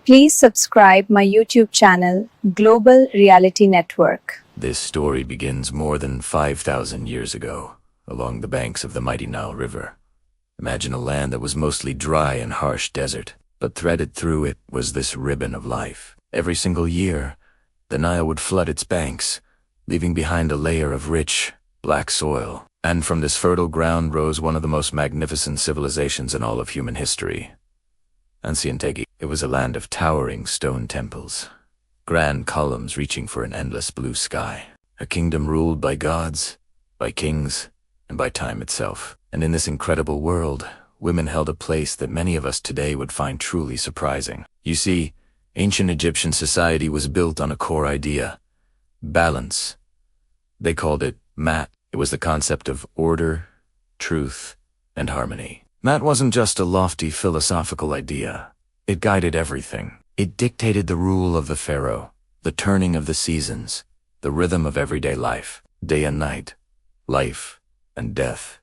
Please subscribe my YouTube channel, Global Reality Network. This story begins more than 5,000 years ago, along the banks of the mighty Nile River. Imagine a land that was mostly dry and harsh desert, but threaded through it was this ribbon of life. Every single year, the Nile would flood its banks, leaving behind a layer of rich, black soil. And from this fertile ground rose one of the most magnificent civilizations in all of human history. Untold. It was a land of towering stone temples, grand columns reaching for an endless blue sky. A kingdom ruled by gods, by kings, and by time itself. And in this incredible world, women held a place that many of us today would find truly surprising. You see, ancient Egyptian society was built on a core idea: balance. They called it mat. It was the concept of order, truth, and harmony. Mat wasn't just a lofty philosophical idea. It guided everything. It dictated the rule of the pharaoh, the turning of the seasons, the rhythm of everyday life, day and night, life and death,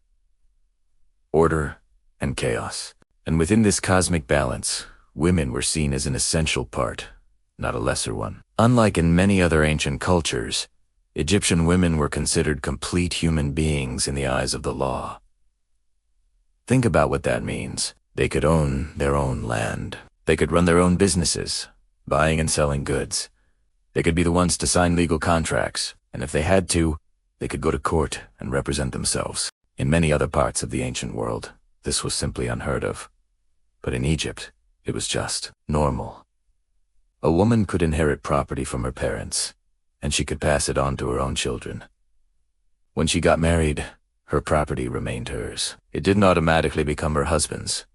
order and chaos. And within this cosmic balance, women were seen as an essential part, not a lesser one. Unlike in many other ancient cultures, Egyptian women were considered complete human beings in the eyes of the law. Think about what that means. They could own their own land. They could run their own businesses, buying and selling goods. They could be the ones to sign legal contracts, and if they had to, they could go to court and represent themselves. In many other parts of the ancient world, this was simply unheard of. But in Egypt, it was just normal. A woman could inherit property from her parents, and she could pass it on to her own children. When she got married, her property remained hers. It didn't automatically become her husband's.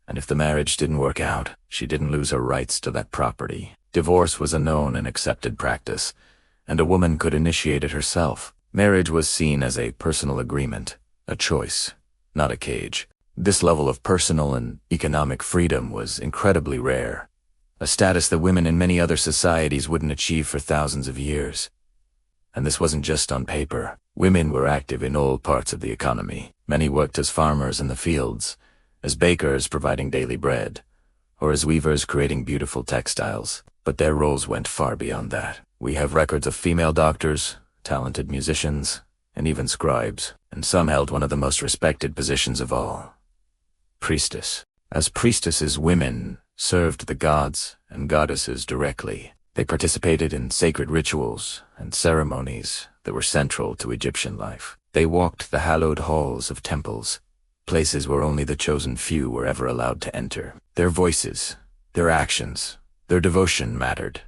And if the marriage didn't work out, she didn't lose her rights to that property. Divorce was a known and accepted practice, and a woman could initiate it herself. Marriage was seen as a personal agreement, a choice, not a cage. This level of personal and economic freedom was incredibly rare, a status that women in many other societies wouldn't achieve for thousands of years. And this wasn't just on paper. Women were active in all parts of the economy. Many worked as farmers in the fields, as bakers providing daily bread, or as weavers creating beautiful textiles. But their roles went far beyond that. We have records of female doctors, talented musicians, and even scribes, and some held one of the most respected positions of all: priestess. As priestesses, women served the gods and goddesses directly. They participated in sacred rituals and ceremonies that were central to Egyptian life. They walked the hallowed halls of temples, places where only the chosen few were ever allowed to enter. Their voices, their actions, their devotion mattered,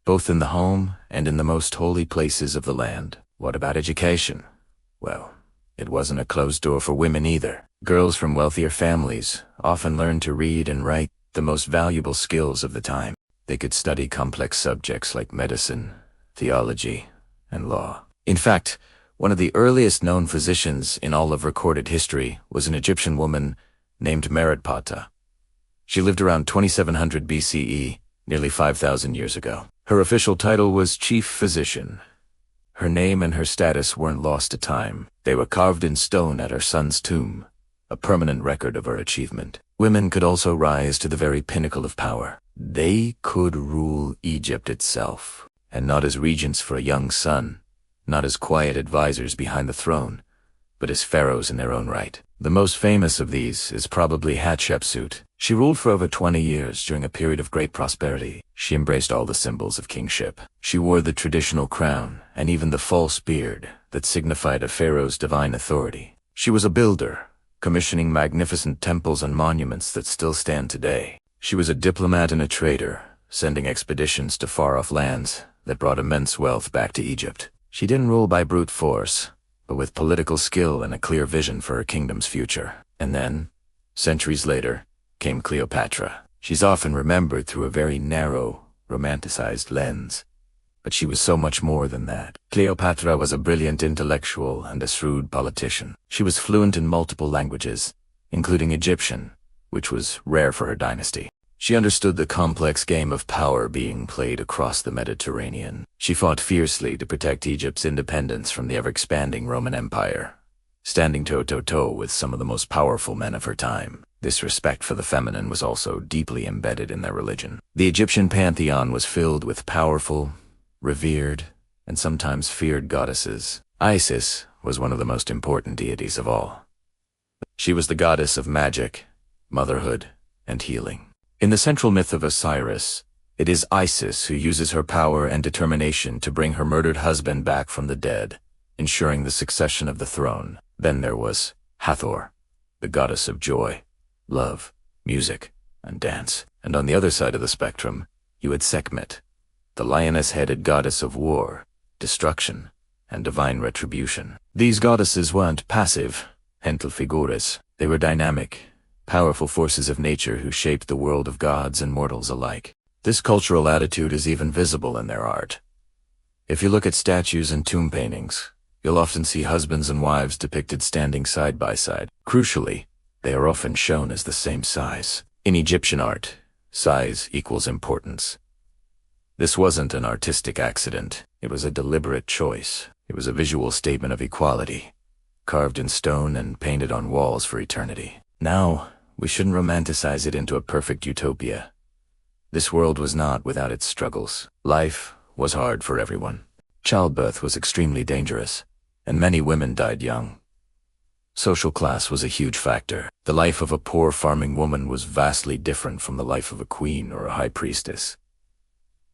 both in the home and in the most holy places of the land. What about education? Well, it wasn't a closed door for women either. Girls from wealthier families often learned to read and write, the most valuable skills of the time. They could study complex subjects like medicine, theology, and law. In fact, one of the earliest known physicians in all of recorded history was an Egyptian woman named Merodpata. She lived around 2700 BCE, nearly 5,000 years ago. Her official title was chief physician. Her name and her status weren't lost to time. They were carved in stone at her son's tomb, a permanent record of her achievement. Women could also rise to the very pinnacle of power. They could rule Egypt itself, and not as regents for a young son, not as quiet advisors behind the throne, but as pharaohs in their own right. The most famous of these is probably Hatshepsut. She ruled for over 20 years during a period of great prosperity. She embraced all the symbols of kingship. She wore the traditional crown and even the false beard that signified a pharaoh's divine authority. She was a builder, commissioning magnificent temples and monuments that still stand today. She was a diplomat and a trader, sending expeditions to far-off lands that brought immense wealth back to Egypt. She didn't rule by brute force, but with political skill and a clear vision for her kingdom's future. And then, centuries later, came Cleopatra. She's often remembered through a very narrow, romanticized lens. But she was so much more than that. Cleopatra was a brilliant intellectual and a shrewd politician. She was fluent in multiple languages, including Egyptian, which was rare for her dynasty. She understood the complex game of power being played across the Mediterranean. She fought fiercely to protect Egypt's independence from the ever-expanding Roman Empire, standing toe-to-toe with some of the most powerful men of her time. This respect for the feminine was also deeply embedded in their religion. The Egyptian pantheon was filled with powerful, revered, and sometimes feared goddesses. Isis was one of the most important deities of all. She was the goddess of magic, motherhood, and healing. In the central myth of Osiris, it is Isis who uses her power and determination to bring her murdered husband back from the dead, ensuring the succession of the throne. Then there was Hathor, the goddess of joy, love, music, and dance. And on the other side of the spectrum, you had Sekhmet, the lioness-headed goddess of war, destruction, and divine retribution. These goddesses weren't passive, gentle figures. They were dynamic, powerful forces of nature who shaped the world of gods and mortals alike. This cultural attitude is even visible in their art. If you look at statues and tomb paintings, you'll often see husbands and wives depicted standing side by side. Crucially, they are often shown as the same size. In Egyptian art, size equals importance. This wasn't an artistic accident. It was a deliberate choice. It was a visual statement of equality, carved in stone and painted on walls for eternity. Now, we shouldn't romanticize it into a perfect utopia. This world was not without its struggles. Life was hard for everyone. Childbirth was extremely dangerous, and many women died young. Social class was a huge factor. The life of a poor farming woman was vastly different from the life of a queen or a high priestess.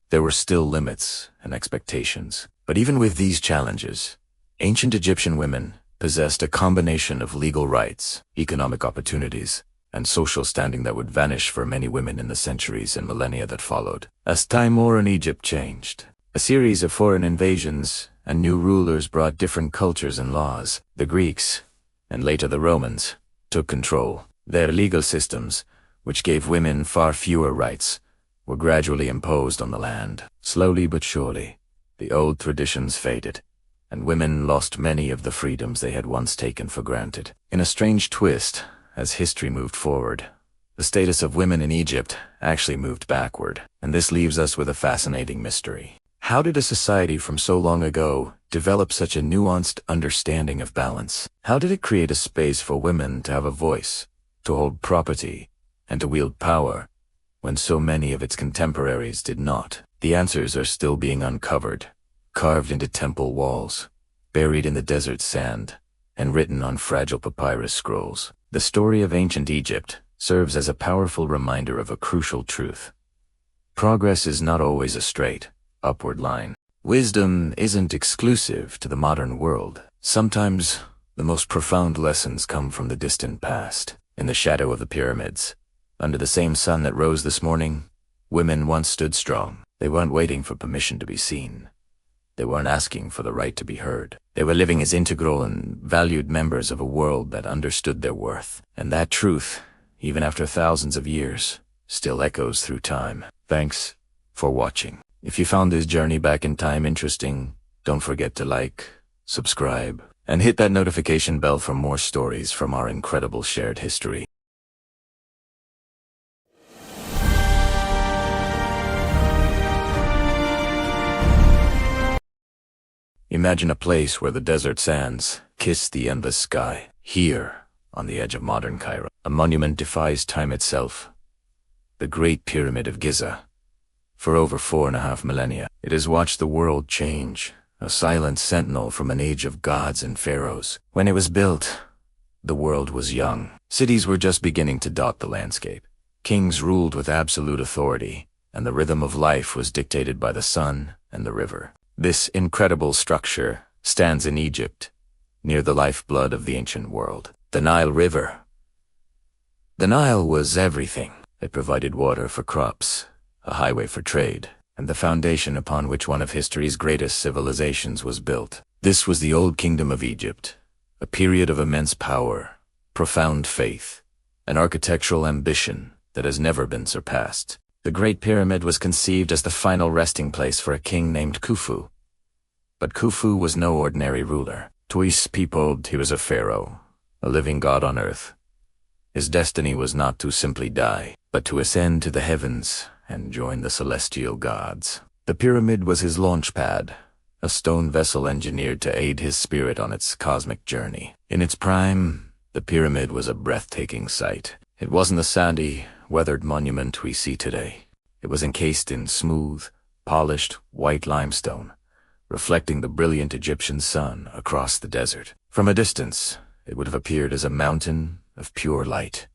There were still limits and expectations. But even with these challenges, ancient Egyptian women possessed a combination of legal rights, economic opportunities, and social standing that would vanish for many women in the centuries and millennia that followed. As Timor and Egypt changed, a series of foreign invasions and new rulers brought different cultures and laws. The Greeks, and later the Romans, took control. Their legal systems, which gave women far fewer rights, were gradually imposed on the land. Slowly but surely, the old traditions faded, and women lost many of the freedoms they had once taken for granted. In a strange twist, as history moved forward, the status of women in Egypt actually moved backward, and this leaves us with a fascinating mystery. How did a society from so long ago develop such a nuanced understanding of balance? How did it create a space for women to have a voice, to hold property, and to wield power, when so many of its contemporaries did not? The answers are still being uncovered, carved into temple walls, buried in the desert sand, and written on fragile papyrus scrolls. The story of ancient Egypt serves as a powerful reminder of a crucial truth. Progress is not always a straight, upward line. Wisdom isn't exclusive to the modern world. Sometimes, the most profound lessons come from the distant past. In the shadow of the pyramids, under the same sun that rose this morning, women once stood strong. They weren't waiting for permission to be seen. They weren't asking for the right to be heard. They were living as integral and valued members of a world that understood their worth. And that truth, even after thousands of years, still echoes through time. Thanks for watching. If you found this journey back in time interesting, don't forget to like, subscribe, and hit that notification bell for more stories from our incredible shared history. Imagine a place where the desert sands kiss the endless sky. Here, on the edge of modern Cairo, a monument defies time itself. The Great Pyramid of Giza. For over 4.5 millennia, it has watched the world change, a silent sentinel from an age of gods and pharaohs. When it was built, the world was young. Cities were just beginning to dot the landscape. Kings ruled with absolute authority, and the rhythm of life was dictated by the sun and the river. This incredible structure stands in Egypt, near the lifeblood of the ancient world, the Nile River. The Nile was everything. It provided water for crops, a highway for trade, and the foundation upon which one of history's greatest civilizations was built. This was the Old Kingdom of Egypt, a period of immense power, profound faith, and architectural ambition that has never been surpassed. The Great Pyramid was conceived as the final resting place for a king named Khufu. But Khufu was no ordinary ruler. Twice peopled, he was a pharaoh, a living god on earth. His destiny was not to simply die, but to ascend to the heavens and join the celestial gods. The pyramid was his launch pad, a stone vessel engineered to aid his spirit on its cosmic journey. In its prime, the pyramid was a breathtaking sight. It wasn't the sandy, weathered monument we see today. It was encased in smooth, polished, white limestone, reflecting the brilliant Egyptian sun across the desert. From a distance, it would have appeared as a mountain of pure light,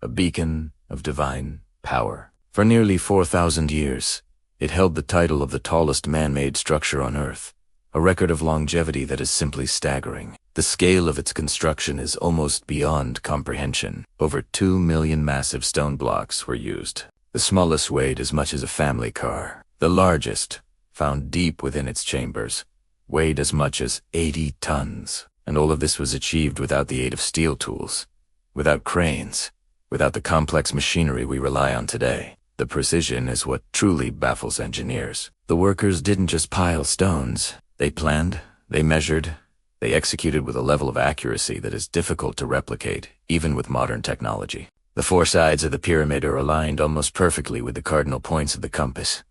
a beacon of divine power. For nearly 4,000 years, it held the title of the tallest man-made structure on Earth, a record of longevity that is simply staggering. The scale of its construction is almost beyond comprehension. Over 2 million massive stone blocks were used. The smallest weighed as much as a family car. The largest, found deep within its chambers, weighed as much as 80 tons. And all of this was achieved without the aid of steel tools, without cranes, without the complex machinery we rely on today. The precision is what truly baffles engineers. The workers didn't just pile stones. They planned, they measured, they executed with a level of accuracy that is difficult to replicate, even with modern technology. The 4 sides of the pyramid are aligned almost perfectly with the cardinal points of the compass.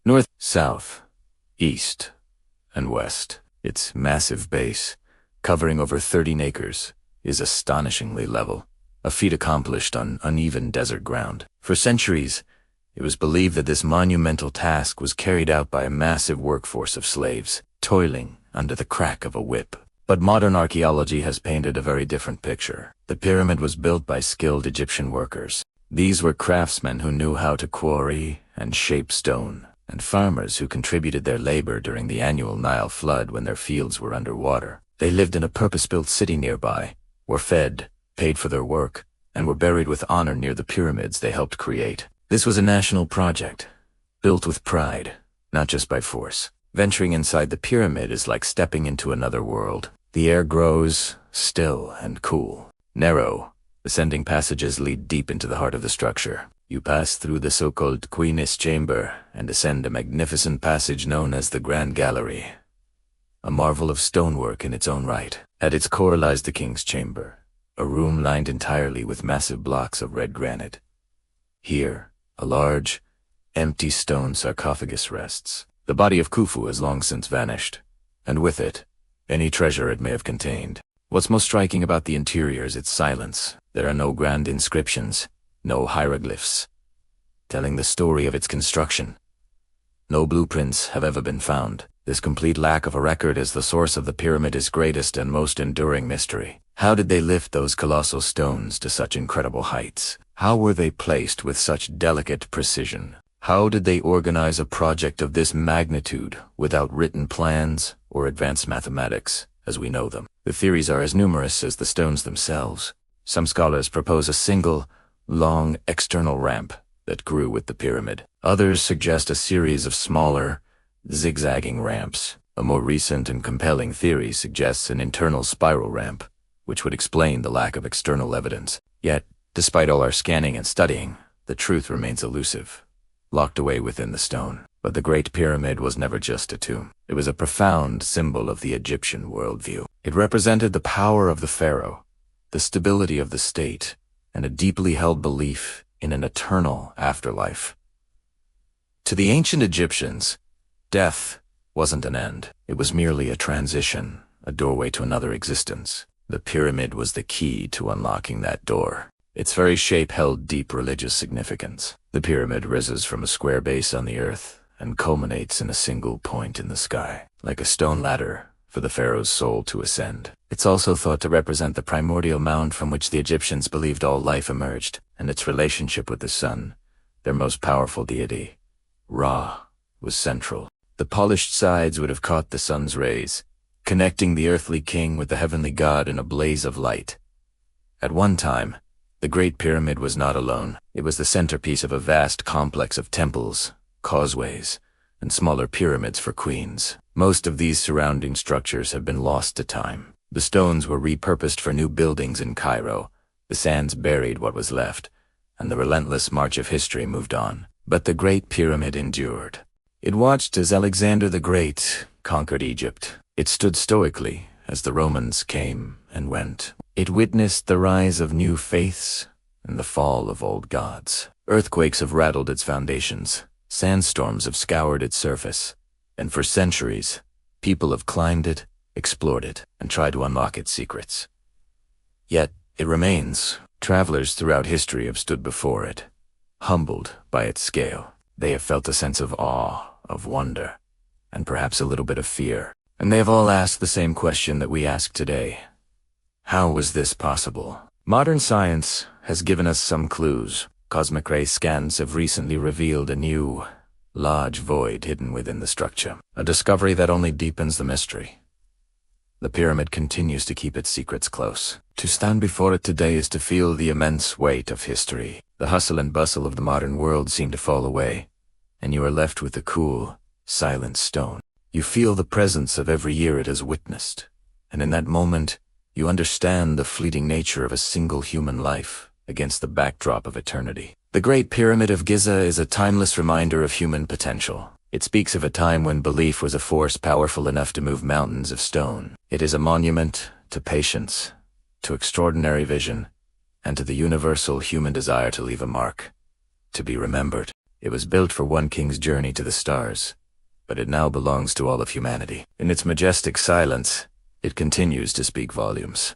North, south, east, and west. Its massive base, covering over 13 acres, is astonishingly level, a feat accomplished on uneven desert ground. For centuries, it was believed that this monumental task was carried out by a massive workforce of slaves, toiling under the crack of a whip. But modern archaeology has painted a very different picture. The pyramid was built by skilled Egyptian workers. These were craftsmen who knew how to quarry and shape stone, and farmers who contributed their labor during the annual Nile flood when their fields were underwater. They lived in a purpose-built city nearby, were fed, paid for their work, and were buried with honor near the pyramids they helped create. This was a national project, built with pride, not just by force. Venturing inside the pyramid is like stepping into another world. The air grows still and cool. Narrow, ascending passages lead deep into the heart of the structure. You pass through the so-called Queen's Chamber and ascend a magnificent passage known as the Grand Gallery, a marvel of stonework in its own right. At its core lies the King's Chamber, a room lined entirely with massive blocks of red granite. Here, a large, empty stone sarcophagus rests. The body of Khufu has long since vanished, and with it, any treasure it may have contained. What's most striking about the interior is its silence. There are no grand inscriptions, no hieroglyphs, telling the story of its construction. No blueprints have ever been found. This complete lack of a record is the source of the pyramid's greatest and most enduring mystery. How did they lift those colossal stones to such incredible heights? How were they placed with such delicate precision? How did they organize a project of this magnitude without written plans or advanced mathematics as we know them? The theories are as numerous as the stones themselves. Some scholars propose a single, long external ramp that grew with the pyramid. Others suggest a series of smaller, zigzagging ramps. A more recent and compelling theory suggests an internal spiral ramp, which would explain the lack of external evidence. Yet, despite all our scanning and studying, the truth remains elusive, locked away within the stone. But the Great Pyramid was never just a tomb. It was a profound symbol of the Egyptian worldview. It represented the power of the pharaoh, the stability of the state, and a deeply held belief in an eternal afterlife. To the ancient Egyptians, death wasn't an end. It was merely a transition, a doorway to another existence. The pyramid was the key to unlocking that door. Its very shape held deep religious significance. The pyramid rises from a square base on the earth and culminates in a single point in the sky, like a stone ladder for the pharaoh's soul to ascend. It's also thought to represent the primordial mound from which the Egyptians believed all life emerged, and its relationship with the sun, their most powerful deity, Ra, was central. The polished sides would have caught the sun's rays, connecting the earthly king with the heavenly god in a blaze of light. At one time, the Great Pyramid was not alone. It was the centerpiece of a vast complex of temples, causeways, and smaller pyramids for queens. Most of these surrounding structures have been lost to time. The stones were repurposed for new buildings in Cairo, the sands buried what was left, and the relentless march of history moved on. But the Great Pyramid endured. It watched as Alexander the Great conquered Egypt. It stood stoically as the Romans came and went. It witnessed the rise of new faiths and the fall of old gods. Earthquakes have rattled its foundations. Sandstorms have scoured its surface. And for centuries, people have climbed it, explored it, and tried to unlock its secrets. Yet, It remains. Travelers throughout history have stood before it, humbled by its scale. They have felt a sense of awe, of wonder, and perhaps a little bit of fear. And they have all asked the same question that we ask today. How was this possible? Modern science has given us some clues. Cosmic ray scans have recently revealed a new, large void hidden within the structure, a discovery that only deepens the mystery. The pyramid continues to keep its secrets close. To stand before it today is to feel the immense weight of history. The hustle and bustle of the modern world seem to fall away, and you are left with the cool, silent stone. You feel the presence of every year it has witnessed, and in that moment, you understand the fleeting nature of a single human life against the backdrop of eternity. The Great Pyramid of Giza is a timeless reminder of human potential. It speaks of a time when belief was a force powerful enough to move mountains of stone. It is a monument to patience, to extraordinary vision, and to the universal human desire to leave a mark, to be remembered. It was built for one king's journey to the stars, but it now belongs to all of humanity. In its majestic silence, it continues to speak volumes.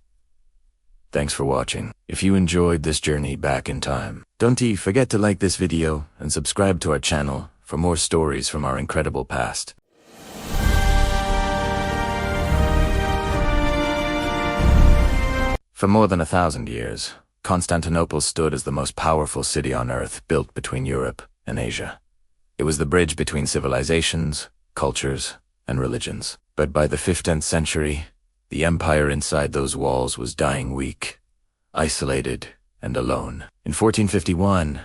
Thanks for watching. If you enjoyed this journey back in time, don't forget to like this video and subscribe to our channel for more stories from our incredible past. For more than 1,000 years, Constantinople stood as the most powerful city on earth, built between Europe and Asia. It was the bridge between civilizations, cultures, and religions. But by the 15th century, the empire inside those walls was dying weak, isolated, and alone. In 1451,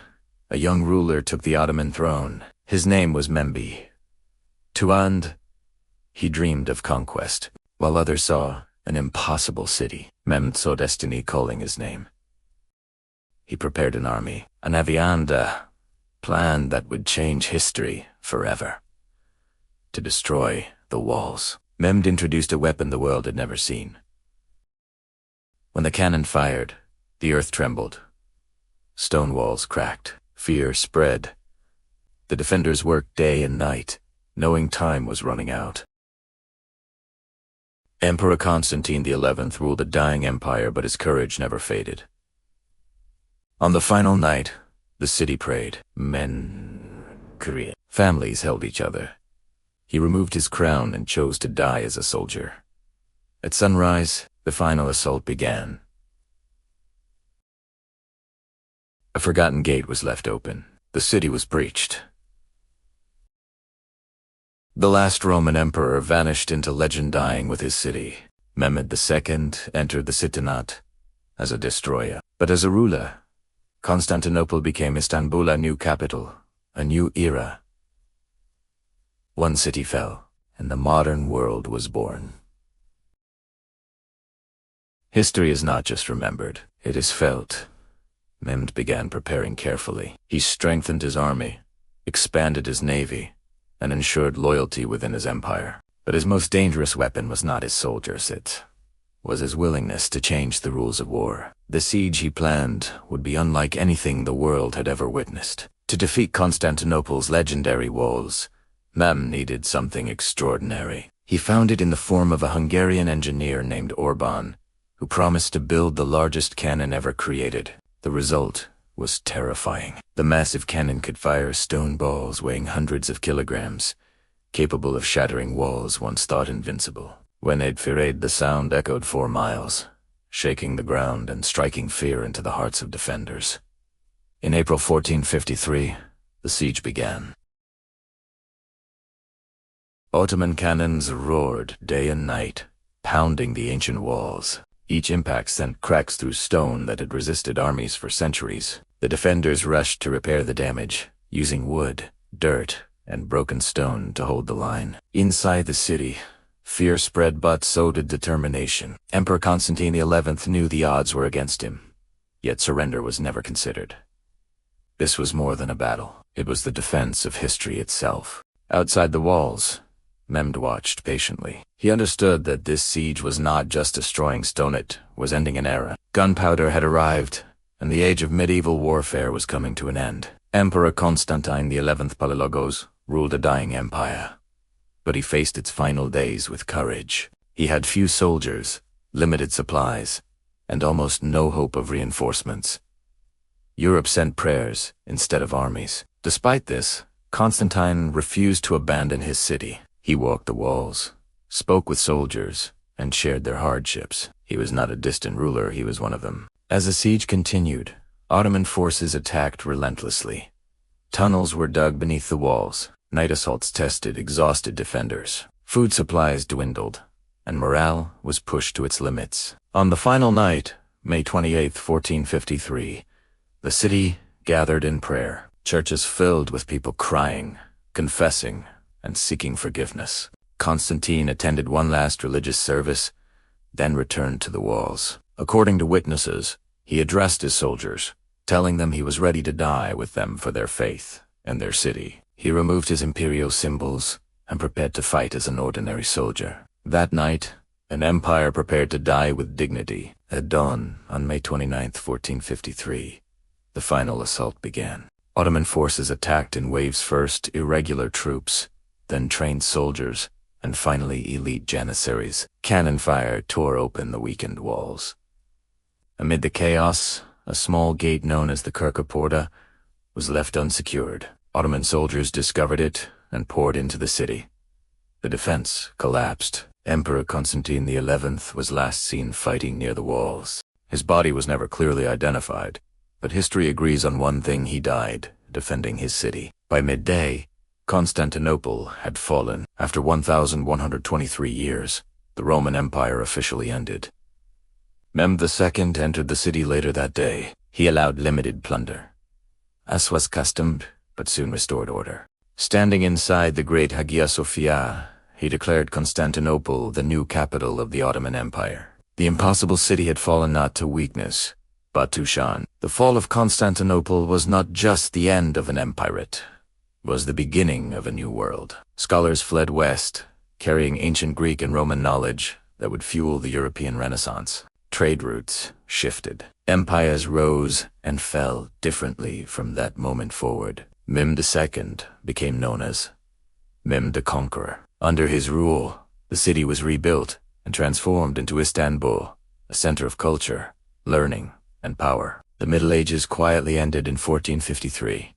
a young ruler took the Ottoman throne. His name was Membi. To end, he dreamed of conquest, while others saw an impossible city. Mem saw destiny calling his name. He prepared an army, an avianda, plan that would change history forever. To destroy the walls, Mehmed introduced a weapon the world had never seen. When the cannon fired, the earth trembled. Stone walls cracked. Fear spread. The defenders worked day and night, knowing time was running out. Emperor Constantine XI ruled a dying empire, but his courage never faded. On the final night, the city prayed. Families held each other. He removed his crown and chose to die as a soldier. At sunrise, the final assault began. A forgotten gate was left open. The city was breached. The last Roman emperor vanished into legend, dying with his city. Mehmed II entered the Sultanate as a destroyer. But as a ruler, Constantinople became Istanbul, a new capital, a new era. One city fell, and the modern world was born. History is not just remembered, it is felt. Mehmed began preparing carefully. He strengthened his army, expanded his navy, and ensured loyalty within his empire. But his most dangerous weapon was not his soldiers, it was his willingness to change the rules of war. The siege he planned would be unlike anything the world had ever witnessed. To defeat Constantinople's legendary walls, Mehmed needed something extraordinary. He found it in the form of a Hungarian engineer named Orban, who promised to build the largest cannon ever created. The result was terrifying. The massive cannon could fire stone balls weighing hundreds of kilograms, capable of shattering walls once thought invincible. When it fired, the sound echoed 4 miles, shaking the ground and striking fear into the hearts of defenders. In April 1453, the siege began. Ottoman cannons roared day and night, pounding the ancient walls. Each impact sent cracks through stone that had resisted armies for centuries. The defenders rushed to repair the damage, using wood, dirt, and broken stone to hold the line. Inside the city, fear spread, but so did determination. Emperor Constantine XI knew the odds were against him, yet surrender was never considered. This was more than a battle. It was the defense of history itself. Outside the walls, Mehmed watched patiently. He understood that this siege was not just destroying stone, it was ending an era. Gunpowder had arrived, and the age of medieval warfare was coming to an end. Emperor Constantine XI Palaiologos ruled a dying empire, but he faced its final days with courage. He had few soldiers, limited supplies, and almost no hope of reinforcements. Europe sent prayers instead of armies. Despite this, Constantine refused to abandon his city. He walked the walls, spoke with soldiers, and shared their hardships. He was not a distant ruler, he was one of them. As the siege continued, Ottoman forces attacked relentlessly. Tunnels were dug beneath the walls. Night assaults tested exhausted defenders. Food supplies dwindled, and morale was pushed to its limits. On the final night, May 28, 1453, the city gathered in prayer. Churches filled with people crying, confessing, and seeking forgiveness. Constantine attended one last religious service, then returned to the walls. According to witnesses, he addressed his soldiers, telling them he was ready to die with them for their faith and their city. He removed his imperial symbols and prepared to fight as an ordinary soldier. That night, an empire prepared to die with dignity. At dawn, on May 29, 1453, the final assault began. Ottoman forces attacked in waves, first irregular troops, then trained soldiers, and finally elite janissaries. Cannon fire tore open the weakened walls. Amid the chaos, a small gate known as the Porta was left unsecured. Ottoman soldiers discovered it and poured into the city. The defense collapsed. Emperor Constantine XI was last seen fighting near the walls. His body was never clearly identified, but history agrees on one thing: he died defending his city. By midday, Constantinople had fallen. After 1,123 years, the Roman Empire officially ended. Mehmed II entered the city later that day. He allowed limited plunder, as was custom, but soon restored order. Standing inside the great Hagia Sophia, he declared Constantinople the new capital of the Ottoman Empire. The impossible city had fallen not to weakness, but to shine. The fall of Constantinople was not just the end of an empirate, it was the beginning of a new world. Scholars fled west, carrying ancient Greek and Roman knowledge that would fuel the European Renaissance. Trade routes shifted. Empires rose and fell differently from that moment forward. Mehmed II became known as Mehmed the Conqueror. Under his rule, the city was rebuilt and transformed into Istanbul, a center of culture, learning, and power. The Middle Ages quietly ended in 1453.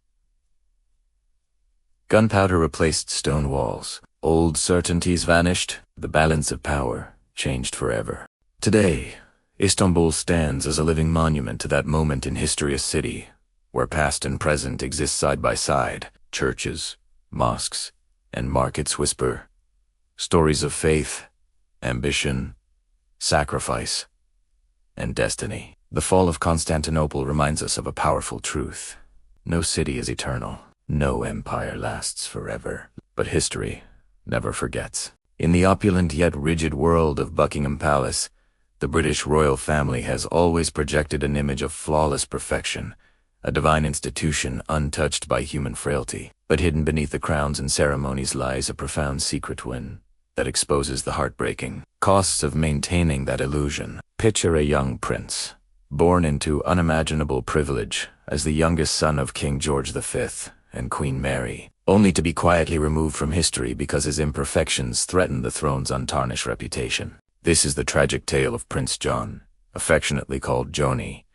Gunpowder replaced stone walls. Old certainties vanished. The balance of power changed forever. Today, Istanbul stands as a living monument to that moment in history, a city where past and present exist side by side. Churches, mosques, and markets whisper stories of faith, ambition, sacrifice, and destiny. The fall of Constantinople reminds us of a powerful truth. No city is eternal. No empire lasts forever. But history never forgets. In the opulent yet rigid world of Buckingham Palace, the British royal family has always projected an image of flawless perfection, a divine institution untouched by human frailty. But hidden beneath the crowns and ceremonies lies a profound secret twin that exposes the heartbreaking costs of maintaining that illusion. Picture a young prince, born into unimaginable privilege as the youngest son of King George V and Queen Mary, only to be quietly removed from history because his imperfections threaten the throne's untarnished reputation. This is the tragic tale of Prince John, affectionately called Joni,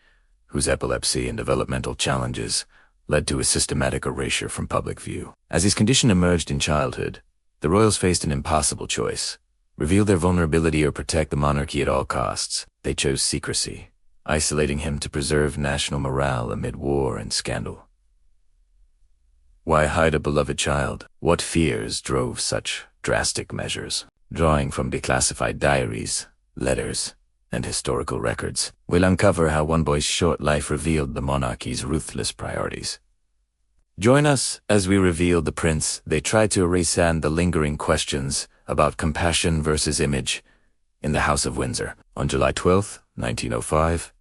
whose epilepsy and developmental challenges led to a systematic erasure from public view. As his condition emerged in childhood, the royals faced an impossible choice: reveal their vulnerability or protect the monarchy at all costs. They chose secrecy, isolating him to preserve national morale amid war and scandal. Why hide a beloved child? What fears drove such drastic measures? Drawing from declassified diaries, letters, and historical records, we'll uncover how one boy's short life revealed the monarchy's ruthless priorities. Join us as we reveal the prince they tried to erase and the lingering questions about compassion versus image in the House of Windsor. On July 12, 1905,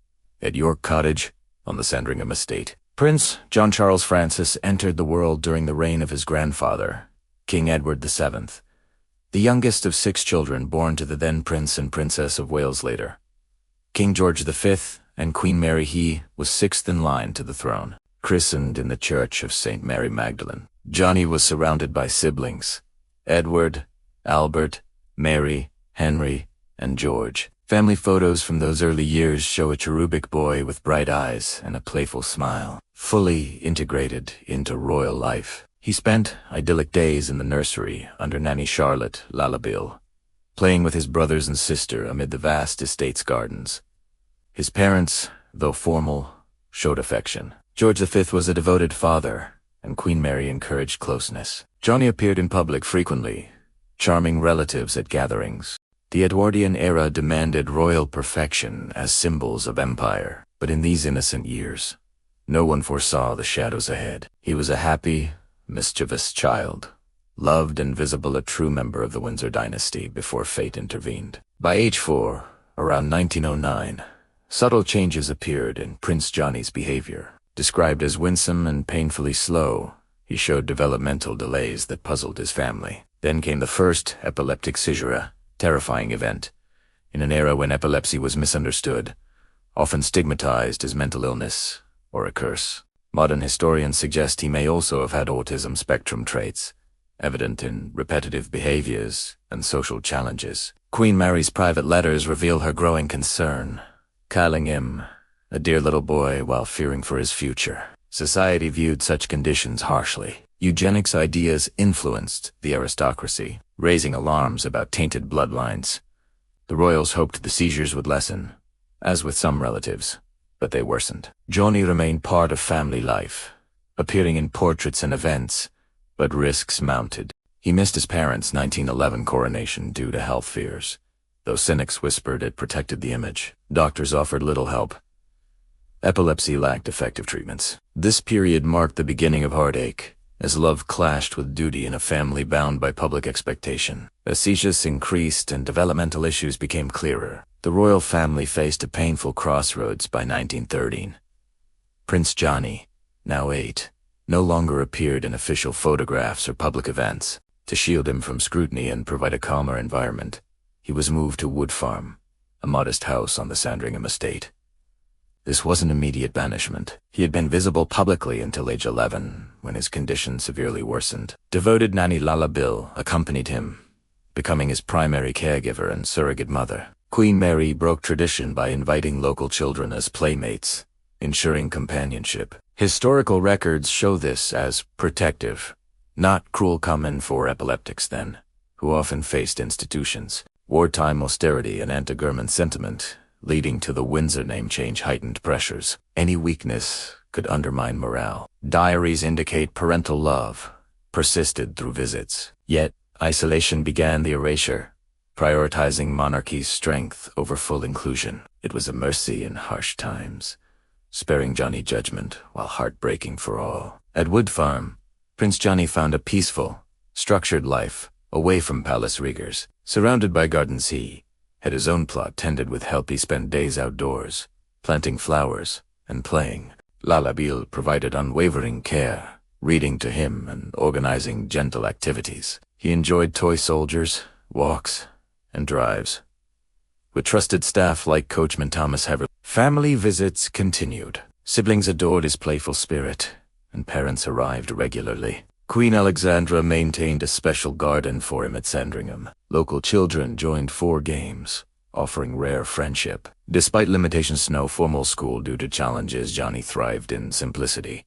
at York Cottage on the Sandringham estate, Prince John Charles Francis entered the world during the reign of his grandfather, King Edward VII, the youngest of 6 children born to the then Prince and Princess of Wales later. King George V and Queen Mary, he was 6th in line to the throne. Christened in the Church of St. Mary Magdalene, Johnny was surrounded by siblings: Edward, Albert, Mary, Henry, and George. Family photos from those early years show a cherubic boy with bright eyes and a playful smile, fully integrated into royal life. He spent idyllic days in the nursery under Nanny Charlotte Lalabil, playing with his brothers and sister amid the vast estate's gardens. His parents, though formal, showed affection. George V was a devoted father, and Queen Mary encouraged closeness. Johnny appeared in public frequently, charming relatives at gatherings. The Edwardian era demanded royal perfection as symbols of empire, but in these innocent years, no one foresaw the shadows ahead. He was a happy, mischievous child, loved and visible, a true member of the Windsor dynasty before fate intervened. By age 4, around 1909, subtle changes appeared in Prince Johnny's behavior. Described as winsome and painfully slow, he showed developmental delays that puzzled his family. Then came the first epileptic seizure, terrifying event, in an era when epilepsy was misunderstood, often stigmatized as mental illness or a curse. Modern historians suggest he may also have had autism spectrum traits, evident in repetitive behaviors and social challenges. Queen Mary's private letters reveal her growing concern, calling him a dear little boy while fearing for his future. Society viewed such conditions harshly. Eugenics ideas influenced the aristocracy, raising alarms about tainted bloodlines. The royals hoped the seizures would lessen, as with some relatives, but they worsened. Johnny remained part of family life, appearing in portraits and events, but risks mounted. He missed his parents' 1911 coronation due to health fears, though cynics whispered it protected the image. Doctors offered little help. Epilepsy lacked effective treatments. This period marked the beginning of heartache, as love clashed with duty in a family bound by public expectation. As seizures increased and developmental issues became clearer, the royal family faced a painful crossroads by 1913. Prince Johnny, now 8, no longer appeared in official photographs or public events. To shield him from scrutiny and provide a calmer environment, he was moved to Wood Farm, a modest house on the Sandringham estate. This wasn't immediate banishment. He had been visible publicly until age 11, when his condition severely worsened. Devoted Nanny Lalabil accompanied him, becoming his primary caregiver and surrogate mother. Queen Mary broke tradition by inviting local children as playmates, ensuring companionship. Historical records show this as protective, not cruel, common for epileptics then, who often faced institutions. Wartime austerity and anti-German sentiment, leading to the Windsor name change, heightened pressures. Any weakness could undermine morale. Diaries indicate parental love persisted through visits. Yet, isolation began the erasure, prioritizing monarchy's strength over full inclusion. It was a mercy in harsh times, sparing Johnny judgment while heartbreaking for all. At Wood Farm, Prince Johnny found a peaceful, structured life away from palace rigors. Surrounded by gardens, he had his own plot tended with help. He spent days outdoors, planting flowers and playing. Lalabil provided unwavering care, reading to him and organizing gentle activities. He enjoyed toy soldiers, walks, and drives, with trusted staff like coachman Thomas Hever. Family visits continued. Siblings adored his playful spirit, and parents arrived regularly. Queen Alexandra maintained a special garden for him at Sandringham. Local children joined 4 games, offering rare friendship. Despite limitations, no formal school due to challenges, Johnny thrived in simplicity.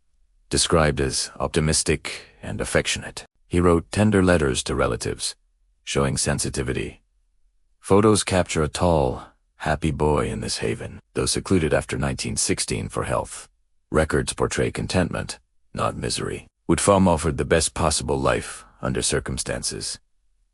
Described as optimistic and affectionate, he wrote tender letters to relatives, showing sensitivity. Photos capture a tall, happy boy in this haven, though secluded after 1916 for health. Records portray contentment, not misery. Wood Farm offered the best possible life under circumstances,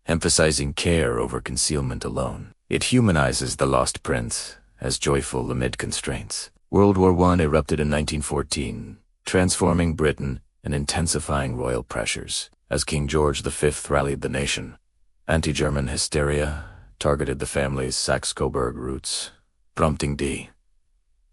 emphasizing care over concealment alone. It humanizes the lost prince as joyful amid constraints. World War I erupted in 1914, transforming Britain and intensifying royal pressures. As King George V rallied the nation, anti-German hysteria targeted the family's Saxe-Coburg roots, prompting d.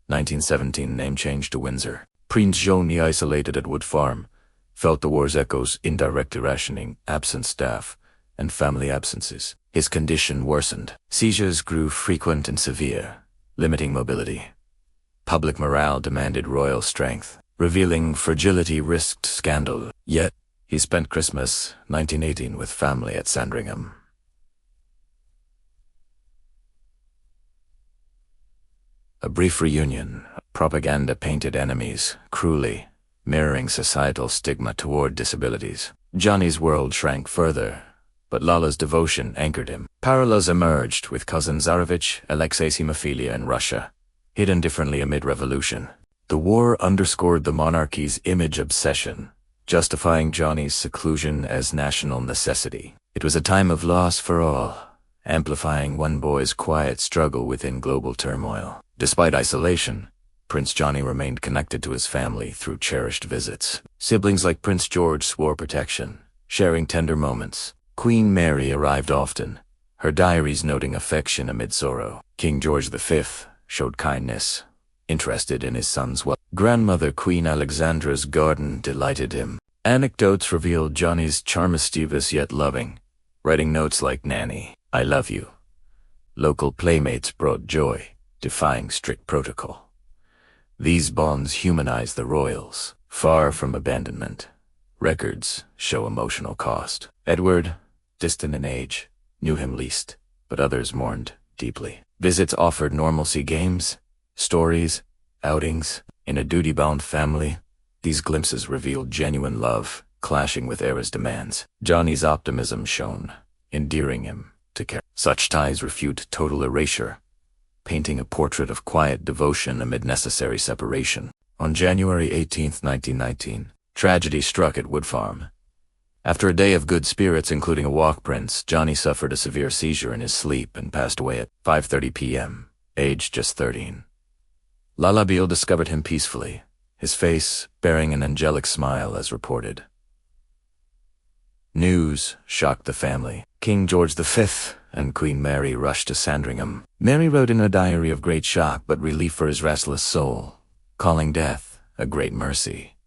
1917 name change to Windsor. Prince Johnny, isolated at Wood Farm, felt the war's echoes, indirect rationing, absent staff, and family absences. His condition worsened. Seizures grew frequent and severe, limiting mobility. Public morale demanded royal strength. Revealing fragility risked scandal. Yet, he spent Christmas 1918 with family at Sandringham. A brief reunion, propaganda-painted enemies, cruelly mirroring societal stigma toward disabilities. Johnny's world shrank further, but Lala's devotion anchored him. Parallels emerged with cousin Tsarevich, Alexei's hemophilia in Russia, hidden differently amid revolution. The war underscored the monarchy's image obsession, justifying Johnny's seclusion as national necessity. It was a time of loss for all, amplifying one boy's quiet struggle within global turmoil. Despite isolation, Prince Johnny remained connected to his family through cherished visits. Siblings like Prince George swore protection, sharing tender moments. Queen Mary arrived often, her diaries noting affection amid sorrow. King George V showed kindness, interested in his son's welfare. Grandmother Queen Alexandra's garden delighted him. Anecdotes revealed Johnny's charm, mischievous yet loving, writing notes like "Nanny, I love you." Local playmates brought joy, defying strict protocol. These bonds humanize the royals, far from abandonment. Records show emotional cost. Edward, distant in age, knew him least, but others mourned deeply. Visits offered normalcy, games, stories, outings. In a duty-bound family, these glimpses revealed genuine love, clashing with era's demands. Johnny's optimism shone, endearing him to care. Such ties refute total erasure, painting a portrait of quiet devotion amid necessary separation. On January 18, 1919, tragedy struck at Wood Farm. After a day of good spirits, including a walk, Johnny suffered a severe seizure in his sleep and passed away at 5:30 p.m., aged just 13. Lala Beale discovered him peacefully, his face bearing an angelic smile as reported. News shocked the family. King George V and Queen Mary rushed to Sandringham. Mary wrote in a diary of great shock but relief for his restless soul, calling death a great mercy.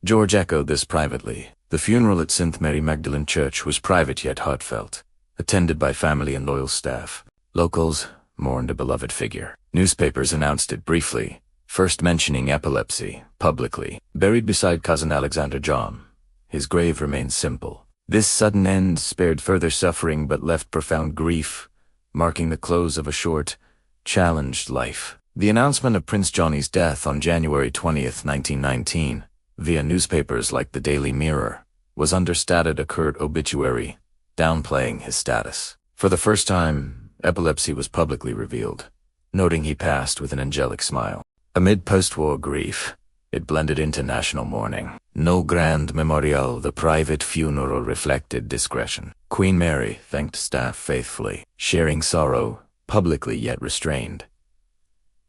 George echoed this privately. The funeral at St. Mary Magdalene Church was private yet heartfelt, attended by family and loyal staff. Locals mourned a beloved figure. Newspapers announced it briefly, first mentioning epilepsy publicly. Buried beside cousin Alexander John, his grave remained simple. This sudden end spared further suffering but left profound grief, marking the close of a short, challenged life. The announcement of Prince Johnny's death on January 20th, 1919, via newspapers like the Daily Mirror, was understated a curt obituary, downplaying his status. For the first time, epilepsy was publicly revealed, noting he passed with an angelic smile. Amid post-war grief, it blended into national mourning. No grand memorial, the private funeral reflected discretion. Queen Mary thanked staff faithfully, sharing sorrow, publicly yet restrained.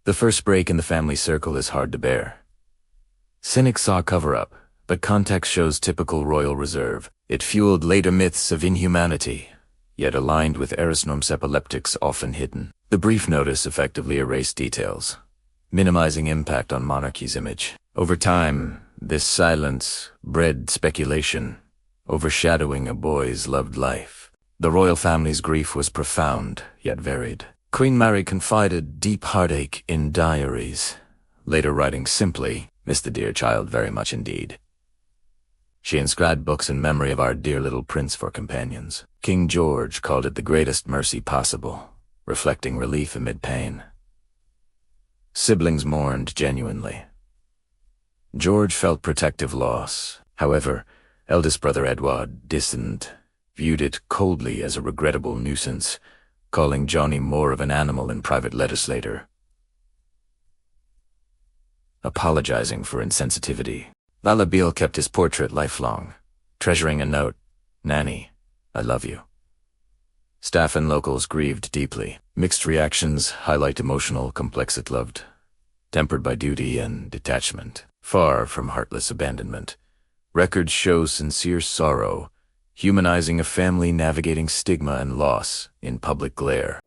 The first break in the family circle is hard to bear. Cynics saw cover-up, but context shows typical royal reserve. It fueled later myths of inhumanity, yet aligned with Erisnom's epileptics often hidden. The brief notice effectively erased details, minimizing impact on monarchy's image. Over time, this silence bred speculation, overshadowing a boy's loved life. The royal family's grief was profound, yet varied. Queen Mary confided deep heartache in diaries, later writing simply, "Miss the dear child very much indeed." She inscribed books in memory of our dear little prince for companions. King George called it the greatest mercy possible, reflecting relief amid pain. Siblings mourned genuinely. George felt protective loss. However, eldest brother Edward, distant, viewed it coldly as a regrettable nuisance, calling Johnny more of an animal and private legislator, apologizing for insensitivity. Lala Beale kept his portrait lifelong, treasuring a note, "Nanny, I love you." Staff and locals grieved deeply. Mixed reactions highlight emotional complexity loved, tempered by duty and detachment. Far from heartless abandonment, records show sincere sorrow, humanizing a family navigating stigma and loss in public glare.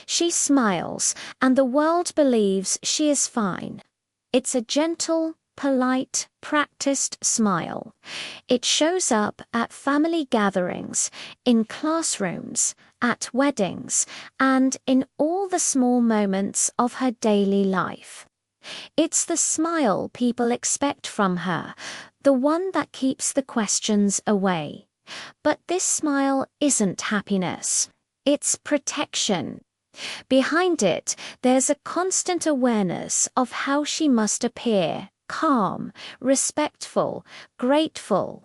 She smiles, and the world believes she is fine. It's a gentle, polite, practiced smile. It shows up at family gatherings, in classrooms, at weddings, and in all the small moments of her daily life. It's the smile people expect from her, the one that keeps the questions away. But this smile isn't happiness. It's protection. Behind it, there's a constant awareness of how she must appear, calm, respectful, grateful.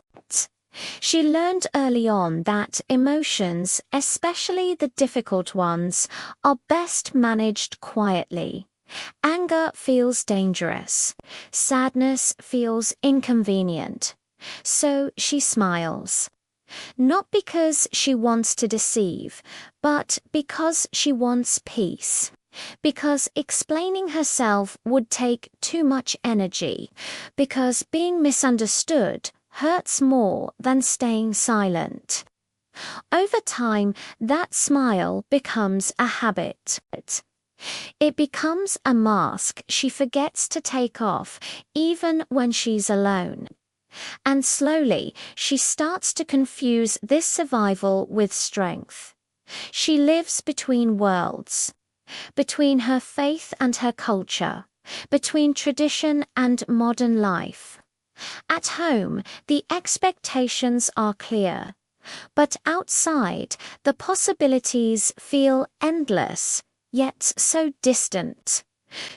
She learned early on that emotions, especially the difficult ones, are best managed quietly. Anger feels dangerous. Sadness feels inconvenient. So she smiles. Not because she wants to deceive, but because she wants peace. Because explaining herself would take too much energy. Because being misunderstood hurts more than staying silent. Over time, that smile becomes a habit. It becomes a mask she forgets to take off even when she's alone. And slowly, she starts to confuse this survival with strength. She lives between worlds, between her faith and her culture, between tradition and modern life. At home, the expectations are clear, but outside, the possibilities feel endless, yet so distant.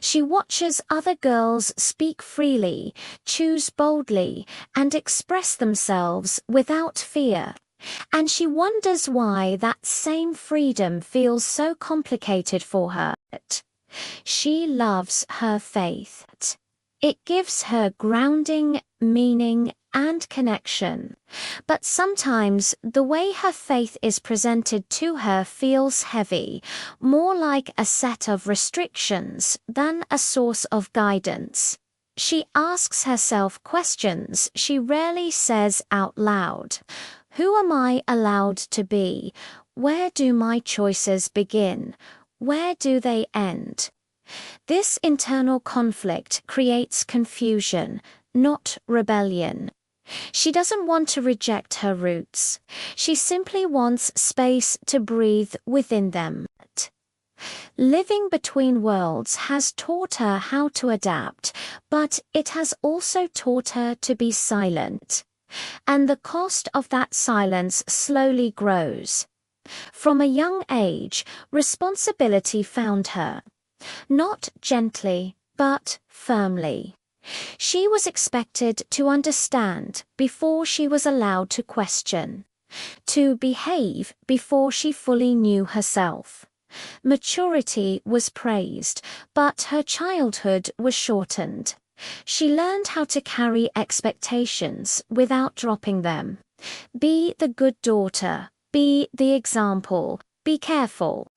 She watches other girls speak freely, choose boldly, and express themselves without fear. And she wonders why that same freedom feels so complicated for her. She loves her faith. It gives her grounding, meaning, and connection. But sometimes the way her faith is presented to her feels heavy, more like a set of restrictions than a source of guidance. She asks herself questions she rarely says out loud. Who am I allowed to be? Where do my choices begin? Where do they end? This internal conflict creates confusion, not rebellion. She doesn't want to reject her roots. She simply wants space to breathe within them. Living between worlds has taught her how to adapt, but it has also taught her to be silent. And the cost of that silence slowly grows. From a young age, responsibility found her. Not gently, but firmly. She was expected to understand before she was allowed to question, to behave before she fully knew herself. Maturity was praised, but her childhood was shortened. She learned how to carry expectations without dropping them. Be the good daughter, be the example, be careful.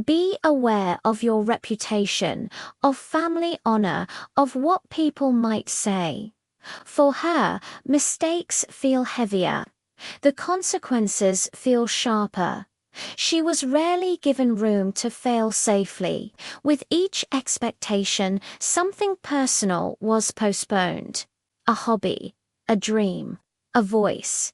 Be aware of your reputation, of family honor, of what people might say. For her, mistakes feel heavier. The consequences feel sharper. She was rarely given room to fail safely. With each expectation, something personal was postponed. A hobby, a dream, a voice.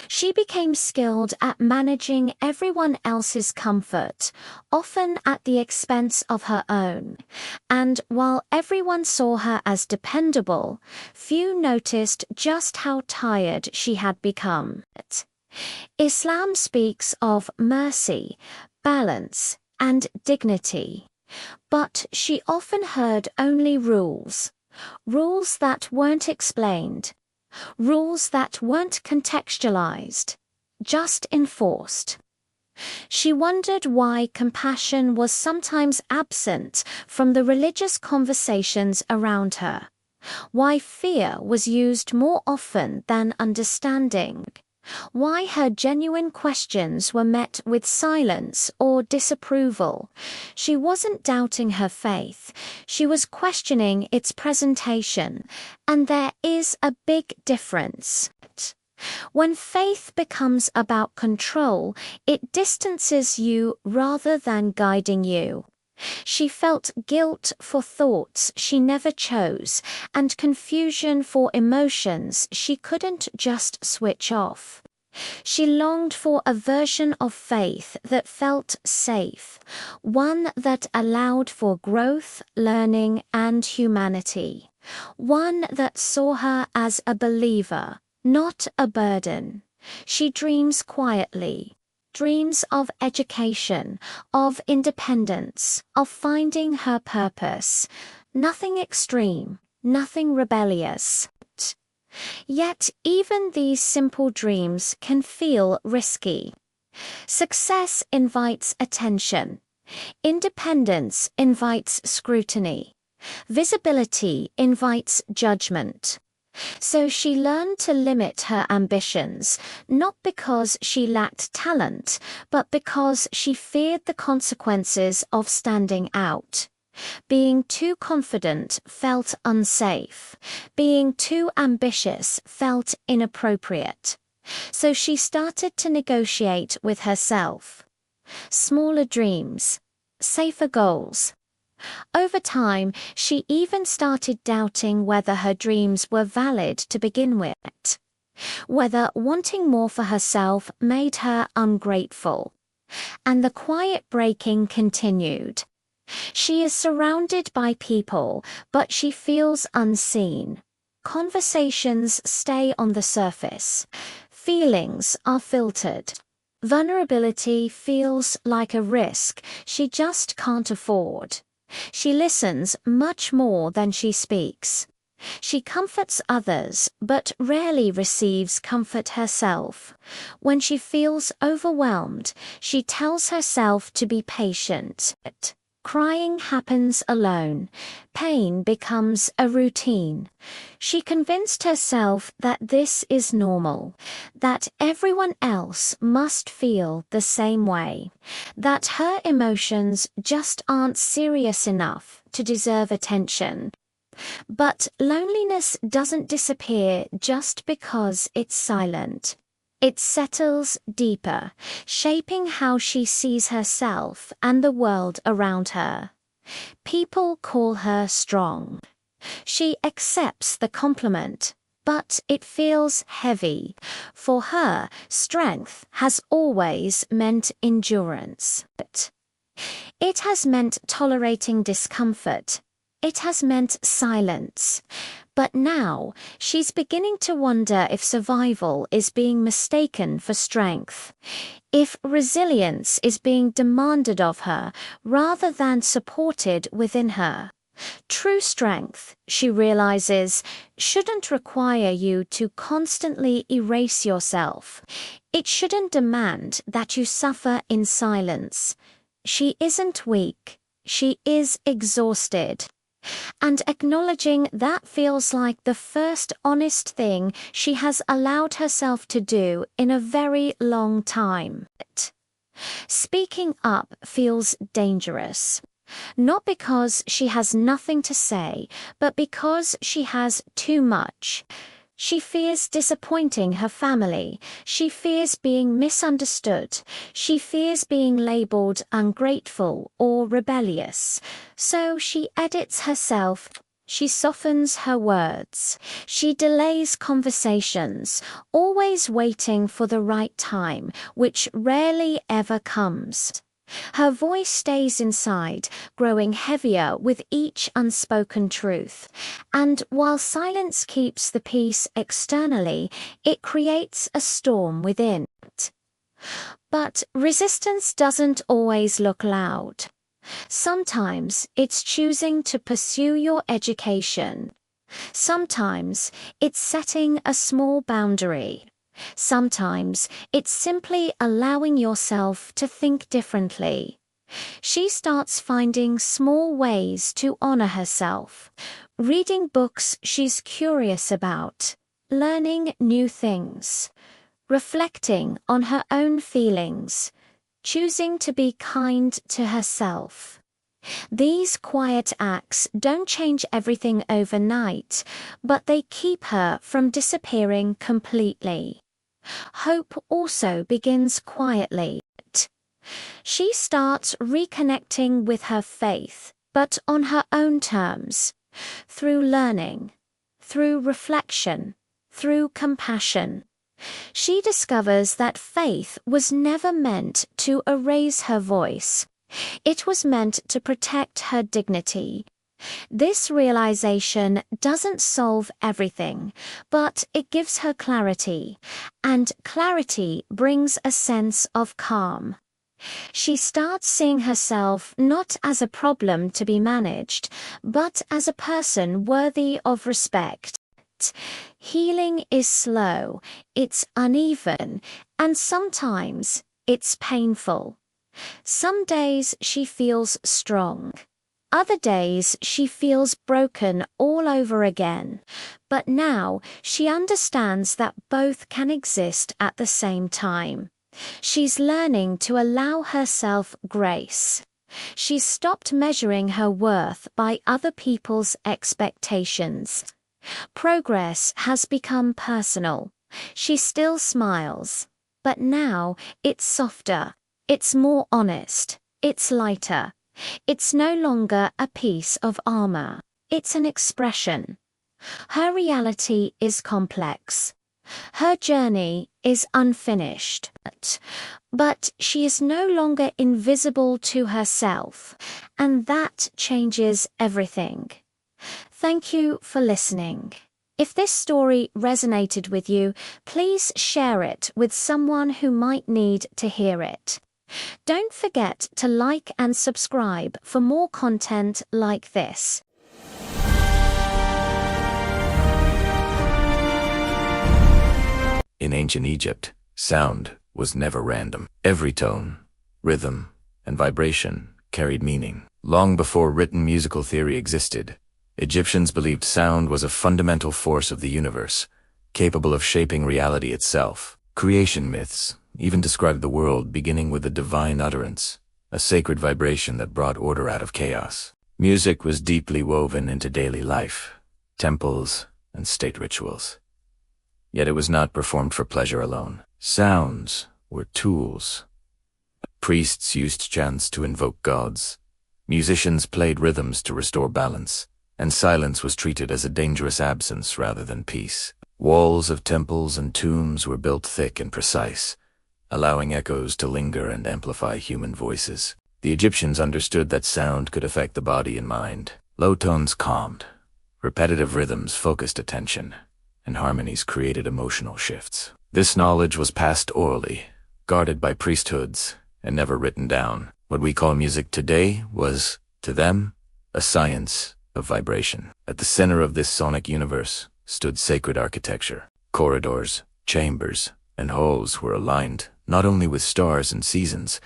She became skilled at managing everyone else's comfort, often at the expense of her own. And while everyone saw her as dependable, few noticed just how tired she had become. Islam speaks of mercy, balance, and dignity. But she often heard only rules. Rules that weren't explained. Rules that weren't contextualized, just enforced. She wondered why compassion was sometimes absent from the religious conversations around her, why fear was used more often than understanding, why her genuine questions were met with silence or disapproval. She wasn't doubting her faith, she was questioning its presentation, and there is a big difference. When faith becomes about control, it distances you rather than guiding you. She felt guilt for thoughts she never chose, and confusion for emotions she couldn't just switch off. She longed for a version of faith that felt safe, one that allowed for growth, learning, and humanity, one that saw her as a believer, not a burden. She dreams quietly, dreams of education, of independence, of finding her purpose. Nothing extreme, nothing rebellious. Yet even these simple dreams can feel risky. Success invites attention. Independence invites scrutiny. Visibility invites judgment. So she learned to limit her ambitions, not because she lacked talent, but because she feared the consequences of standing out. Being too confident felt unsafe. Being too ambitious felt inappropriate. So she started to negotiate with herself. Smaller dreams, safer goals. Over time, she even started doubting whether her dreams were valid to begin with, whether wanting more for herself made her ungrateful. And the quiet breaking continued. She is surrounded by people, but she feels unseen. Conversations stay on the surface. Feelings are filtered. Vulnerability feels like a risk she just can't afford. She listens much more than she speaks. She comforts others, but rarely receives comfort herself. When she feels overwhelmed, she tells herself to be patient. Crying happens alone. Pain becomes a routine. She convinced herself that this is normal, that everyone else must feel the same way, that her emotions just aren't serious enough to deserve attention. But loneliness doesn't disappear just because it's silent. It settles deeper, shaping how she sees herself and the world around her. People call her strong. She accepts the compliment, but it feels heavy. For her, strength has always meant endurance. It has meant tolerating discomfort. It has meant silence. But now, she's beginning to wonder if survival is being mistaken for strength, if resilience is being demanded of her rather than supported within her. True strength, she realizes, shouldn't require you to constantly erase yourself. It shouldn't demand that you suffer in silence. She isn't weak. She is exhausted. And acknowledging that feels like the first honest thing she has allowed herself to do in a very long time. Speaking up feels dangerous. Not because she has nothing to say, but because she has too much. She fears disappointing her family. She fears being misunderstood. She fears being labeled ungrateful or rebellious. So she edits herself. She softens her words. She delays conversations, always waiting for the right time, which rarely ever comes. Her voice stays inside, growing heavier with each unspoken truth. And while silence keeps the peace externally, it creates a storm within. But resistance doesn't always look loud. Sometimes it's choosing to pursue your education. Sometimes it's setting a small boundary. Sometimes it's simply allowing yourself to think differently. She starts finding small ways to honor herself, reading books she's curious about, learning new things, reflecting on her own feelings, choosing to be kind to herself. These quiet acts don't change everything overnight, but they keep her from disappearing completely. Hope also begins quietly. She starts reconnecting with her faith, but on her own terms, through learning, through reflection, through compassion. She discovers that faith was never meant to erase her voice. It was meant to protect her dignity. This realization doesn't solve everything, but it gives her clarity, and clarity brings a sense of calm. She starts seeing herself not as a problem to be managed, but as a person worthy of respect. Healing is slow, it's uneven, and sometimes it's painful. Some days she feels strong. Other days she feels broken all over again. But now she understands that both can exist at the same time. She's learning to allow herself grace. She's stopped measuring her worth by other people's expectations. Progress has become personal. She still smiles, but now it's softer, it's more honest, it's lighter. It's no longer a piece of armor, it's an expression. Her reality is complex. Her journey is unfinished, but she is no longer invisible to herself, and that changes everything. Thank you for listening. If this story resonated with you, please share it with someone who might need to hear it. Don't forget to like and subscribe for more content like this. In ancient Egypt, sound was never random. Every tone, rhythm, and vibration carried meaning. Long before written musical theory existed, Egyptians believed sound was a fundamental force of the universe, capable of shaping reality itself. Creation myths even described the world beginning with a divine utterance, a sacred vibration that brought order out of chaos. Music was deeply woven into daily life, temples, and state rituals. Yet it was not performed for pleasure alone. Sounds were tools. Priests used chants to invoke gods. Musicians played rhythms to restore balance, and silence was treated as a dangerous absence rather than peace. Walls of temples and tombs were built thick and precise, allowing echoes to linger and amplify human voices. The Egyptians understood that sound could affect the body and mind. Low tones calmed, repetitive rhythms focused attention, and harmonies created emotional shifts. This knowledge was passed orally, guarded by priesthoods, and never written down. What we call music today was, to them, a science of vibration. At the center of this sonic universe stood sacred architecture. Corridors, chambers, and halls were aligned not only with stars and seasons,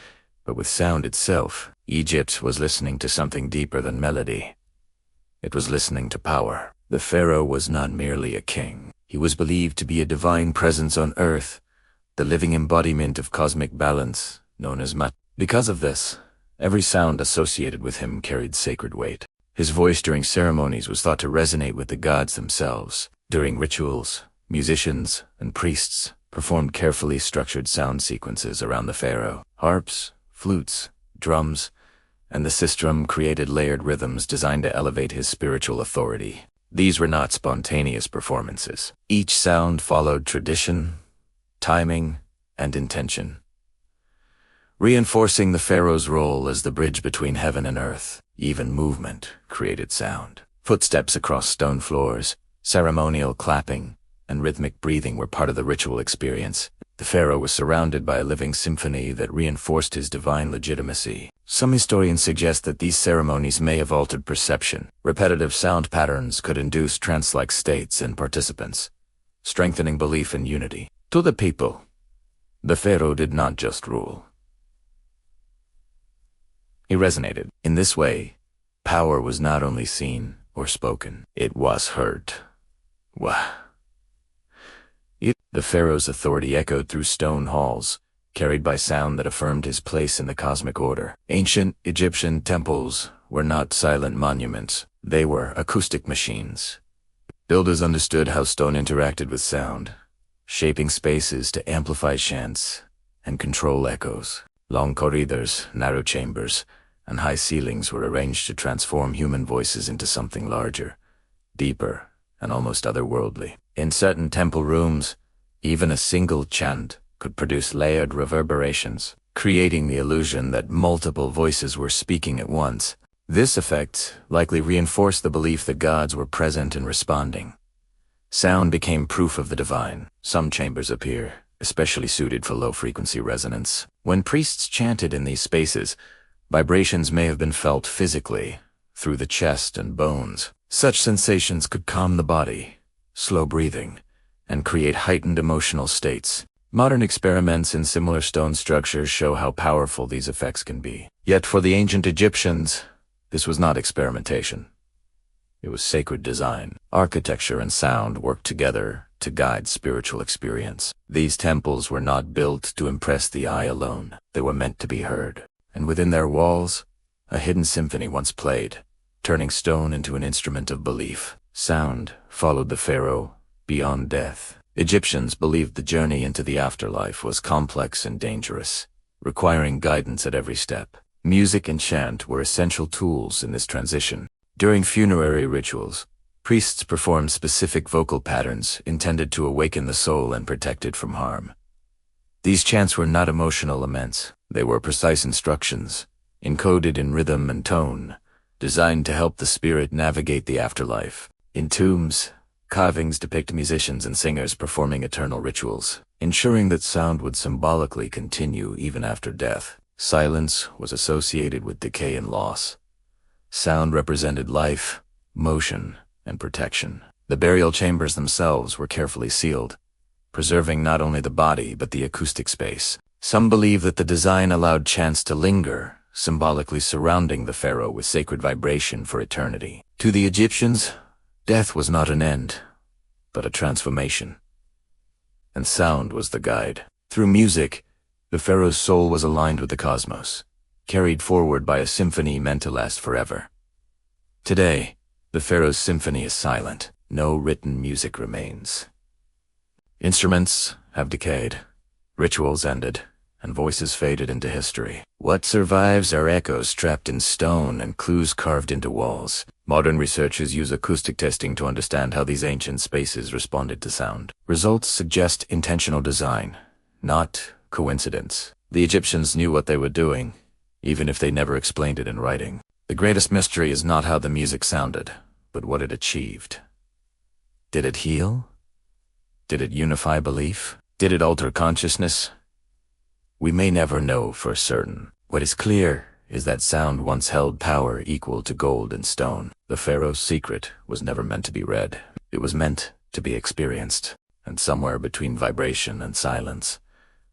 but with sound itself. Egypt was listening to something deeper than melody. It was listening to power. The pharaoh was not merely a king. He was believed to be a divine presence on earth, the living embodiment of cosmic balance, known as Mat. Because of this, every sound associated with him carried sacred weight. His voice during ceremonies was thought to resonate with the gods themselves. During rituals, musicians and priests performed carefully structured sound sequences around the pharaoh. Harps, flutes, drums, and the sistrum created layered rhythms designed to elevate his spiritual authority. These were not spontaneous performances. Each sound followed tradition, timing, and intention, reinforcing the pharaoh's role as the bridge between heaven and earth. Even movement created sound. Footsteps across stone floors, ceremonial clapping, and rhythmic breathing were part of the ritual experience. The pharaoh was surrounded by a living symphony that reinforced his divine legitimacy. Some historians suggest that these ceremonies may have altered perception. Repetitive sound patterns could induce trance-like states in participants, strengthening belief in unity. To the people, the pharaoh did not just rule. He resonated. In this way, power was not only seen or spoken, it was heard. Wah. The pharaoh's authority echoed through stone halls, carried by sound that affirmed his place in the cosmic order. Ancient Egyptian temples were not silent monuments, they were acoustic machines. Builders understood how stone interacted with sound, shaping spaces to amplify chants and control echoes. Long corridors, narrow chambers, and high ceilings were arranged to transform human voices into something larger, deeper, and almost otherworldly. In certain temple rooms, even a single chant could produce layered reverberations, creating the illusion that multiple voices were speaking at once. This effect likely reinforced the belief that gods were present and responding. Sound became proof of the divine. Some chambers appear especially suited for low-frequency resonance. When priests chanted in these spaces, vibrations may have been felt physically, through the chest and bones. Such sensations could calm the body, slow breathing, and create heightened emotional states. Modern experiments in similar stone structures show how powerful these effects can be. Yet for the ancient Egyptians, this was not experimentation. It was sacred design. Architecture and sound worked together to guide spiritual experience. These temples were not built to impress the eye alone. They were meant to be heard. And within their walls, a hidden symphony once played, turning stone into an instrument of belief. Sound followed the pharaoh beyond death. Egyptians believed the journey into the afterlife was complex and dangerous, requiring guidance at every step. Music and chant were essential tools in this transition. During funerary rituals, priests performed specific vocal patterns intended to awaken the soul and protect it from harm. These chants were not emotional laments. They were precise instructions, encoded in rhythm and tone, designed to help the spirit navigate the afterlife. In tombs, carvings depict musicians and singers performing eternal rituals, ensuring that sound would symbolically continue even after death. Silence was associated with decay and loss. Sound represented life, motion, and protection. The burial chambers themselves were carefully sealed, preserving not only the body but the acoustic space. Some believe that the design allowed chants to linger, symbolically surrounding the pharaoh with sacred vibration for eternity. To the Egyptians, death was not an end, but a transformation. And sound was the guide. Through music, the pharaoh's soul was aligned with the cosmos, carried forward by a symphony meant to last forever. Today, the pharaoh's symphony is silent. No written music remains. Instruments have decayed, rituals ended, and voices faded into history. What survives are echoes trapped in stone and clues carved into walls. Modern researchers use acoustic testing to understand how these ancient spaces responded to sound. Results suggest intentional design, not coincidence. The Egyptians knew what they were doing, even if they never explained it in writing. The greatest mystery is not how the music sounded, but what it achieved. Did it heal? Did it unify belief? Did it alter consciousness? We may never know for certain. What is clear is that sound once held power equal to gold and stone. The pharaoh's secret was never meant to be read. It was meant to be experienced. And somewhere between vibration and silence,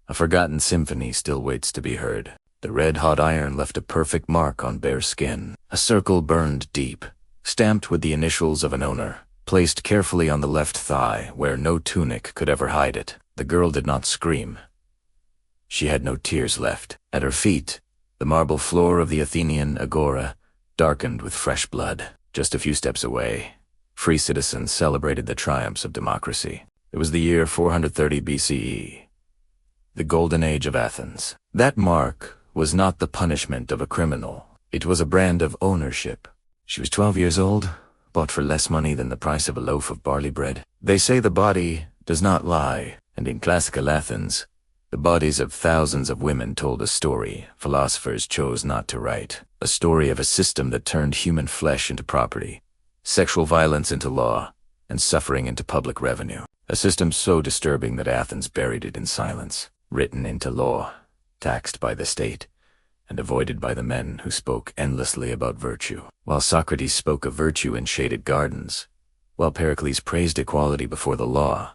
a forgotten symphony still waits to be heard. The red-hot iron left a perfect mark on bare skin. A circle burned deep, stamped with the initials of an owner, placed carefully on the left thigh where no tunic could ever hide it. The girl did not scream. She had no tears left. At her feet, the marble floor of the Athenian agora darkened with fresh blood. Just a few steps away, free citizens celebrated the triumphs of democracy. It was the year 430 BCE, the golden age of Athens. That mark was not the punishment of a criminal. It was a brand of ownership. She was 12 years old, bought for less money than the price of a loaf of barley bread. They say the body does not lie, and in classical Athens, the bodies of thousands of women told a story philosophers chose not to write. A story of a system that turned human flesh into property, sexual violence into law, and suffering into public revenue. A system so disturbing that Athens buried it in silence, written into law, taxed by the state, and avoided by the men who spoke endlessly about virtue. While Socrates spoke of virtue in shaded gardens, while Pericles praised equality before the law,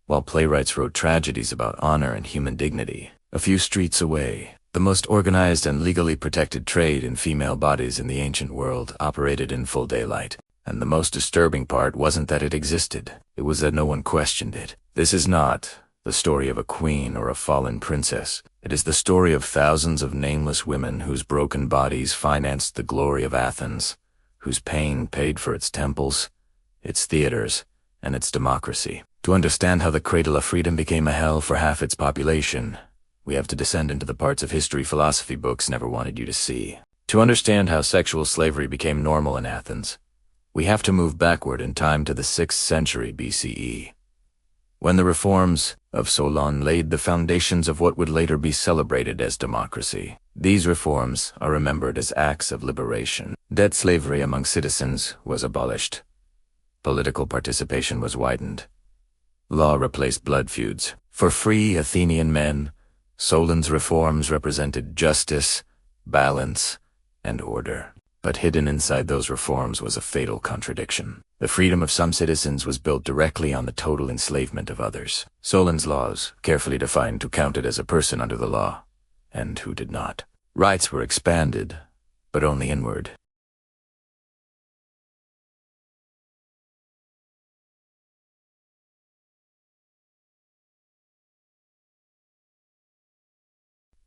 while playwrights wrote tragedies about honor and human dignity, a few streets away, the most organized and legally protected trade in female bodies in the ancient world operated in full daylight. And the most disturbing part wasn't that it existed, it was that no one questioned it. This is not the story of a queen or a fallen princess. It is the story of thousands of nameless women whose broken bodies financed the glory of Athens, whose pain paid for its temples, its theaters, and its democracy. To understand how the cradle of freedom became a hell for half its population, we have to descend into the parts of history philosophy books never wanted you to see. To understand how sexual slavery became normal in Athens, we have to move backward in time to the 6th century BCE, when the reforms of Solon laid the foundations of what would later be celebrated as democracy. These reforms are remembered as acts of liberation. Debt slavery among citizens was abolished. Political participation was widened. Law replaced blood feuds. For free Athenian men, Solon's reforms represented justice, balance, and order. But hidden inside those reforms was a fatal contradiction. The freedom of some citizens was built directly on the total enslavement of others. Solon's laws carefully defined who counted as a person under the law, and who did not. Rights were expanded, but only inward.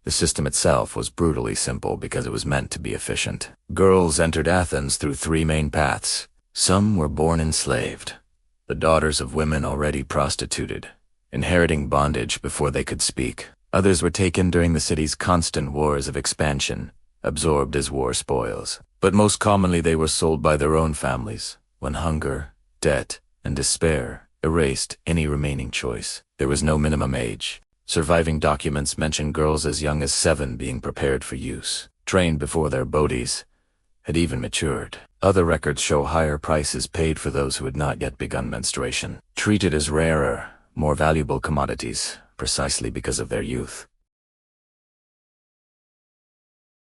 The system itself was brutally simple because it was meant to be efficient. Girls entered Athens through three main paths. Some were born enslaved, the daughters of women already prostituted, inheriting bondage before they could speak. Others were taken during the city's constant wars of expansion, absorbed as war spoils. But most commonly they were sold by their own families, when hunger, debt, and despair erased any remaining choice. There was no minimum age. Surviving documents mention girls as young as 7 being prepared for use, trained before their bodies had even matured. Other records show higher prices paid for those who had not yet begun menstruation, treated as rarer, more valuable commodities, precisely because of their youth.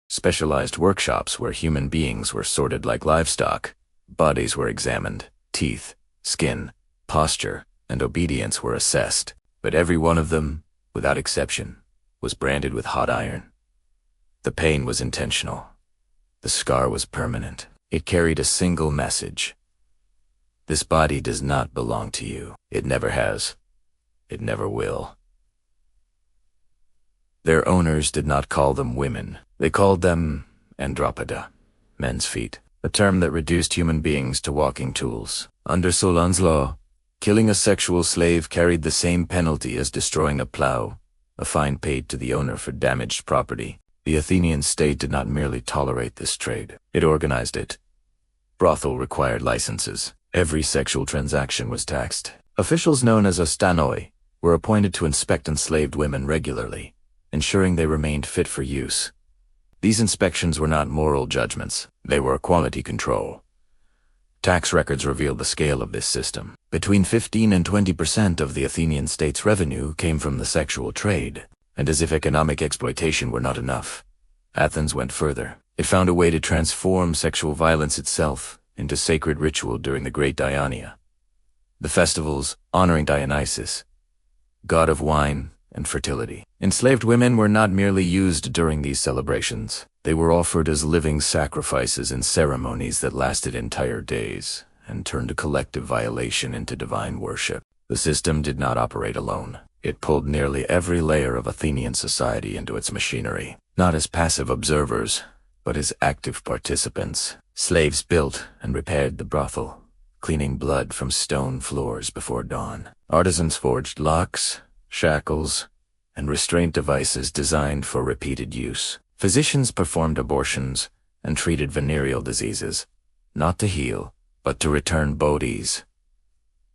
Specialized workshops where human beings were sorted like livestock, bodies were examined, teeth, skin, posture, and obedience were assessed, but every one of them, without exception, was branded with hot iron. The pain was intentional. The scar was permanent. It carried a single message. This body does not belong to you. It never has. It never will. Their owners did not call them women. They called them andropoda, men's feet, a term that reduced human beings to walking tools. Under Solon's law, killing a sexual slave carried the same penalty as destroying a plow, a fine paid to the owner for damaged property. The Athenian state did not merely tolerate this trade, it organized it. Brothel required licenses. Every sexual transaction was taxed. Officials known as ostanoi were appointed to inspect enslaved women regularly, ensuring they remained fit for use. These inspections were not moral judgments, they were quality control. Tax records reveal the scale of this system. Between 15 and 20% of the Athenian state's revenue came from the sexual trade, and as if economic exploitation were not enough, Athens went further. It found a way to transform sexual violence itself into sacred ritual during the Great Dionia. The festivals honoring Dionysus, god of wine and fertility. Enslaved women were not merely used during these celebrations. They were offered as living sacrifices in ceremonies that lasted entire days and turned a collective violation into divine worship. The system did not operate alone. It pulled nearly every layer of Athenian society into its machinery, not as passive observers, but as active participants. Slaves built and repaired the brothel, cleaning blood from stone floors before dawn. Artisans forged locks, shackles, and restraint devices designed for repeated use. Physicians performed abortions and treated venereal diseases, not to heal, but to return bodies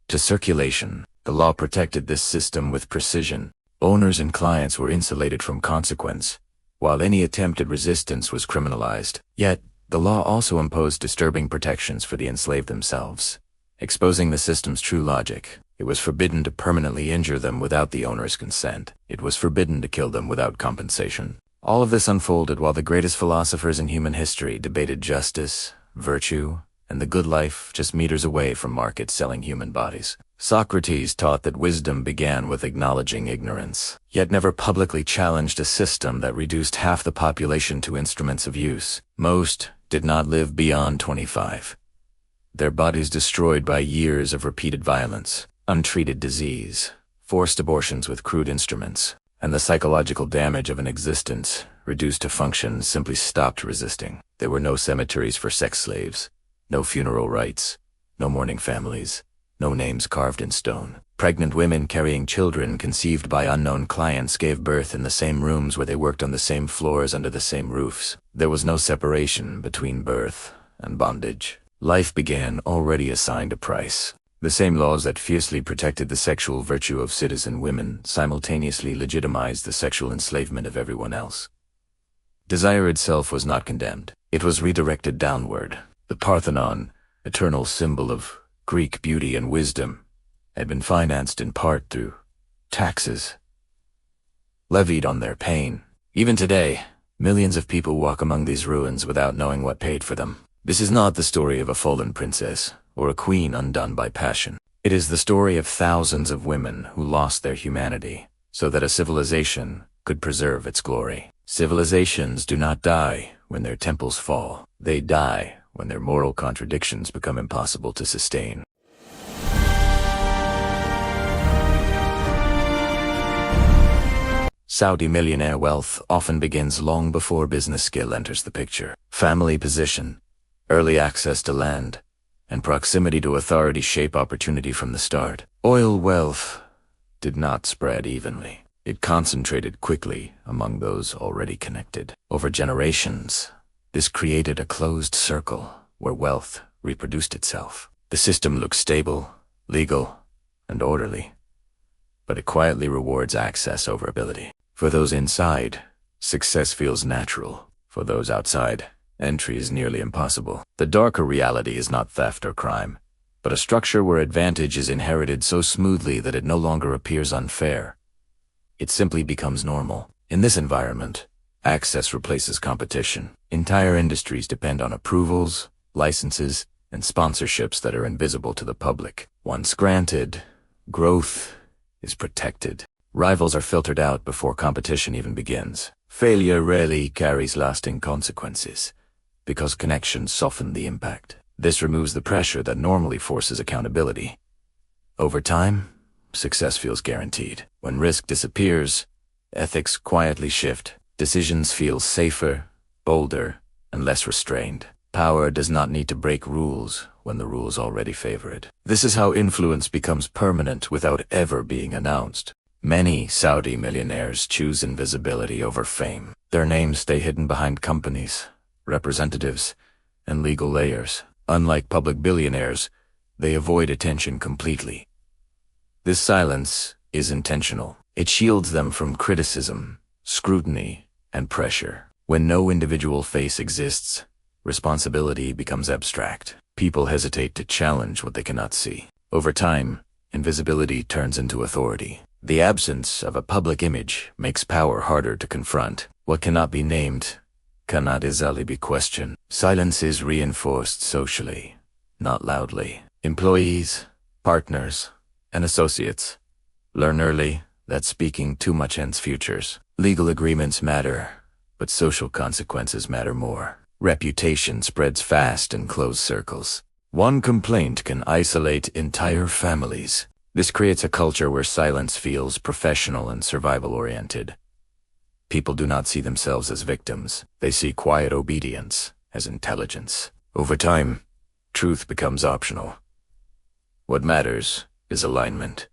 to circulation. The law protected this system with precision. Owners and clients were insulated from consequence, while any attempted resistance was criminalized. Yet, the law also imposed disturbing protections for the enslaved themselves, exposing the system's true logic. It was forbidden to permanently injure them without the owner's consent. It was forbidden to kill them without compensation. All of this unfolded while the greatest philosophers in human history debated justice, virtue, and the good life just meters away from markets selling human bodies. Socrates taught that wisdom began with acknowledging ignorance, yet never publicly challenged a system that reduced half the population to instruments of use. Most did not live beyond 25. Their bodies destroyed by years of repeated violence, untreated disease, forced abortions with crude instruments, and the psychological damage of an existence reduced to function simply stopped resisting. There were no cemeteries for sex slaves, no funeral rites, no mourning families, no names carved in stone. Pregnant women carrying children conceived by unknown clients gave birth in the same rooms where they worked on the same floors under the same roofs. There was no separation between birth and bondage. Life began already assigned a price. The same laws that fiercely protected the sexual virtue of citizen women simultaneously legitimized the sexual enslavement of everyone else. Desire itself was not condemned. It was redirected downward. The Parthenon, eternal symbol of Greek beauty and wisdom, had been financed in part through taxes levied on their pain. Even today, millions of people walk among these ruins without knowing what paid for them. This is not the story of a fallen princess or a queen undone by passion. It is the story of thousands of women who lost their humanity so that a civilization could preserve its glory. Civilizations do not die when their temples fall. They die when their moral contradictions become impossible to sustain. Saudi millionaire wealth often begins long before business skill enters the picture. Family position, early access to land, and proximity to authority shape opportunity from the start. Oil wealth did not spread evenly. It concentrated quickly among those already connected. Over generations, this created a closed circle where wealth reproduced itself. The system looks stable, legal, and orderly, but it quietly rewards access over ability. For those inside, success feels natural. For those outside, entry is nearly impossible. The darker reality is not theft or crime, but a structure where advantage is inherited so smoothly that it no longer appears unfair. It simply becomes normal. In this environment, access replaces competition. Entire industries depend on approvals, licenses, and sponsorships that are invisible to the public. Once granted, growth is protected. Rivals are filtered out before competition even begins. Failure rarely carries lasting consequences, because connections soften the impact. This removes the pressure that normally forces accountability. Over time, success feels guaranteed. When risk disappears, ethics quietly shift. Decisions feel safer, bolder, and less restrained. Power does not need to break rules when the rules already favor it. This is how influence becomes permanent without ever being announced. Many Saudi millionaires choose invisibility over fame. Their names stay hidden behind companies, representatives, and legal layers. Unlike public billionaires, they avoid attention completely. This silence is intentional. It shields them from criticism, scrutiny, and pressure. When no individual face exists, responsibility becomes abstract. People hesitate to challenge what they cannot see. Over time, invisibility turns into authority. The absence of a public image makes power harder to confront. What cannot be named cannot easily be questioned. Silence is reinforced socially, not loudly. Employees, partners, and associates learn early that speaking too much ends futures. Legal agreements matter, but social consequences matter more. Reputation spreads fast in closed circles. One complaint can isolate entire families. This creates a culture where silence feels professional and survival-oriented. People do not see themselves as victims. They see quiet obedience as intelligence. Over time, truth becomes optional. What matters is alignment,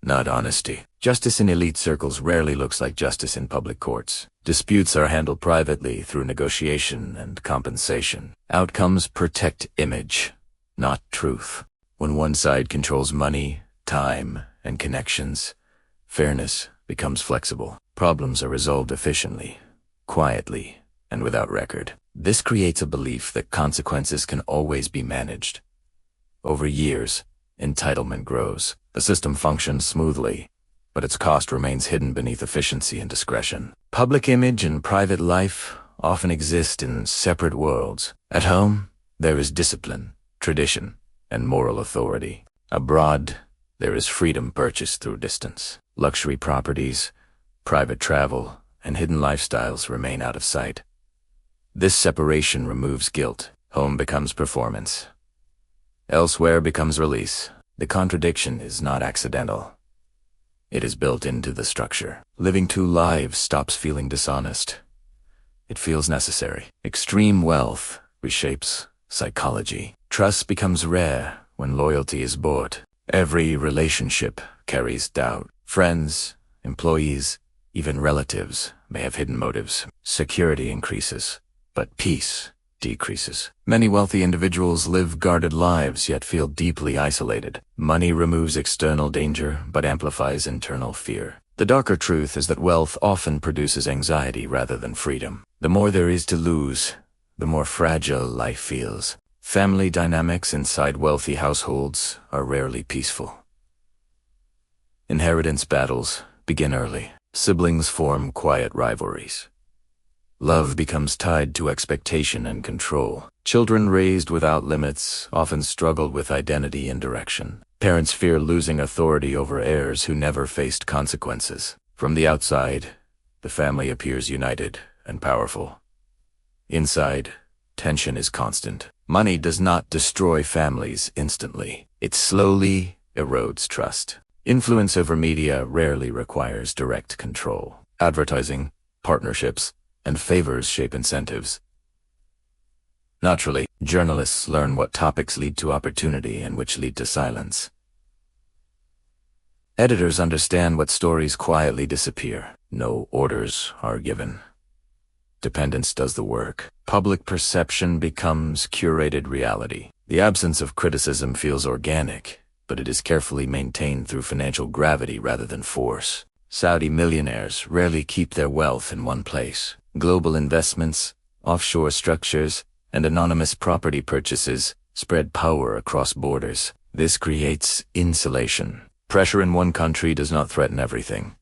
not honesty. Justice in elite circles rarely looks like justice in public courts. Disputes are handled privately through negotiation and compensation. Outcomes protect image, not truth. When one side controls money, time, and connections, fairness becomes flexible. Problems are resolved efficiently, quietly, and without record. This creates a belief that consequences can always be managed. Over years, entitlement grows. The system functions smoothly, but its cost remains hidden beneath efficiency and discretion. Public image and private life often exist in separate worlds. At home, there is discipline, tradition, and moral authority. Abroad, there is freedom purchased through distance. Luxury properties, private travel, and hidden lifestyles remain out of sight. This separation removes guilt. Home becomes performance. Elsewhere becomes release. The contradiction is not accidental. It is built into the structure. Living two lives stops feeling dishonest. It feels necessary. Extreme wealth reshapes psychology. Trust becomes rare when loyalty is bought. Every relationship carries doubt. Friends, employees, even relatives may have hidden motives. Security increases, but peace decreases. Many wealthy individuals live guarded lives yet feel deeply isolated. Money removes external danger but amplifies internal fear. The darker truth is that wealth often produces anxiety rather than freedom. The more there is to lose, the more fragile life feels. Family dynamics inside wealthy households are rarely peaceful. Inheritance battles begin early. Siblings form quiet rivalries. Love becomes tied to expectation and control. Children raised without limits often struggle with identity and direction. Parents fear losing authority over heirs who never faced consequences. From the outside, the family appears united and powerful. Inside, tension is constant. Money does not destroy families instantly. It slowly erodes trust. Influence over media rarely requires direct control. Advertising, partnerships, and favors shape incentives. Naturally, journalists learn what topics lead to opportunity and which lead to silence. Editors understand what stories quietly disappear. No orders are given. Dependence does the work. Public perception becomes curated reality. The absence of criticism feels organic, but it is carefully maintained through financial gravity rather than force. Saudi millionaires rarely keep their wealth in one place. Global investments, offshore structures, and anonymous property purchases spread power across borders. This creates insulation. Pressure in one country does not threaten everything.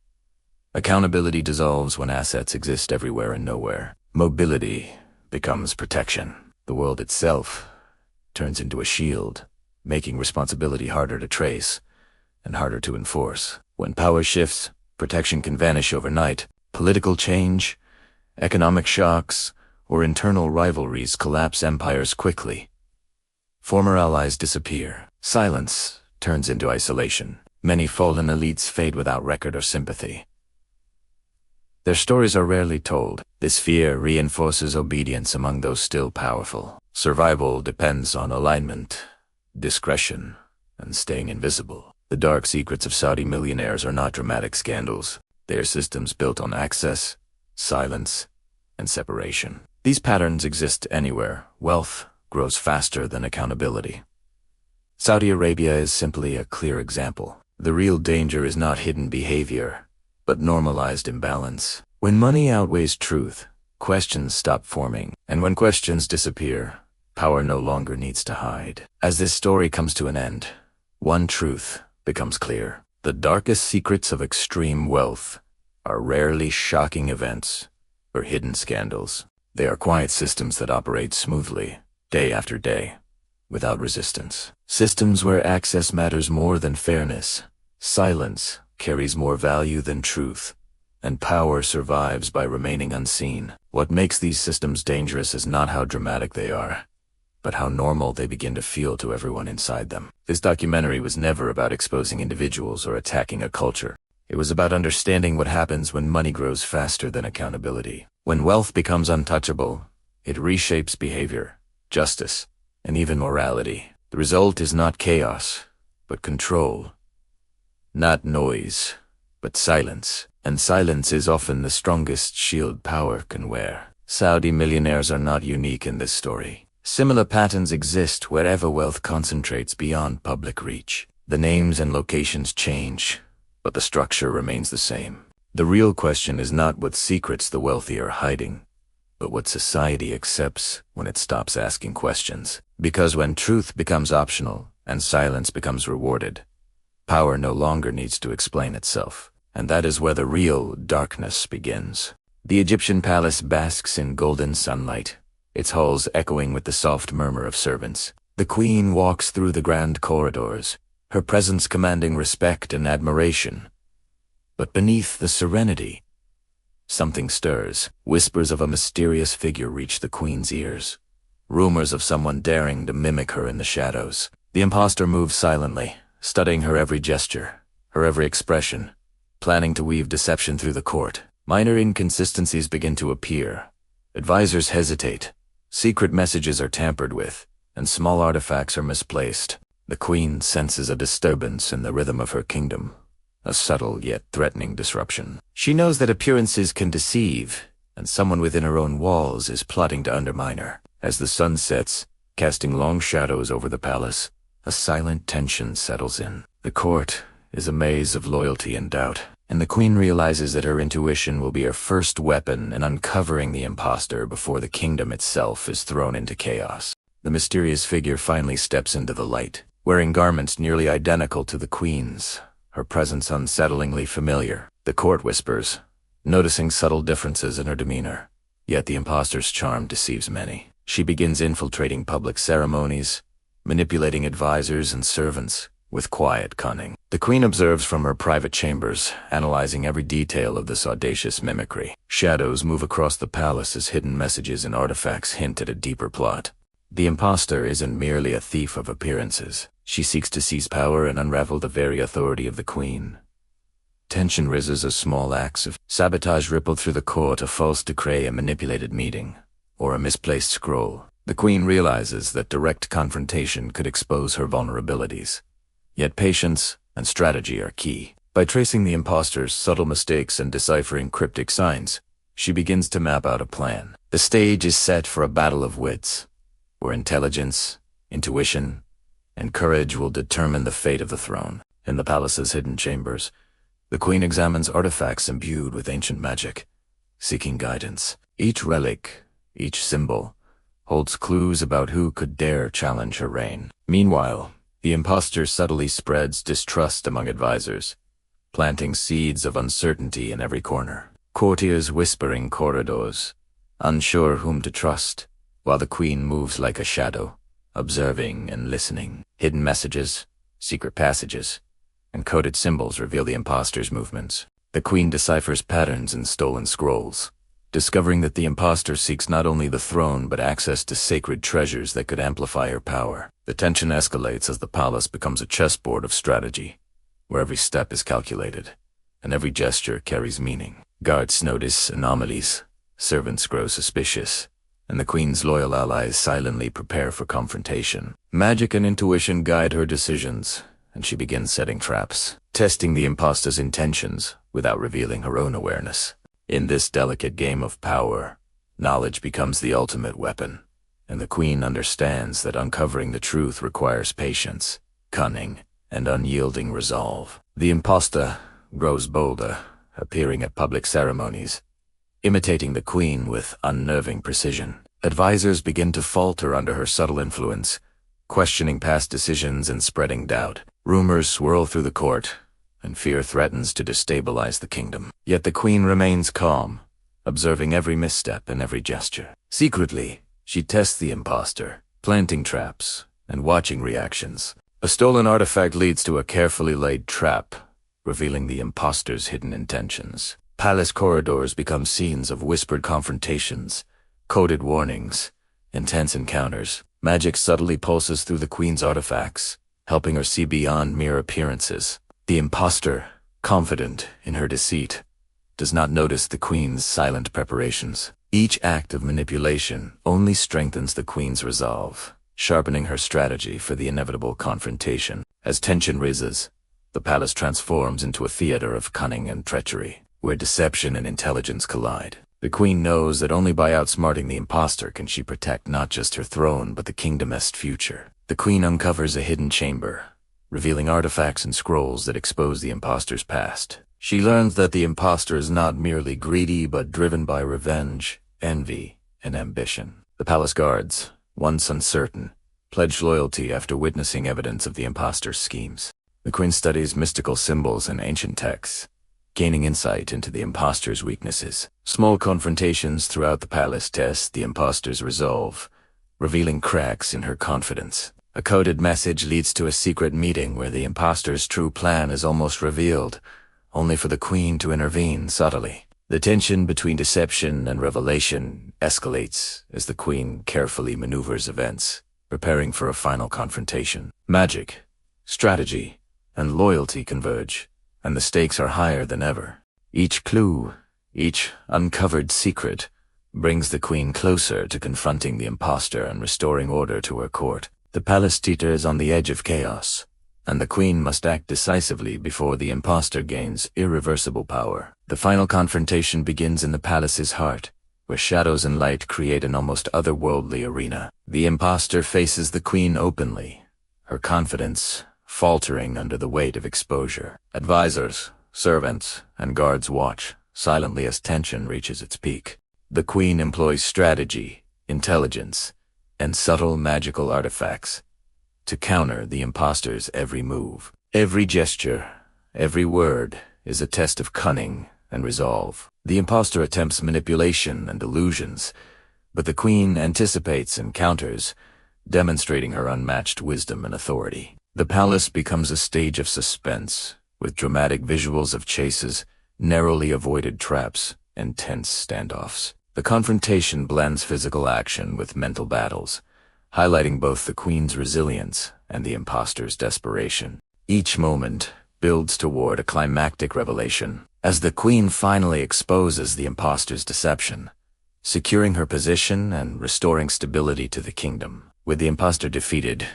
Accountability dissolves when assets exist everywhere and nowhere. Mobility becomes protection. The world itself turns into a shield, making responsibility harder to trace and harder to enforce. When power shifts, protection can vanish overnight. Political change, economic shocks, or internal rivalries collapse empires quickly. Former allies disappear. Silence turns into isolation. Many fallen elites fade without record or sympathy. Their stories are rarely told. This fear reinforces obedience among those still powerful. Survival depends on alignment, discretion, and staying invisible. The dark secrets of Saudi millionaires are not dramatic scandals. They are systems built on access, silence, and separation. These patterns exist anywhere. Wealth grows faster than accountability. Saudi Arabia is simply a clear example. The real danger is not hidden behavior, but normalized imbalance. When money outweighs truth, questions stop forming. And when questions disappear, power no longer needs to hide. As this story comes to an end, one truth becomes clear. The darkest secrets of extreme wealth are rarely shocking events or hidden scandals. They are quiet systems that operate smoothly, day after day, without resistance. Systems where access matters more than fairness, silence carries more value than truth, and power survives by remaining unseen. What makes these systems dangerous is not how dramatic they are, but how normal they begin to feel to everyone inside them. This documentary was never about exposing individuals or attacking a culture. It was about understanding what happens when money grows faster than accountability. When wealth becomes untouchable, it reshapes behavior, justice, and even morality. The result is not chaos, but control. Not noise, but silence. And silence is often the strongest shield power can wear. Saudi millionaires are not unique in this story. Similar patterns exist wherever wealth concentrates beyond public reach. The names and locations change, but the structure remains the same. The real question is not what secrets the wealthy are hiding, but what society accepts when it stops asking questions. Because when truth becomes optional and silence becomes rewarded, power no longer needs to explain itself. And that is where the real darkness begins. The Egyptian palace basks in golden sunlight, its halls echoing with the soft murmur of servants. The queen walks through the grand corridors, her presence commanding respect and admiration. But beneath the serenity, something stirs. Whispers of a mysterious figure reach the queen's ears. Rumors of someone daring to mimic her in the shadows. The impostor moves silently, studying her every gesture, her every expression, planning to weave deception through the court. Minor inconsistencies begin to appear. Advisors hesitate. Secret messages are tampered with, and small artifacts are misplaced. The queen senses a disturbance in the rhythm of her kingdom, a subtle yet threatening disruption. She knows that appearances can deceive, and someone within her own walls is plotting to undermine her. As the sun sets, casting long shadows over the palace, a silent tension settles in. The court is a maze of loyalty and doubt, and the queen realizes that her intuition will be her first weapon in uncovering the impostor before the kingdom itself is thrown into chaos. The mysterious figure finally steps into the light, wearing garments nearly identical to the queen's, her presence unsettlingly familiar. The court whispers, noticing subtle differences in her demeanor. Yet the impostor's charm deceives many. She begins infiltrating public ceremonies, manipulating advisors and servants with quiet cunning. The queen observes from her private chambers, analyzing every detail of this audacious mimicry. Shadows move across the palace as hidden messages and artifacts hint at a deeper plot. The impostor isn't merely a thief of appearances. She seeks to seize power and unravel the very authority of the queen. Tension rises as small acts of sabotage ripple through the court, a false decree, a manipulated meeting, or a misplaced scroll. The queen realizes that direct confrontation could expose her vulnerabilities. Yet patience and strategy are key. By tracing the impostor's subtle mistakes and deciphering cryptic signs, she begins to map out a plan. The stage is set for a battle of wits, where intelligence, intuition, and courage will determine the fate of the throne. In the palace's hidden chambers, the queen examines artifacts imbued with ancient magic, seeking guidance. Each relic, each symbol, holds clues about who could dare challenge her reign. Meanwhile, the impostor subtly spreads distrust among advisors, planting seeds of uncertainty in every corner. Courtiers whispering corridors, unsure whom to trust, while the queen moves like a shadow, observing and listening. Hidden messages, secret passages, and coded symbols reveal the impostor's movements. The queen deciphers patterns in stolen scrolls, discovering that the impostor seeks not only the throne but access to sacred treasures that could amplify her power. The tension escalates as the palace becomes a chessboard of strategy, where every step is calculated, and every gesture carries meaning. Guards notice anomalies, servants grow suspicious, and the queen's loyal allies silently prepare for confrontation. Magic and intuition guide her decisions, and she begins setting traps, testing the impostor's intentions without revealing her own awareness. In this delicate game of power, knowledge becomes the ultimate weapon, and the queen understands that uncovering the truth requires patience, cunning, and unyielding resolve. The impostor grows bolder, appearing at public ceremonies, imitating the queen with unnerving precision. Advisors begin to falter under her subtle influence, questioning past decisions and spreading doubt. Rumors swirl through the court, and fear threatens to destabilize the kingdom. Yet the queen remains calm, observing every misstep and every gesture. Secretly, she tests the impostor, planting traps and watching reactions. A stolen artifact leads to a carefully laid trap, revealing the impostor's hidden intentions. Palace corridors become scenes of whispered confrontations, coded warnings, intense encounters. Magic subtly pulses through the queen's artifacts, helping her see beyond mere appearances. The impostor, confident in her deceit, does not notice the queen's silent preparations. Each act of manipulation only strengthens the queen's resolve, sharpening her strategy for the inevitable confrontation. As tension rises, the palace transforms into a theater of cunning and treachery, where deception and intelligence collide. The queen knows that only by outsmarting the impostor can she protect not just her throne but the kingdom's future. The queen uncovers a hidden chamber, revealing artifacts and scrolls that expose the impostor's past. She learns that the impostor is not merely greedy but driven by revenge, envy, and ambition. The palace guards, once uncertain, pledge loyalty after witnessing evidence of the impostor's schemes. The queen studies mystical symbols and ancient texts, gaining insight into the impostor's weaknesses. Small confrontations throughout the palace test the impostor's resolve, revealing cracks in her confidence. A coded message leads to a secret meeting where the impostor's true plan is almost revealed, only for the queen to intervene subtly. The tension between deception and revelation escalates as the queen carefully maneuvers events, preparing for a final confrontation. Magic, strategy, and loyalty converge, and the stakes are higher than ever. Each clue, each uncovered secret, brings the queen closer to confronting the impostor and restoring order to her court. The palace teeters on the edge of chaos, and the queen must act decisively before the impostor gains irreversible power. The final confrontation begins in the palace's heart, where shadows and light create an almost otherworldly arena. The impostor faces the queen openly, her confidence faltering under the weight of exposure. Advisors, servants, and guards watch silently as tension reaches its peak. The queen employs strategy, intelligence, and subtle magical artifacts to counter the impostor's every move. Every gesture, every word is a test of cunning and resolve. The impostor attempts manipulation and illusions, but the queen anticipates and counters, demonstrating her unmatched wisdom and authority. The palace becomes a stage of suspense, with dramatic visuals of chases, narrowly avoided traps, and tense standoffs. The confrontation blends physical action with mental battles, highlighting both the queen's resilience and the impostor's desperation. Each moment builds toward a climactic revelation, as the queen finally exposes the impostor's deception, securing her position and restoring stability to the kingdom. With the impostor defeated,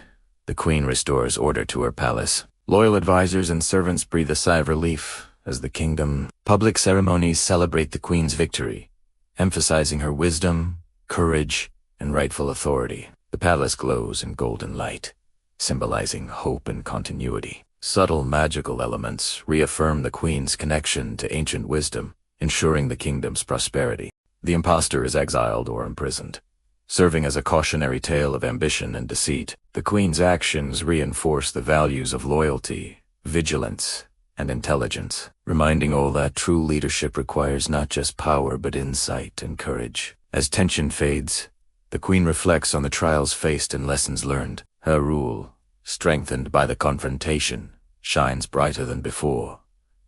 the queen restores order to her palace. Loyal advisors and servants breathe a sigh of relief as the kingdom. Public ceremonies celebrate the queen's victory, emphasizing her wisdom, courage, and rightful authority. The palace glows in golden light, symbolizing hope and continuity. Subtle magical elements reaffirm the queen's connection to ancient wisdom, ensuring the kingdom's prosperity. The impostor is exiled or imprisoned, serving as a cautionary tale of ambition and deceit. The queen's actions reinforce the values of loyalty, vigilance, and intelligence, reminding all that true leadership requires not just power but insight and courage. As tension fades, the queen reflects on the trials faced and lessons learned. Her rule, strengthened by the confrontation, shines brighter than before,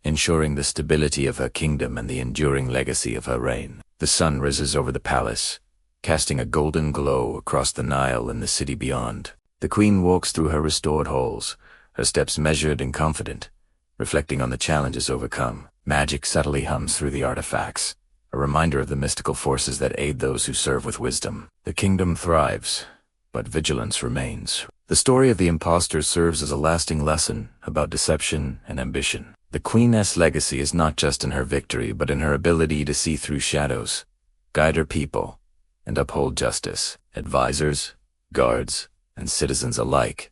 ensuring the stability of her kingdom and the enduring legacy of her reign. The sun rises over the palace, casting a golden glow across the Nile and the city beyond. The queen walks through her restored halls, her steps measured and confident, reflecting on the challenges overcome. Magic subtly hums through the artifacts, a reminder of the mystical forces that aid those who serve with wisdom. The kingdom thrives, but vigilance remains. The story of the impostor serves as a lasting lesson about deception and ambition. The queen's legacy is not just in her victory, but in her ability to see through shadows, guide her people, and uphold justice. Advisors, guards, and citizens alike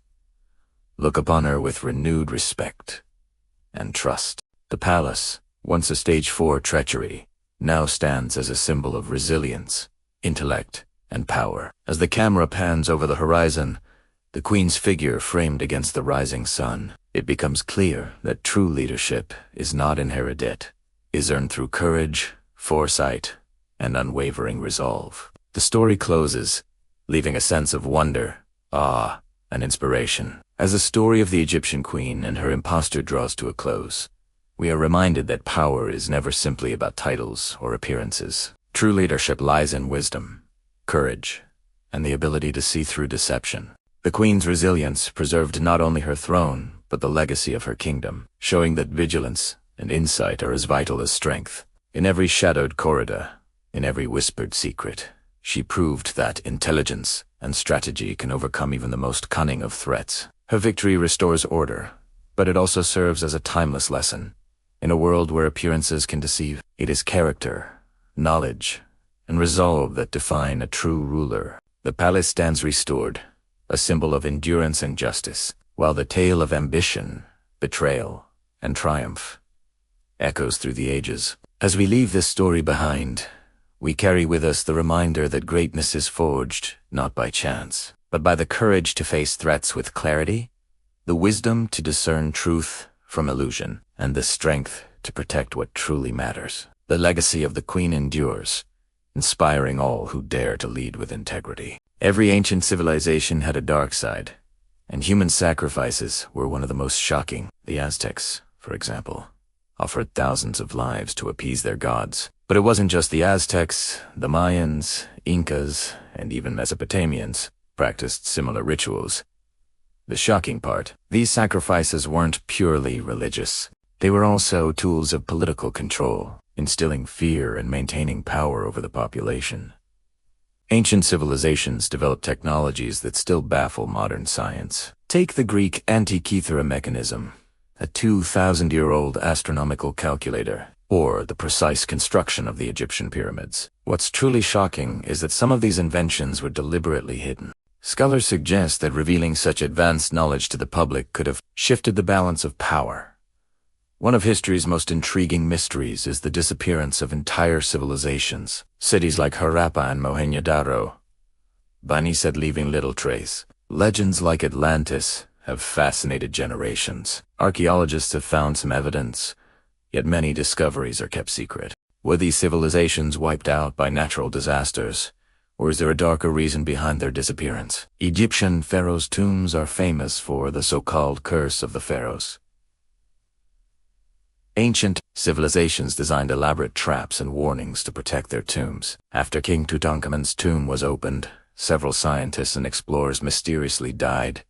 look upon her with renewed respect and trust. The palace, once a stage for treachery, now stands as a symbol of resilience, intellect, and power. As the camera pans over the horizon, the queen's figure framed against the rising sun, it becomes clear that true leadership is not inherited, is earned through courage, foresight, and unwavering resolve. The story closes, leaving a sense of wonder, awe, and inspiration. As the story of the Egyptian queen and her impostor draws to a close, we are reminded that power is never simply about titles or appearances. True leadership lies in wisdom, courage, and the ability to see through deception. The queen's resilience preserved not only her throne, but the legacy of her kingdom, showing that vigilance and insight are as vital as strength. In every shadowed corridor, in every whispered secret, she proved that intelligence and strategy can overcome even the most cunning of threats. Her victory restores order, but it also serves as a timeless lesson. In a world where appearances can deceive, it is character, knowledge, and resolve that define a true ruler. The palace stands restored, a symbol of endurance and justice, while the tale of ambition, betrayal, and triumph echoes through the ages. As we leave this story behind, we carry with us the reminder that greatness is forged not by chance, but by the courage to face threats with clarity, the wisdom to discern truth from illusion, and the strength to protect what truly matters. The legacy of the queen endures, inspiring all who dare to lead with integrity. Every ancient civilization had a dark side, and human sacrifices were one of the most shocking. The Aztecs, for example, offered thousands of lives to appease their gods. But it wasn't just the Aztecs. The Mayans, Incas, and even Mesopotamians practiced similar rituals. The shocking part, these sacrifices weren't purely religious. They were also tools of political control, instilling fear and maintaining power over the population. Ancient civilizations developed technologies that still baffle modern science. Take the Greek Antikythera mechanism, a 2,000-year-old astronomical calculator. or the precise construction of the Egyptian pyramids. What's truly shocking is that some of these inventions were deliberately hidden. Scholars suggest that revealing such advanced knowledge to the public could have shifted the balance of power. One of history's most intriguing mysteries is the disappearance of entire civilizations. Cities like Harappa and Mohenjo-daro vanished, leaving little trace. Legends like Atlantis have fascinated generations. Archaeologists have found some evidence, yet many discoveries are kept secret. Were these civilizations wiped out by natural disasters, or is there a darker reason behind their disappearance? Egyptian pharaohs' tombs are famous for the so-called curse of the pharaohs. Ancient civilizations designed elaborate traps and warnings to protect their tombs. After King Tutankhamun's tomb was opened, several scientists and explorers mysteriously died,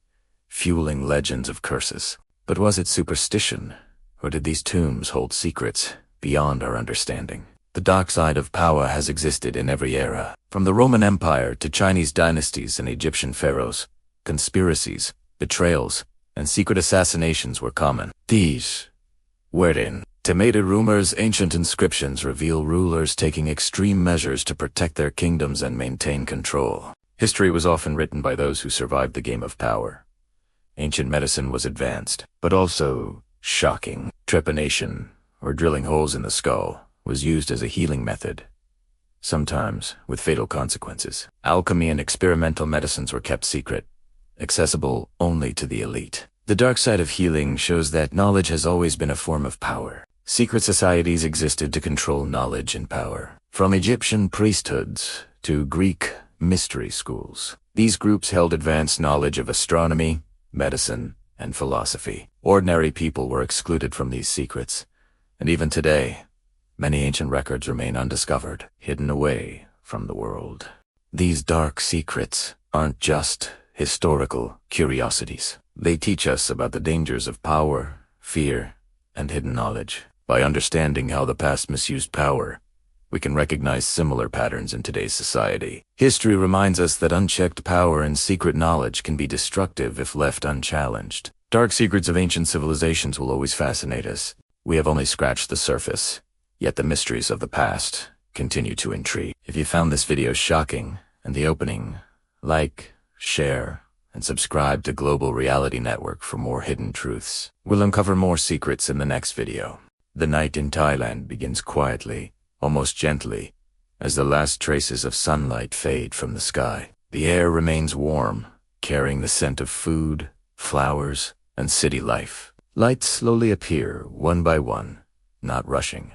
fueling legends of curses. But was it superstition, or did these tombs hold secrets beyond our understanding? The dark side of power has existed in every era. From the Roman Empire to Chinese dynasties and Egyptian pharaohs, conspiracies, betrayals, and secret assassinations were common. These wherein tomato rumors, ancient inscriptions reveal rulers taking extreme measures to protect their kingdoms and maintain control. History was often written by those who survived the game of power. Ancient medicine was advanced, but also shocking. Trepanation, or drilling holes in the skull, was used as a healing method, sometimes with fatal consequences. Alchemy and experimental medicines were kept secret, accessible only to the elite. The dark side of healing shows that knowledge has always been a form of power. Secret societies existed to control knowledge and power. From Egyptian priesthoods to Greek mystery schools, these groups held advanced knowledge of astronomy, medicine, and philosophy. Ordinary people were excluded from these secrets, and even today, many ancient records remain undiscovered, hidden away from the world. These dark secrets aren't just historical curiosities. They teach us about the dangers of power, fear, and hidden knowledge. By understanding how the past misused power, we can recognize similar patterns in today's society. History reminds us that unchecked power and secret knowledge can be destructive if left unchallenged. Dark secrets of ancient civilizations will always fascinate us. We have only scratched the surface, yet the mysteries of the past continue to intrigue. If you found this video shocking and the opening, like, share, and subscribe to Global Reality Network for more hidden truths. We'll uncover more secrets in the next video. The night in Thailand begins quietly, almost gently, as the last traces of sunlight fade from the sky. The air remains warm, carrying the scent of food, flowers, and city life. Lights slowly appear, one by one, not rushing,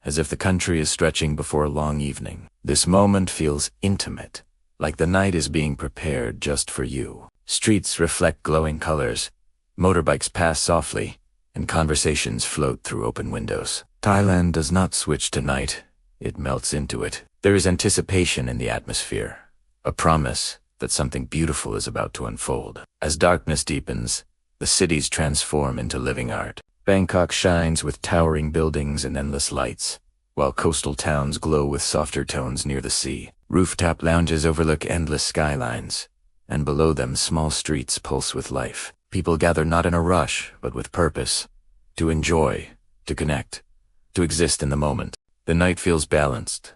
as if the country is stretching before a long evening. This moment feels intimate, like the night is being prepared just for you. Streets reflect glowing colors, motorbikes pass softly, and conversations float through open windows. Thailand does not switch to night, it melts into it. There is anticipation in the atmosphere, a promise that something beautiful is about to unfold. As darkness deepens, the cities transform into living art. Bangkok shines with towering buildings and endless lights, while coastal towns glow with softer tones near the sea. Rooftop lounges overlook endless skylines, and below them small streets pulse with life. People gather not in a rush, but with purpose, to enjoy, to connect, to exist in the moment. The night feels balanced,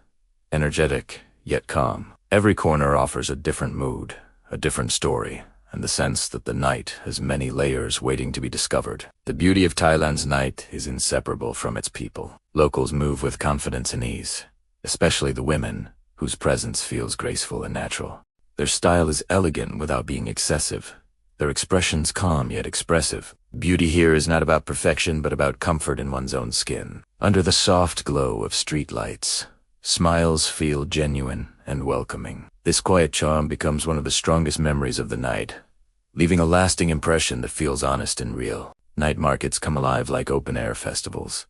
energetic, yet calm. Every corner offers a different mood, a different story, and the sense that the night has many layers waiting to be discovered. The beauty of Thailand's night is inseparable from its people. Locals move with confidence and ease, especially the women, whose presence feels graceful and natural. Their style is elegant without being excessive, their expressions calm yet expressive. Beauty here is not about perfection but about comfort in one's own skin. Under the soft glow of street lights, smiles feel genuine and welcoming. This quiet charm becomes one of the strongest memories of the night, leaving a lasting impression that feels honest and real. Night markets come alive like open-air festivals.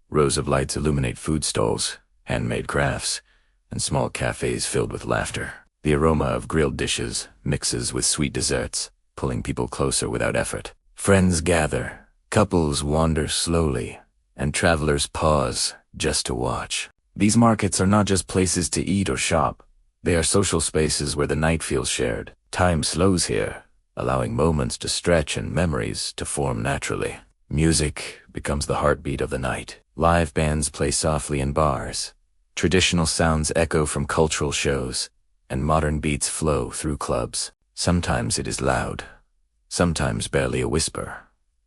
Rows of lights illuminate food stalls, handmade crafts, and small cafes filled with laughter. The aroma of grilled dishes mixes with sweet desserts, pulling people closer without effort. Friends gather, couples wander slowly, and travelers pause just to watch. These markets are not just places to eat or shop. They are social spaces where the night feels shared. Time slows here, allowing moments to stretch and memories to form naturally. Music becomes the heartbeat of the night. Live bands play softly in bars. Traditional sounds echo from cultural shows, and modern beats flow through clubs. Sometimes it is loud, sometimes barely a whisper,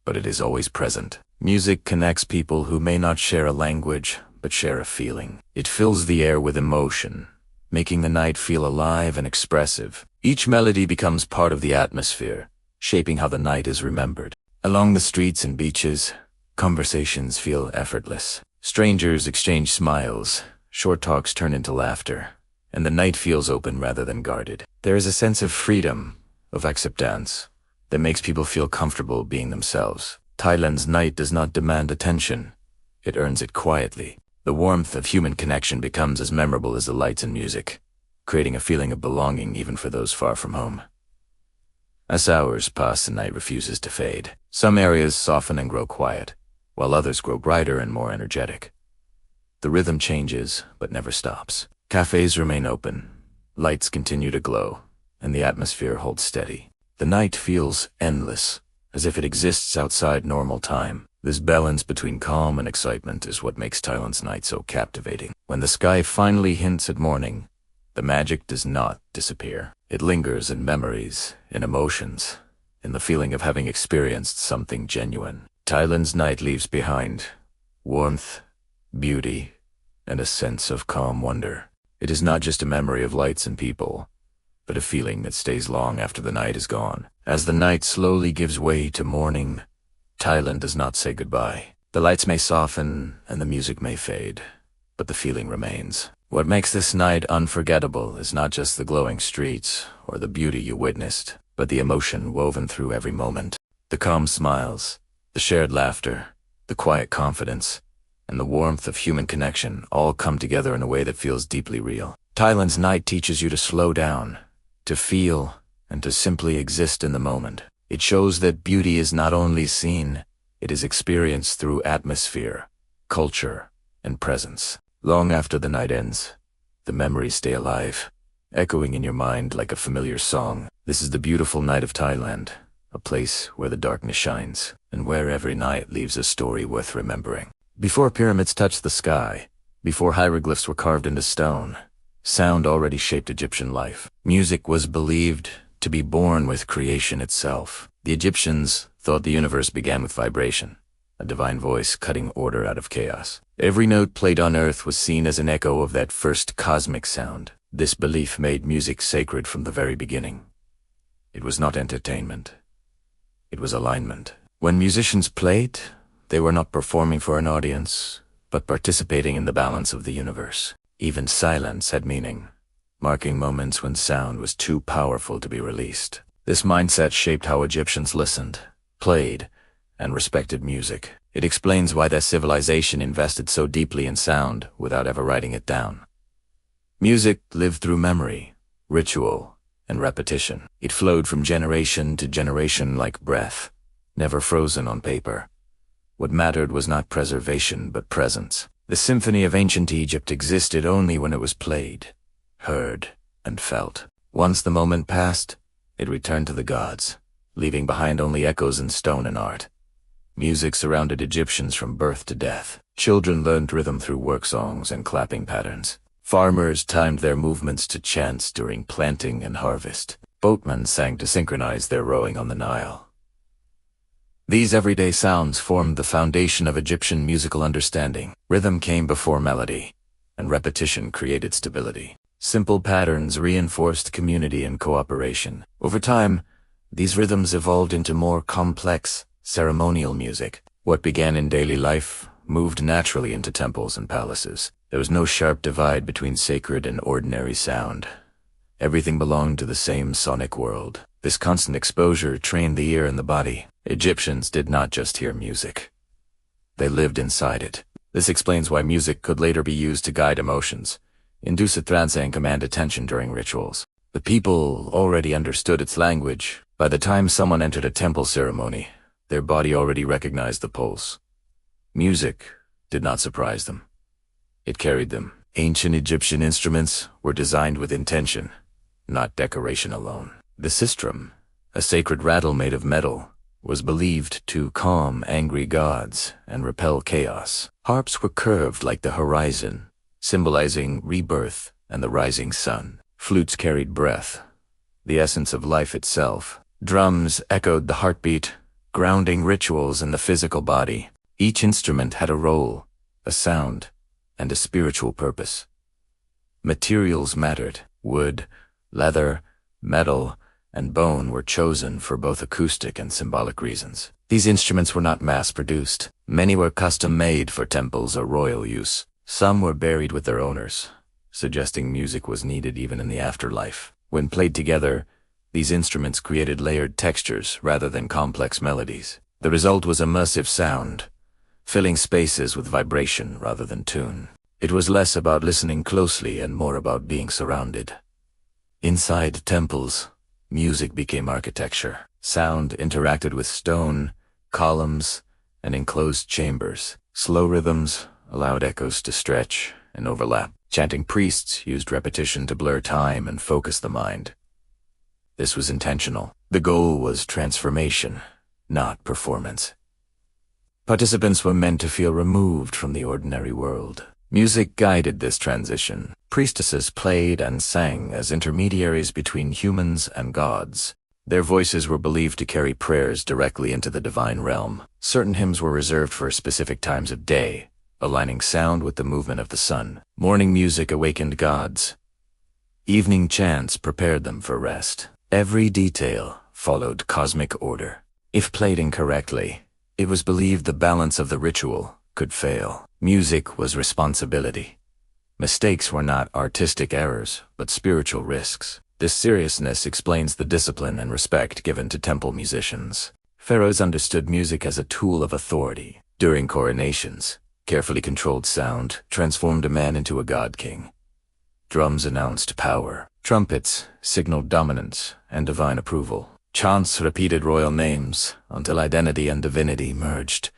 but it is always present. Music connects people who may not share a language, but share a feeling. It fills the air with emotion, making the night feel alive and expressive. Each melody becomes part of the atmosphere, shaping how the night is remembered. Along the streets and beaches, conversations feel effortless. Strangers exchange smiles, short talks turn into laughter, and the night feels open rather than guarded. There is a sense of freedom, of acceptance, that makes people feel comfortable being themselves. Thailand's night does not demand attention. It earns it quietly. The warmth of human connection becomes as memorable as the lights and music, creating a feeling of belonging even for those far from home. As hours pass, the night refuses to fade. Some areas soften and grow quiet, while others grow brighter and more energetic. The rhythm changes, but never stops. Cafes remain open, lights continue to glow, and the atmosphere holds steady. The night feels endless, as if it exists outside normal time. This balance between calm and excitement is what makes Thailand's night so captivating. When the sky finally hints at morning, the magic does not disappear. It lingers in memories, in emotions, in the feeling of having experienced something genuine. Thailand's night leaves behind warmth, beauty, and a sense of calm wonder. It is not just a memory of lights and people, but a feeling that stays long after the night is gone. As the night slowly gives way to morning, Thailand does not say goodbye. The lights may soften and the music may fade, but the feeling remains. What makes this night unforgettable is not just the glowing streets or the beauty you witnessed, but the emotion woven through every moment. The calm smiles, the shared laughter, the quiet confidence, and the warmth of human connection all come together in a way that feels deeply real. Thailand's night teaches you to slow down, to feel, and to simply exist in the moment. It shows that beauty is not only seen, it is experienced through atmosphere, culture, and presence. Long after the night ends, the memories stay alive, echoing in your mind like a familiar song. This is the beautiful night of Thailand, a place where the darkness shines, and where every night leaves a story worth remembering. Before pyramids touched the sky, before hieroglyphs were carved into stone, sound already shaped Egyptian life. Music was believed to be born with creation itself. The Egyptians thought the universe began with vibration, a divine voice cutting order out of chaos. Every note played on earth was seen as an echo of that first cosmic sound. This belief made music sacred from the very beginning. It was not entertainment. It was alignment. When musicians played, they were not performing for an audience, but participating in the balance of the universe. Even silence had meaning, marking moments when sound was too powerful to be released. This mindset shaped how Egyptians listened, played, and respected music. It explains why their civilization invested so deeply in sound without ever writing it down. Music lived through memory, ritual, and repetition. It flowed from generation to generation like breath, never frozen on paper. What mattered was not preservation, but presence. The symphony of ancient Egypt existed only when it was played, heard, and felt. Once the moment passed, it returned to the gods, leaving behind only echoes in stone and art. Music surrounded Egyptians from birth to death. Children learned rhythm through work songs and clapping patterns. Farmers timed their movements to chants during planting and harvest. Boatmen sang to synchronize their rowing on the Nile. These everyday sounds formed the foundation of Egyptian musical understanding. Rhythm came before melody, and repetition created stability. Simple patterns reinforced community and cooperation. Over time, these rhythms evolved into more complex, ceremonial music. What began in daily life moved naturally into temples and palaces. There was no sharp divide between sacred and ordinary sound. Everything belonged to the same sonic world. This constant exposure trained the ear and the body. Egyptians did not just hear music. They lived inside it. This explains why music could later be used to guide emotions, induce a trance, and command attention during rituals. The people already understood its language. By the time someone entered a temple ceremony, their body already recognized the pulse. Music did not surprise them. It carried them. Ancient Egyptian instruments were designed with intention, not decoration alone. The sistrum, a sacred rattle made of metal, was believed to calm angry gods and repel chaos. Harps were curved like the horizon, symbolizing rebirth and the rising sun. Flutes carried breath, the essence of life itself. Drums echoed the heartbeat, grounding rituals in the physical body. Each instrument had a role, a sound, and a spiritual purpose. Materials mattered. Wood, leather, metal, and bone were chosen for both acoustic and symbolic reasons. These instruments were not mass-produced. Many were custom-made for temples or royal use. Some were buried with their owners, suggesting music was needed even in the afterlife. When played together, these instruments created layered textures rather than complex melodies. The result was immersive sound, filling spaces with vibration rather than tune. It was less about listening closely and more about being surrounded. Inside temples, music became architecture. Sound interacted with stone, columns, and enclosed chambers. Slow rhythms allowed echoes to stretch and overlap. Chanting priests used repetition to blur time and focus the mind. This was intentional. The goal was transformation, not performance. Participants were meant to feel removed from the ordinary world. Music guided this transition. Priestesses played and sang as intermediaries between humans and gods. Their voices were believed to carry prayers directly into the divine realm. Certain hymns were reserved for specific times of day, aligning sound with the movement of the sun. Morning music awakened gods. Evening chants prepared them for rest. Every detail followed cosmic order. If played incorrectly, it was believed the balance of the ritual could fail. Music was responsibility. Mistakes were not artistic errors, but spiritual risks. This seriousness explains the discipline and respect given to temple musicians. Pharaohs understood music as a tool of authority. During coronations, carefully controlled sound transformed a man into a god-king. Drums announced power. Trumpets signaled dominance and divine approval. Chants repeated royal names until identity and divinity merged.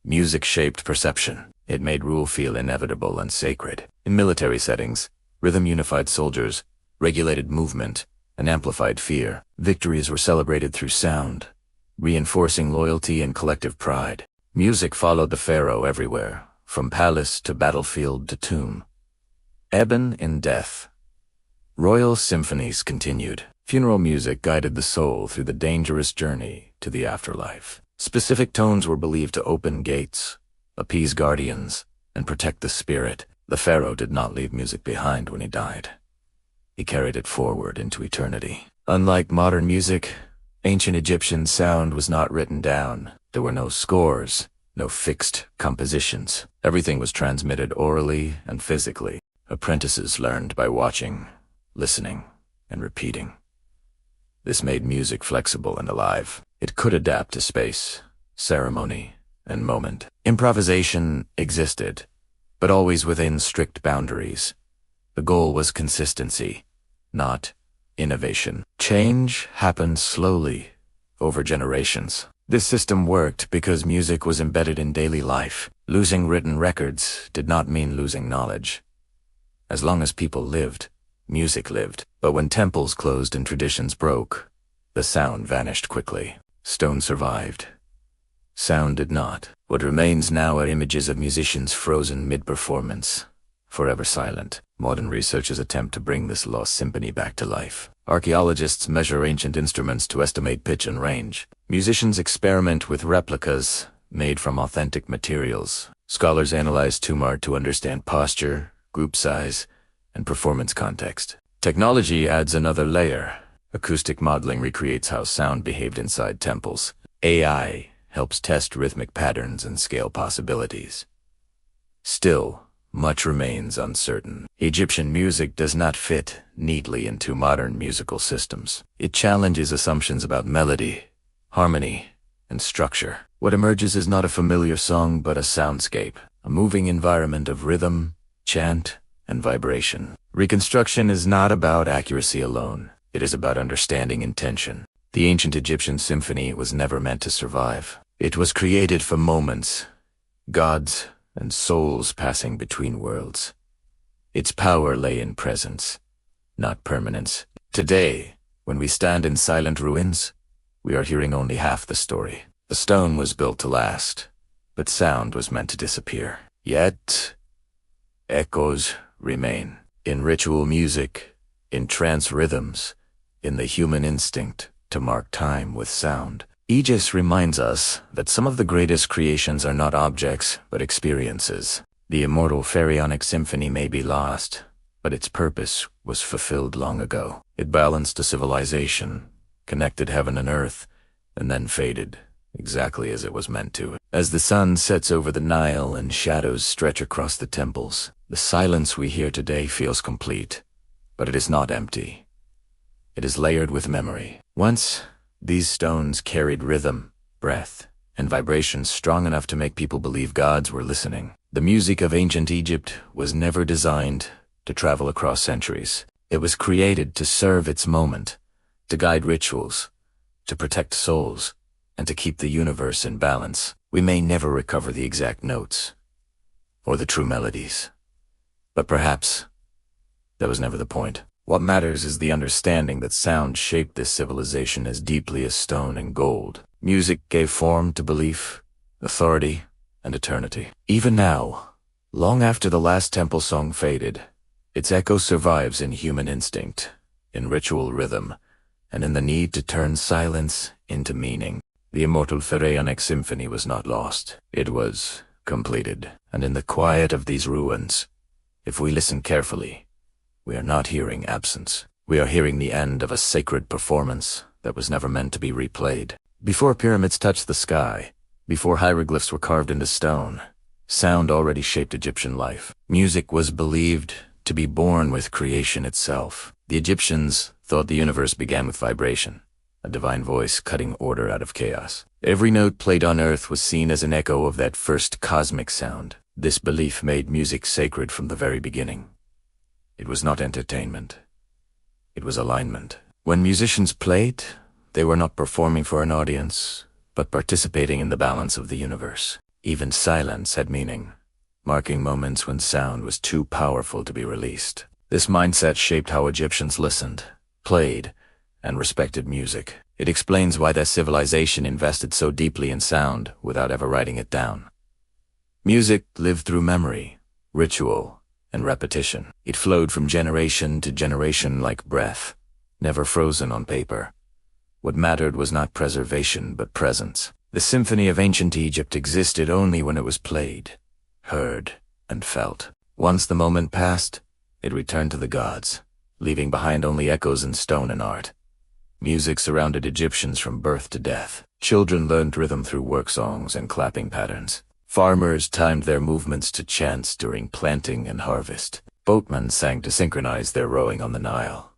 Music shaped perception. It made rule feel inevitable and sacred. In military settings, rhythm unified soldiers, regulated movement, and amplified fear. Victories were celebrated through sound, reinforcing loyalty and collective pride. Music followed the pharaoh everywhere, from palace to battlefield to tomb. Eben in death. Royal symphonies continued. Funeral music guided the soul through the dangerous journey to the afterlife. Specific tones were believed to open gates, appease guardians, and protect the spirit. The pharaoh did not leave music behind when he died. He carried it forward into eternity. Unlike modern music, ancient Egyptian sound was not written down. There were no scores, no fixed compositions. Everything was transmitted orally and physically. Apprentices learned by watching, listening, and repeating. This made music flexible and alive. It could adapt to space, ceremony, and moment. Improvisation existed, but always within strict boundaries. The goal was consistency, not innovation. Change happened slowly, over generations. This system worked because music was embedded in daily life. Losing written records did not mean losing knowledge. As long as people lived, music lived. But when temples closed and traditions broke, the sound vanished quickly. Stone survived. Sound did not. What remains now are images of musicians frozen mid-performance, forever silent. Modern researchers attempt to bring this lost symphony back to life. Archaeologists measure ancient instruments to estimate pitch and range. Musicians experiment with replicas made from authentic materials. Scholars analyze tomb art to understand posture, group size, and performance context. Technology adds another layer. Acoustic modeling recreates how sound behaved inside temples. AI helps test rhythmic patterns and scale possibilities. Still, much remains uncertain. Egyptian music does not fit neatly into modern musical systems. It challenges assumptions about melody, harmony, and structure. What emerges is not a familiar song but a soundscape, a moving environment of rhythm, chant, and vibration. Reconstruction is not about accuracy alone. It is about understanding intention. The ancient Egyptian symphony was never meant to survive. It was created for moments, gods and souls passing between worlds. Its power lay in presence, not permanence. Today, when we stand in silent ruins, we are hearing only half the story. The stone was built to last, but sound was meant to disappear. Yet, echoes remain. In ritual music, in trance rhythms, in the human instinct to mark time with sound. Aegis reminds us that some of the greatest creations are not objects, but experiences. The immortal pharaonic symphony may be lost, but its purpose was fulfilled long ago. It balanced a civilization, connected heaven and earth, and then faded, exactly as it was meant to. As the sun sets over the Nile and shadows stretch across the temples, the silence we hear today feels complete, but it is not empty. It is layered with memory. Once, these stones carried rhythm, breath, and vibrations strong enough to make people believe gods were listening. The music of ancient Egypt was never designed to travel across centuries. It was created to serve its moment, to guide rituals, to protect souls, and to keep the universe in balance. We may never recover the exact notes, or the true melodies, but perhaps that was never the point. What matters is the understanding that sound shaped this civilization as deeply as stone and gold. Music gave form to belief, authority, and eternity. Even now, long after the last temple song faded, its echo survives in human instinct, in ritual rhythm, and in the need to turn silence into meaning. The immortal pharaonic symphony was not lost. It was completed. And in the quiet of these ruins, if we listen carefully, we are not hearing absence. We are hearing the end of a sacred performance that was never meant to be replayed. Before pyramids touched the sky, before hieroglyphs were carved into stone, sound already shaped Egyptian life. Music was believed to be born with creation itself. The Egyptians thought the universe began with vibration, a divine voice cutting order out of chaos. Every note played on earth was seen as an echo of that first cosmic sound. This belief made music sacred from the very beginning. It was not entertainment. It was alignment. When musicians played, they were not performing for an audience, but participating in the balance of the universe. Even silence had meaning, marking moments when sound was too powerful to be released. This mindset shaped how Egyptians listened, played, and respected music. It explains why their civilization invested so deeply in sound without ever writing it down. Music lived through memory, ritual, and repetition. It flowed from generation to generation like breath, never frozen on paper. What mattered was not preservation, but presence. The symphony of ancient Egypt existed only when it was played, heard, and felt. Once the moment passed, it returned to the gods, leaving behind only echoes in stone and art. Music surrounded Egyptians from birth to death. Children learned rhythm through work songs and clapping patterns. Farmers timed their movements to chants during planting and harvest. Boatmen sang to synchronize their rowing on the Nile.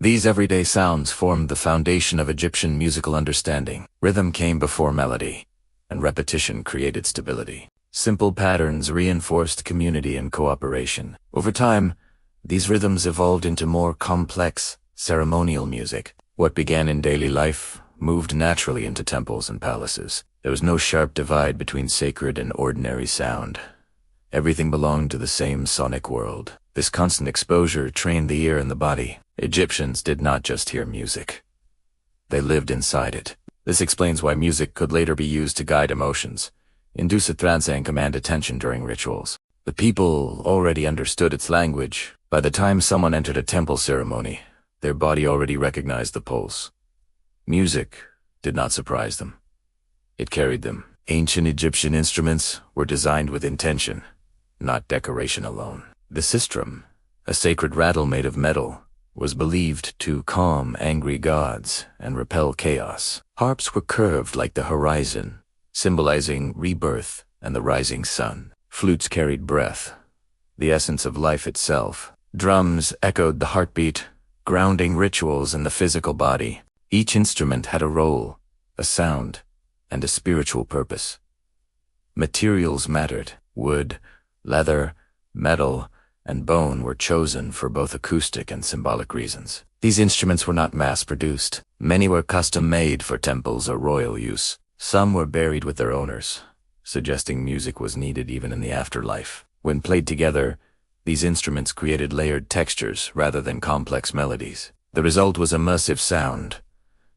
These everyday sounds formed the foundation of Egyptian musical understanding. Rhythm came before melody, and repetition created stability. Simple patterns reinforced community and cooperation. Over time, these rhythms evolved into more complex, ceremonial music. What began in daily life moved naturally into temples and palaces. There was no sharp divide between sacred and ordinary sound. Everything belonged to the same sonic world. This constant exposure trained the ear and the body. Egyptians did not just hear music. They lived inside it. This explains why music could later be used to guide emotions, induce a trance, and command attention during rituals. The people already understood its language. By the time someone entered a temple ceremony, their body already recognized the pulse. Music did not surprise them. It carried them. Ancient Egyptian instruments were designed with intention, not decoration alone. The sistrum, a sacred rattle made of metal, was believed to calm angry gods and repel chaos. Harps were curved like the horizon, symbolizing rebirth and the rising sun. Flutes carried breath, the essence of life itself. Drums echoed the heartbeat, grounding rituals in the physical body. Each instrument had a role, a sound, and a spiritual purpose. Materials mattered. Wood, leather, metal, and bone were chosen for both acoustic and symbolic reasons. These instruments were not mass-produced. Many were custom-made for temples or royal use. Some were buried with their owners, suggesting music was needed even in the afterlife. When played together, these instruments created layered textures rather than complex melodies. The result was immersive sound,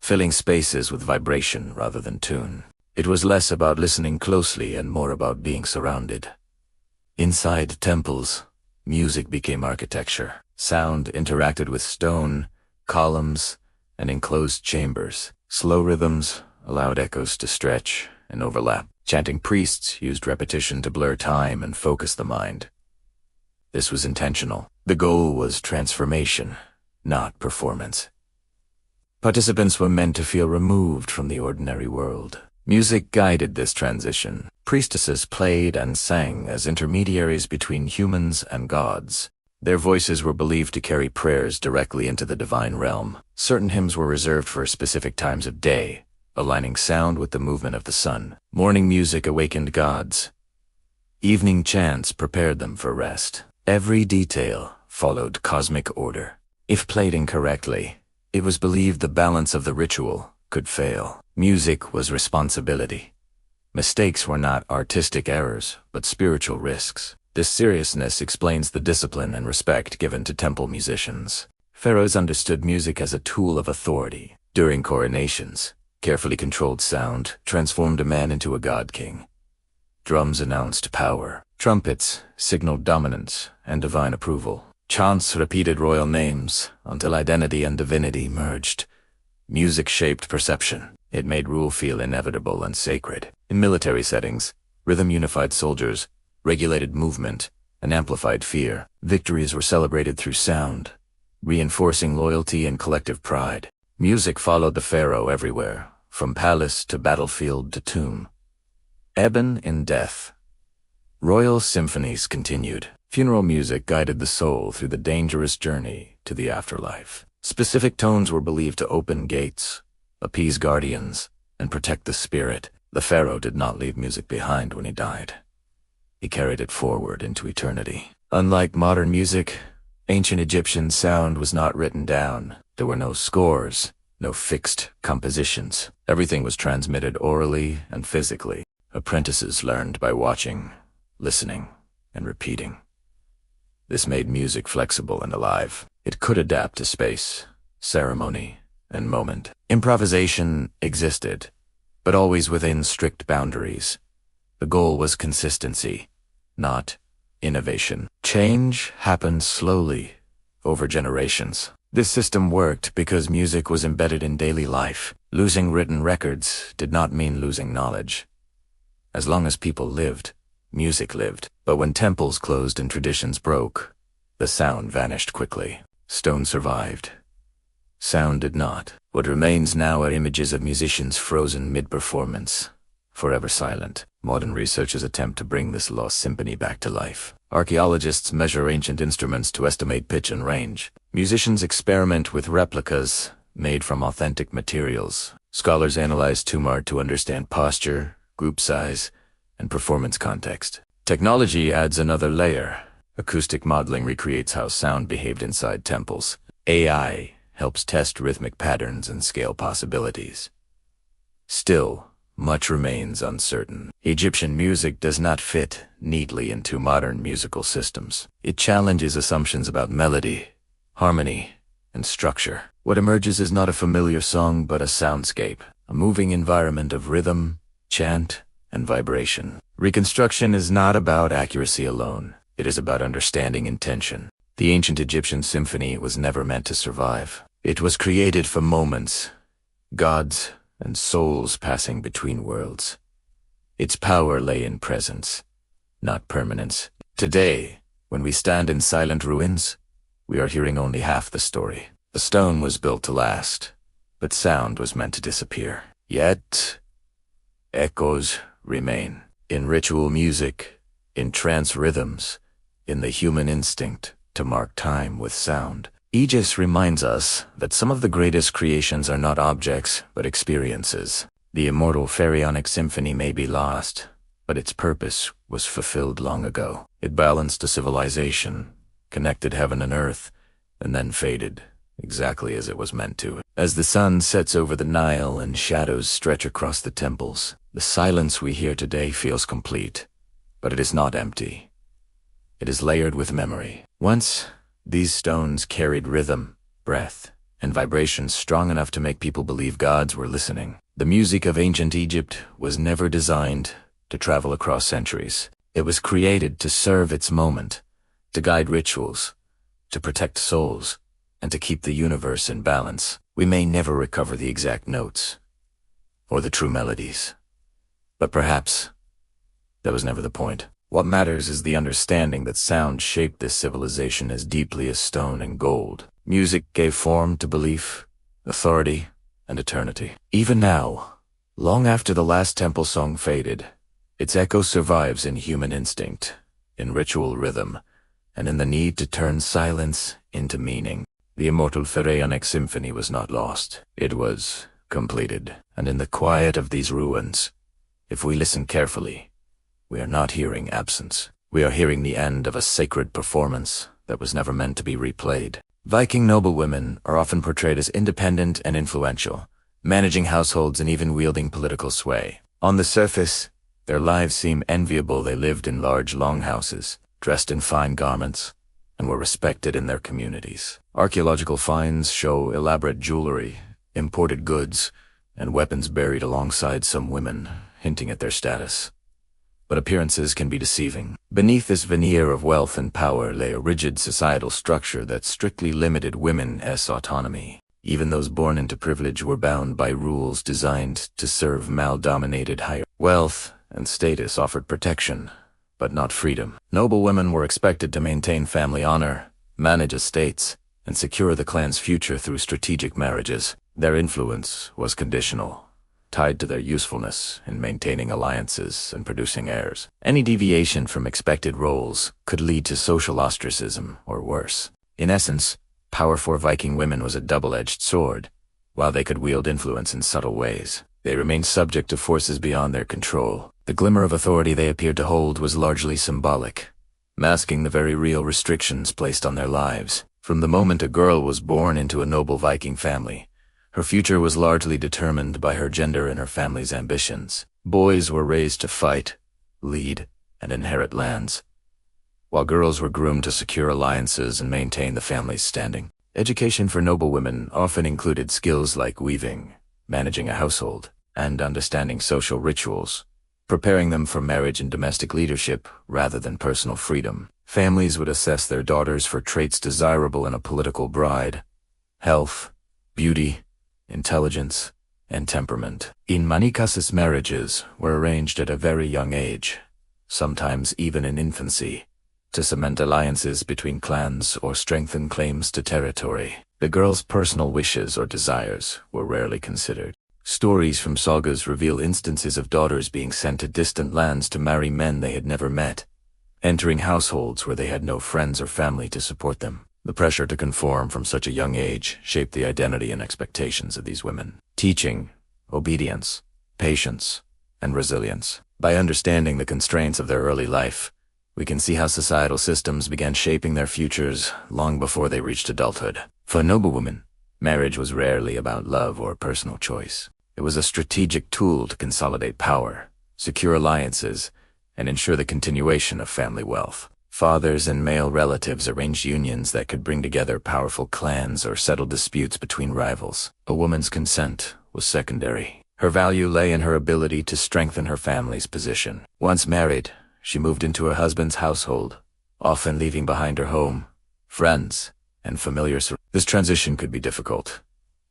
filling spaces with vibration rather than tune. It was less about listening closely and more about being surrounded. Inside temples, music became architecture. Sound interacted with stone, columns, and enclosed chambers. Slow rhythms allowed echoes to stretch and overlap. Chanting priests used repetition to blur time and focus the mind. This was intentional. The goal was transformation, not performance. Participants were meant to feel removed from the ordinary world. Music guided this transition. Priestesses played and sang as intermediaries between humans and gods. Their voices were believed to carry prayers directly into the divine realm. Certain hymns were reserved for specific times of day, aligning sound with the movement of the sun. Morning music awakened gods. Evening chants prepared them for rest. Every detail followed cosmic order. If played incorrectly, it was believed the balance of the ritual could fail. Music was responsibility. Mistakes were not artistic errors, but spiritual risks. This seriousness explains the discipline and respect given to temple musicians. Pharaohs understood music as a tool of authority. During coronations, carefully controlled sound transformed a man into a god-king. Drums announced power. Trumpets signaled dominance and divine approval. Chants repeated royal names until identity and divinity merged. Music shaped perception. It made rule feel inevitable and sacred. In military settings, rhythm unified soldiers, regulated movement, and amplified fear. Victories were celebrated through sound, reinforcing loyalty and collective pride. Music followed the pharaoh everywhere, from palace to battlefield to tomb. Eben in death. Royal symphonies continued. Funeral music guided the soul through the dangerous journey to the afterlife. Specific tones were believed to open gates, appease guardians, and protect the spirit. The pharaoh did not leave music behind when he died. He carried it forward into eternity. Unlike modern music, ancient Egyptian sound was not written down. There were no scores, no fixed compositions. Everything was transmitted orally and physically. Apprentices learned by watching, listening, and repeating. This made music flexible and alive. It could adapt to space, ceremony, and moment. Improvisation existed, but always within strict boundaries. The goal was consistency, not innovation. Change happened slowly, over generations. This system worked because music was embedded in daily life. Losing written records did not mean losing knowledge. As long as people lived, music lived. But when temples closed and traditions broke, the sound vanished quickly. Stone survived. Sound did not. What remains now are images of musicians frozen mid-performance, forever silent. Modern researchers attempt to bring this lost symphony back to life. Archaeologists measure ancient instruments to estimate pitch and range. Musicians experiment with replicas made from authentic materials. Scholars analyze tomb art to understand posture, group size, and performance context. Technology adds another layer. Acoustic modeling recreates how sound behaved inside temples. AI helps test rhythmic patterns and scale possibilities. Still, much remains uncertain. Egyptian music does not fit neatly into modern musical systems. It challenges assumptions about melody, harmony, and structure. What emerges is not a familiar song but a soundscape, a moving environment of rhythm, chant, and vibration. Reconstruction is not about accuracy alone. It is about understanding intention. The ancient Egyptian symphony was never meant to survive. It was created for moments, gods and souls passing between worlds. Its power lay in presence, not permanence. Today, when we stand in silent ruins, we are hearing only half the story. The stone was built to last, but sound was meant to disappear. Yet, echoes remain. In ritual music, in trance rhythms, in the human instinct to mark time with sound. Aegis reminds us that some of the greatest creations are not objects, but experiences. The immortal pharaonic symphony may be lost, but its purpose was fulfilled long ago. It balanced a civilization, connected heaven and earth, and then faded, exactly as it was meant to. As the sun sets over the Nile and shadows stretch across the temples, the silence we hear today feels complete, but it is not empty. It is layered with memory. Once, these stones carried rhythm, breath, and vibrations strong enough to make people believe gods were listening. The music of ancient Egypt was never designed to travel across centuries. It was created to serve its moment, to guide rituals, to protect souls, and to keep the universe in balance. We may never recover the exact notes, or the true melodies, but perhaps that was never the point. What matters is the understanding that sound shaped this civilization as deeply as stone and gold. Music gave form to belief, authority, and eternity. Even now, long after the last temple song faded, its echo survives in human instinct, in ritual rhythm, and in the need to turn silence into meaning. The immortal Pharaonic symphony was not lost. It was completed. And in the quiet of these ruins, if we listen carefully, we are not hearing absence. We are hearing the end of a sacred performance that was never meant to be replayed. Viking noblewomen are often portrayed as independent and influential, managing households and even wielding political sway. On the surface, their lives seem enviable. They lived in large longhouses, dressed in fine garments, and were respected in their communities. Archaeological finds show elaborate jewelry, imported goods, and weapons buried alongside some women, hinting at their status. But appearances can be deceiving. Beneath this veneer of wealth and power lay a rigid societal structure that strictly limited women's autonomy. Even those born into privilege were bound by rules designed to serve male-dominated hierarchy. Wealth and status offered protection, but not freedom. Noble women were expected to maintain family honor, manage estates, and secure the clan's future through strategic marriages. Their influence was conditional, tied to their usefulness in maintaining alliances and producing heirs. Any deviation from expected roles could lead to social ostracism or worse. In essence, power for Viking women was a double-edged sword. While they could wield influence in subtle ways, they remained subject to forces beyond their control. The glimmer of authority they appeared to hold was largely symbolic, masking the very real restrictions placed on their lives. From the moment a girl was born into a noble Viking family, her future was largely determined by her gender and her family's ambitions. Boys were raised to fight, lead, and inherit lands, while girls were groomed to secure alliances and maintain the family's standing. Education for noble women often included skills like weaving, managing a household, and understanding social rituals, preparing them for marriage and domestic leadership rather than personal freedom. Families would assess their daughters for traits desirable in a political bride: health, beauty, intelligence, and temperament. In many cases, marriages were arranged at a very young age, sometimes even in infancy, to cement alliances between clans or strengthen claims to territory. The girl's personal wishes or desires were rarely considered. Stories from sagas reveal instances of daughters being sent to distant lands to marry men they had never met, entering households where they had no friends or family to support them. The pressure to conform from such a young age shaped the identity and expectations of these women, teaching obedience, patience, and resilience. By understanding the constraints of their early life, we can see how societal systems began shaping their futures long before they reached adulthood. For noblewomen, marriage was rarely about love or personal choice. It was a strategic tool to consolidate power, secure alliances, and ensure the continuation of family wealth. Fathers and male relatives arranged unions that could bring together powerful clans or settle disputes between rivals. A woman's consent was secondary. Her value lay in her ability to strengthen her family's position. Once married, she moved into her husband's household, often leaving behind her home, friends, and familiar surroundings. This transition could be difficult,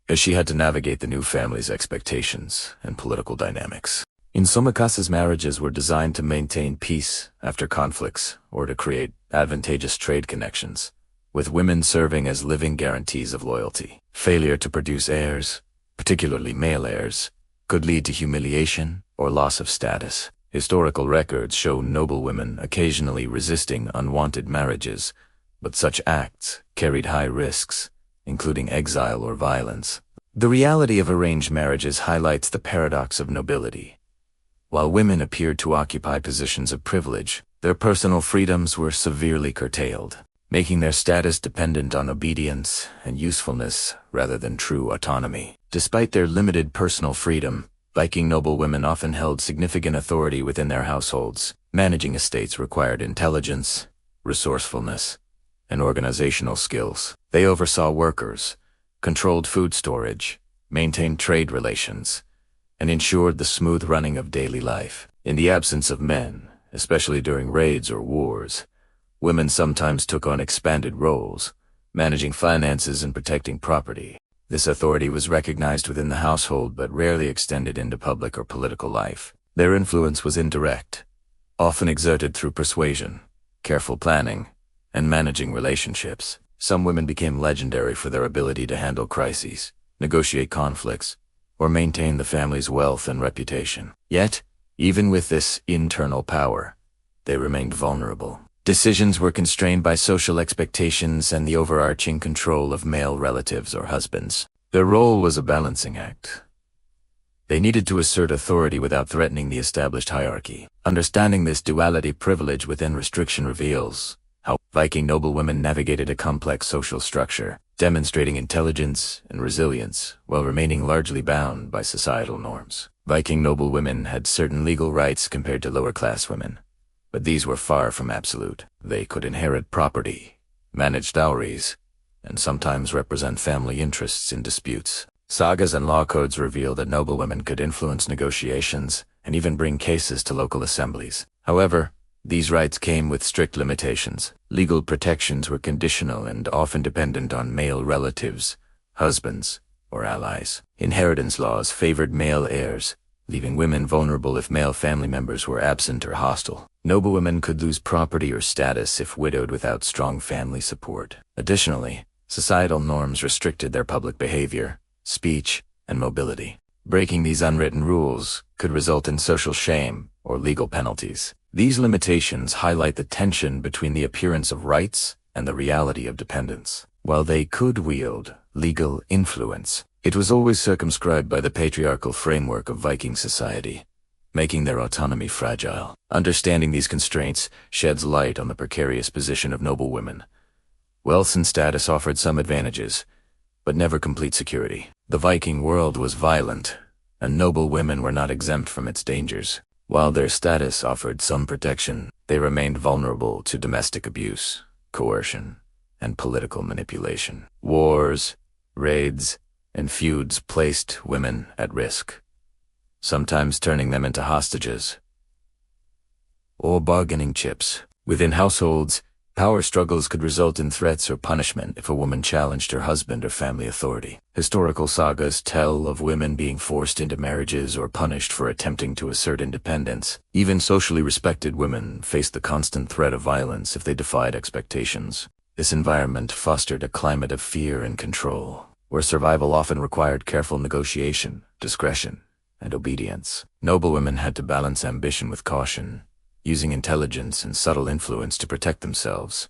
as she had to navigate the new family's expectations and political dynamics. In some cases, marriages were designed to maintain peace after conflicts or to create advantageous trade connections, with women serving as living guarantees of loyalty. Failure to produce heirs, particularly male heirs, could lead to humiliation or loss of status. Historical records show noble women occasionally resisting unwanted marriages, but such acts carried high risks, including exile or violence. The reality of arranged marriages highlights the paradox of nobility. While women appeared to occupy positions of privilege, their personal freedoms were severely curtailed, making their status dependent on obedience and usefulness rather than true autonomy. Despite their limited personal freedom, Viking noblewomen often held significant authority within their households. Managing estates required intelligence, resourcefulness, and organizational skills. They oversaw workers, controlled food storage, maintained trade relations, and ensured the smooth running of daily life. In the absence of men, especially during raids or wars, women sometimes took on expanded roles, managing finances and protecting property. This authority was recognized within the household but rarely extended into public or political life. Their influence was indirect, often exerted through persuasion, careful planning, and managing relationships. Some women became legendary for their ability to handle crises, negotiate conflicts, or maintain the family's wealth and reputation. Yet, even with this internal power, they remained vulnerable. Decisions were constrained by social expectations and the overarching control of male relatives or husbands. Their role was a balancing act. They needed to assert authority without threatening the established hierarchy. Understanding this duality, privilege within restriction, reveals how Viking noblewomen navigated a complex social structure, demonstrating intelligence and resilience while remaining largely bound by societal norms. Viking noblewomen had certain legal rights compared to lower-class women, but these were far from absolute. They could inherit property, manage dowries, and sometimes represent family interests in disputes. Sagas and law codes reveal that noblewomen could influence negotiations and even bring cases to local assemblies. However, these rights came with strict limitations. Legal protections were conditional and often dependent on male relatives, husbands, or allies. Inheritance laws favored male heirs, leaving women vulnerable if male family members were absent or hostile. Noblewomen could lose property or status if widowed without strong family support. Additionally, societal norms restricted their public behavior, speech, and mobility. Breaking these unwritten rules could result in social shame or legal penalties. These limitations highlight the tension between the appearance of rights and the reality of dependence. While they could wield legal influence, it was always circumscribed by the patriarchal framework of Viking society, making their autonomy fragile. Understanding these constraints sheds light on the precarious position of noblewomen. Wealth and status offered some advantages, but never complete security. The Viking world was violent, and noblewomen were not exempt from its dangers. While their status offered some protection, they remained vulnerable to domestic abuse, coercion, and political manipulation. Wars, raids, and feuds placed women at risk, sometimes turning them into hostages or bargaining chips. Within households, power struggles could result in threats or punishment if a woman challenged her husband or family authority. Historical sagas tell of women being forced into marriages or punished for attempting to assert independence. Even socially respected women faced the constant threat of violence if they defied expectations. This environment fostered a climate of fear and control, where survival often required careful negotiation, discretion, and obedience. Noblewomen had to balance ambition with caution, using intelligence and subtle influence to protect themselves,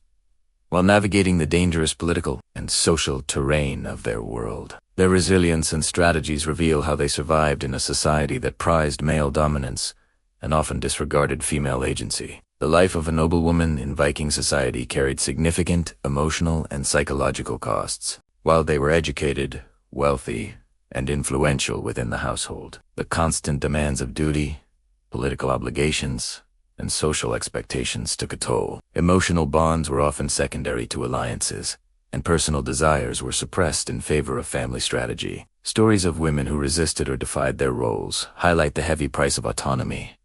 while navigating the dangerous political and social terrain of their world. Their resilience and strategies reveal how they survived in a society that prized male dominance and often disregarded female agency. The life of a noblewoman in Viking society carried significant emotional and psychological costs. While they were educated, wealthy, and influential within the household, the constant demands of duty, political obligations, and social expectations took a toll. Emotional bonds were often secondary to alliances, and personal desires were suppressed in favor of family strategy. Stories of women who resisted or defied their roles highlight the heavy price of autonomy,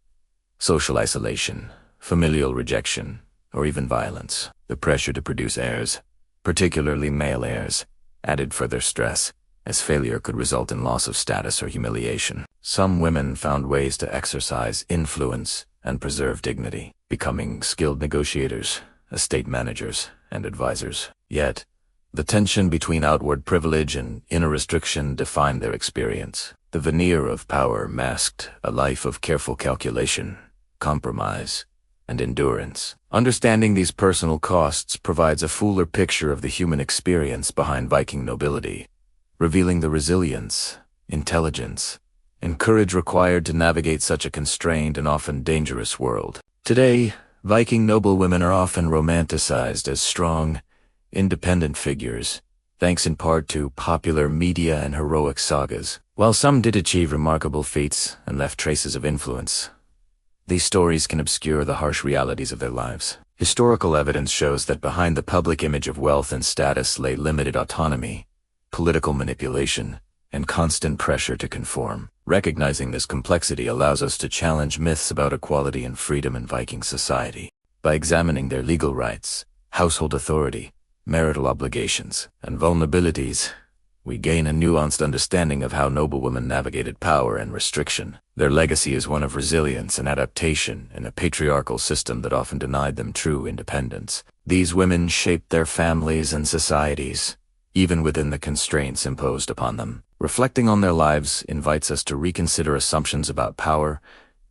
social isolation, familial rejection, or even violence. The pressure to produce heirs, particularly male heirs, added further stress, as failure could result in loss of status or humiliation. Some women found ways to exercise influence and preserve dignity, becoming skilled negotiators, estate managers, and advisors. Yet, the tension between outward privilege and inner restriction defined their experience. The veneer of power masked a life of careful calculation, compromise, and endurance. Understanding these personal costs provides a fuller picture of the human experience behind Viking nobility, revealing the resilience, intelligence, and courage required to navigate such a constrained and often dangerous world. Today, Viking noblewomen are often romanticized as strong, independent figures, thanks in part to popular media and heroic sagas. While some did achieve remarkable feats and left traces of influence, these stories can obscure the harsh realities of their lives. Historical evidence shows that behind the public image of wealth and status lay limited autonomy, political manipulation, and constant pressure to conform. Recognizing this complexity allows us to challenge myths about equality and freedom in Viking society. By examining their legal rights, household authority, marital obligations, and vulnerabilities, we gain a nuanced understanding of how noblewomen navigated power and restriction. Their legacy is one of resilience and adaptation in a patriarchal system that often denied them true independence. These women shaped their families and societies, even within the constraints imposed upon them. Reflecting on their lives invites us to reconsider assumptions about power,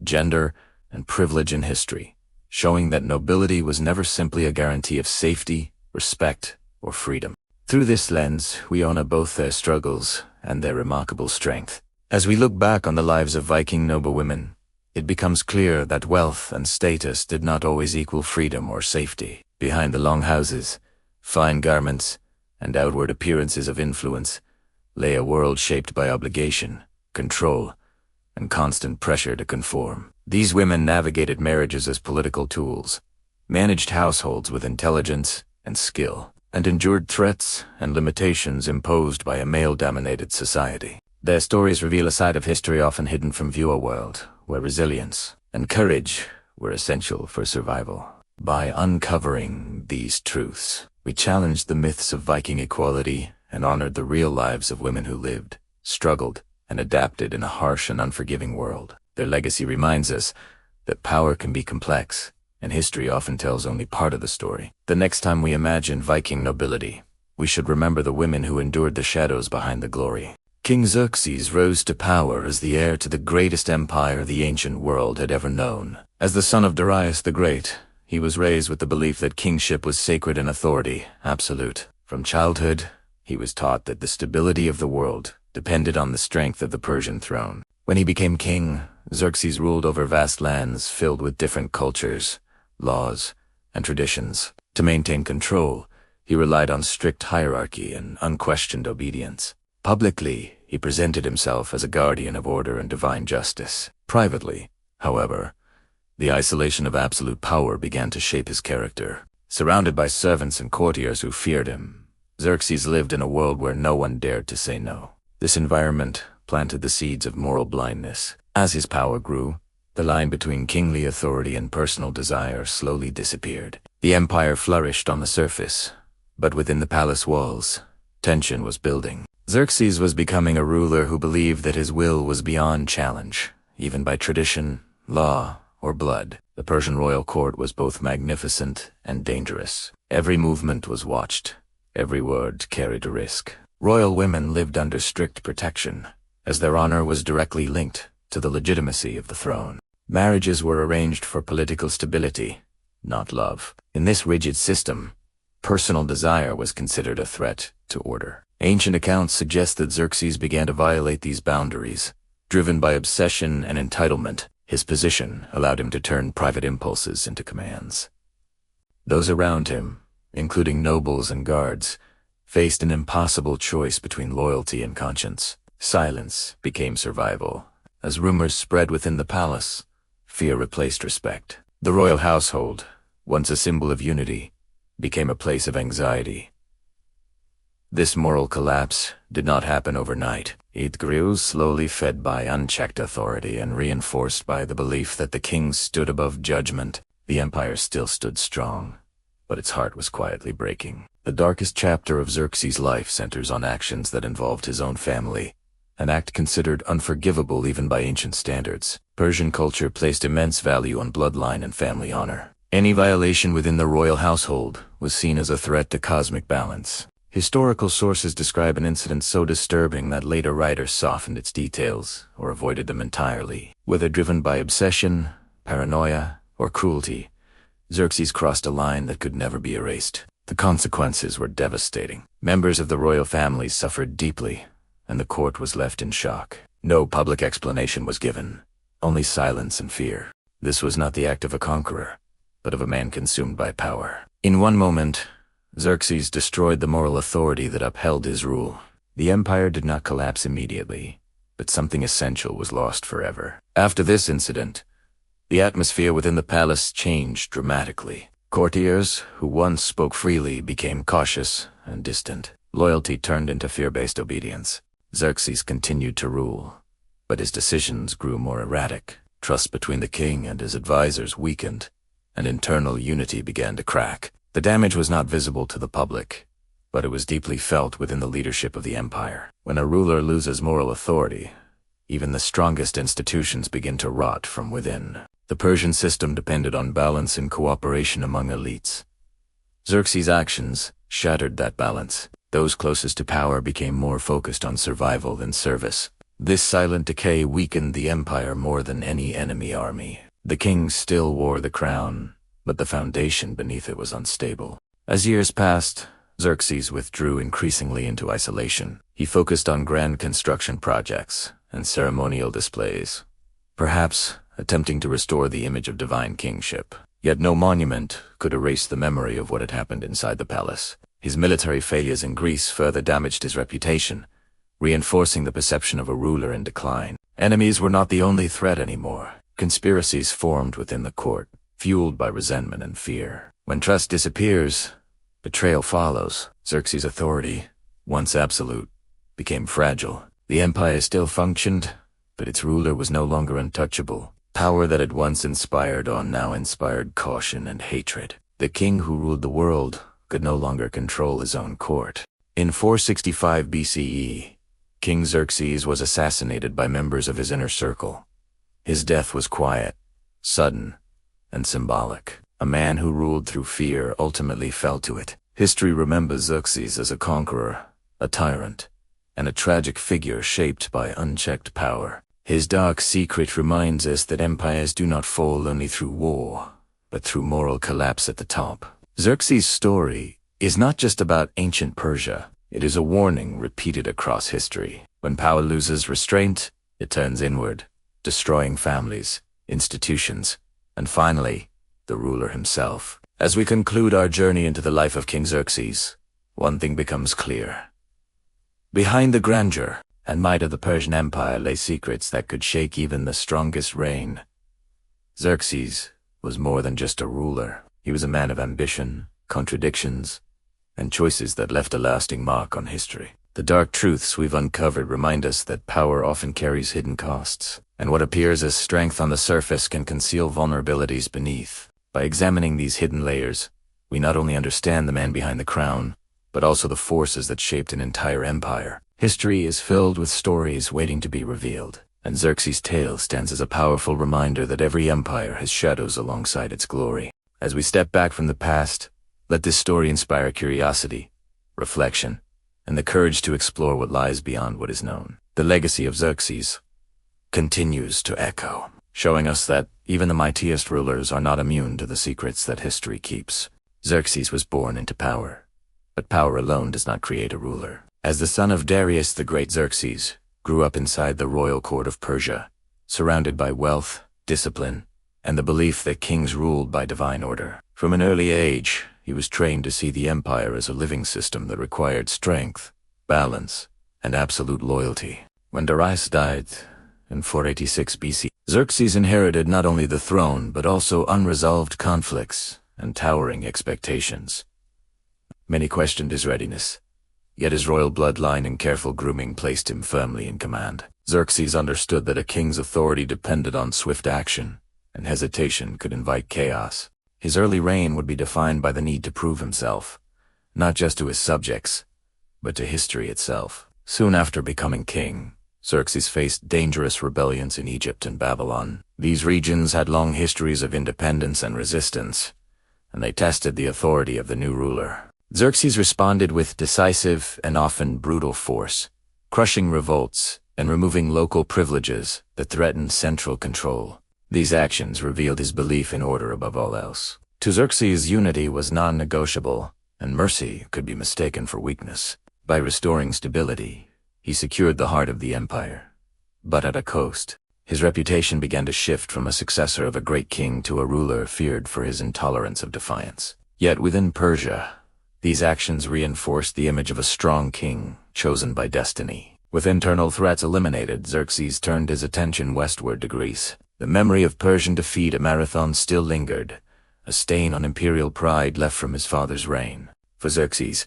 gender, and privilege in history, showing that nobility was never simply a guarantee of safety, respect, or freedom. Through this lens, we honor both their struggles and their remarkable strength. As we look back on the lives of Viking noblewomen, it becomes clear that wealth and status did not always equal freedom or safety. Behind the long houses, fine garments, and outward appearances of influence lay a world shaped by obligation, control, and constant pressure to conform. These women navigated marriages as political tools, managed households with intelligence and skill, and endured threats and limitations imposed by a male-dominated society. Their stories reveal a side of history often hidden from viewer world, where resilience and courage were essential for survival. By uncovering these truths, we challenged the myths of Viking equality and honored the real lives of women who lived, struggled, and adapted in a harsh and unforgiving world. Their legacy reminds us that power can be complex, and history often tells only part of the story. The next time we imagine Viking nobility, we should remember the women who endured the shadows behind the glory. King Xerxes rose to power as the heir to the greatest empire the ancient world had ever known. As the son of Darius the Great, he was raised with the belief that kingship was sacred and authority absolute. From childhood, he was taught that the stability of the world depended on the strength of the Persian throne. When he became king, Xerxes ruled over vast lands filled with different cultures, laws, and traditions. To maintain control, he relied on strict hierarchy and unquestioned obedience. Publicly, he presented himself as a guardian of order and divine justice. Privately, however, the isolation of absolute power began to shape his character. Surrounded by servants and courtiers who feared him, Xerxes lived in a world where no one dared to say no. This environment planted the seeds of moral blindness. As his power grew, the line between kingly authority and personal desire slowly disappeared. The empire flourished on the surface, but within the palace walls, tension was building. Xerxes was becoming a ruler who believed that his will was beyond challenge, even by tradition, law, or blood. The Persian royal court was both magnificent and dangerous. Every movement was watched. Every word carried a risk. Royal women lived under strict protection, as their honor was directly linked to the legitimacy of the throne. Marriages were arranged for political stability, not love. In this rigid system, personal desire was considered a threat to order. Ancient accounts suggest that Xerxes began to violate these boundaries. Driven by obsession and entitlement, his position allowed him to turn private impulses into commands. Those around him, including nobles and guards, faced an impossible choice between loyalty and conscience. Silence became survival. As rumors spread within the palace, fear replaced respect. The royal household, once a symbol of unity, became a place of anxiety. This moral collapse did not happen overnight. It grew slowly, fed by unchecked authority and reinforced by the belief that the king stood above judgment. The empire still stood strong, but its heart was quietly breaking. The darkest chapter of Xerxes' life centers on actions that involved his own family, an act considered unforgivable even by ancient standards. Persian culture placed immense value on bloodline and family honor. Any violation within the royal household was seen as a threat to cosmic balance. Historical sources describe an incident so disturbing that later writers softened its details or avoided them entirely. Whether driven by obsession, paranoia, or cruelty, Xerxes crossed a line that could never be erased. The consequences were devastating. Members of the royal family suffered deeply, and the court was left in shock. No public explanation was given, only silence and fear. This was not the act of a conqueror, but of a man consumed by power. In one moment, Xerxes destroyed the moral authority that upheld his rule. The empire did not collapse immediately, but something essential was lost forever. After this incident, the atmosphere within the palace changed dramatically. Courtiers, who once spoke freely, became cautious and distant. Loyalty turned into fear-based obedience. Xerxes continued to rule, but his decisions grew more erratic. Trust between the king and his advisors weakened, and internal unity began to crack. The damage was not visible to the public, but it was deeply felt within the leadership of the empire. When a ruler loses moral authority, even the strongest institutions begin to rot from within. The Persian system depended on balance and cooperation among elites. Xerxes' actions shattered that balance. Those closest to power became more focused on survival than service. This silent decay weakened the empire more than any enemy army. The king still wore the crown, but the foundation beneath it was unstable. As years passed, Xerxes withdrew increasingly into isolation. He focused on grand construction projects and ceremonial displays, perhaps attempting to restore the image of divine kingship. Yet no monument could erase the memory of what had happened inside the palace. His military failures in Greece further damaged his reputation, reinforcing the perception of a ruler in decline. Enemies were not the only threat anymore. Conspiracies formed within the court, fueled by resentment and fear. When trust disappears, betrayal follows. Xerxes' authority, once absolute, became fragile. The empire still functioned, but its ruler was no longer untouchable. Power that had once inspired awe now inspired caution and hatred. The king who ruled the world could no longer control his own court. In 465 BCE, King Xerxes was assassinated by members of his inner circle. His death was quiet, sudden, and symbolic. A man who ruled through fear ultimately fell to it. History remembers Xerxes as a conqueror, a tyrant, and a tragic figure shaped by unchecked power. His dark secret reminds us that empires do not fall only through war, but through moral collapse at the top. Xerxes' story is not just about ancient Persia. It is a warning repeated across history. When power loses restraint, it turns inward, destroying families, institutions, and finally, the ruler himself. As we conclude our journey into the life of King Xerxes, one thing becomes clear. Behind the grandeur and might of the Persian Empire lay secrets that could shake even the strongest reign. Xerxes was more than just a ruler. He was a man of ambition, contradictions, and choices that left a lasting mark on history. The dark truths we've uncovered remind us that power often carries hidden costs, and what appears as strength on the surface can conceal vulnerabilities beneath. By examining these hidden layers, we not only understand the man behind the crown, but also the forces that shaped an entire empire. History is filled with stories waiting to be revealed, and Xerxes' tale stands as a powerful reminder that every empire has shadows alongside its glory. As we step back from the past, let this story inspire curiosity, reflection, and the courage to explore what lies beyond what is known. The legacy of Xerxes continues to echo, showing us that even the mightiest rulers are not immune to the secrets that history keeps. Xerxes was born into power, but power alone does not create a ruler. As the son of Darius the Great, Xerxes grew up inside the royal court of Persia, surrounded by wealth, discipline, and the belief that kings ruled by divine order. From an early age, he was trained to see the empire as a living system that required strength, balance, and absolute loyalty. When Darius died in 486 BC, Xerxes inherited not only the throne but also unresolved conflicts and towering expectations. Many questioned his readiness, yet his royal bloodline and careful grooming placed him firmly in command. Xerxes understood that a king's authority depended on swift action, and hesitation could invite chaos. His early reign would be defined by the need to prove himself, not just to his subjects, but to history itself. Soon after becoming king, Xerxes faced dangerous rebellions in Egypt and Babylon. These regions had long histories of independence and resistance, and they tested the authority of the new ruler. Xerxes responded with decisive and often brutal force, crushing revolts and removing local privileges that threatened central control. These actions revealed his belief in order above all else. To Xerxes, unity was non-negotiable, and mercy could be mistaken for weakness. By restoring stability, he secured the heart of the empire. But at a cost. His reputation began to shift from a successor of a great king to a ruler feared for his intolerance of defiance. Yet within Persia, these actions reinforced the image of a strong king chosen by destiny. With internal threats eliminated, Xerxes turned his attention westward to Greece. The memory of Persian defeat at Marathon still lingered, a stain on imperial pride left from his father's reign. For Xerxes,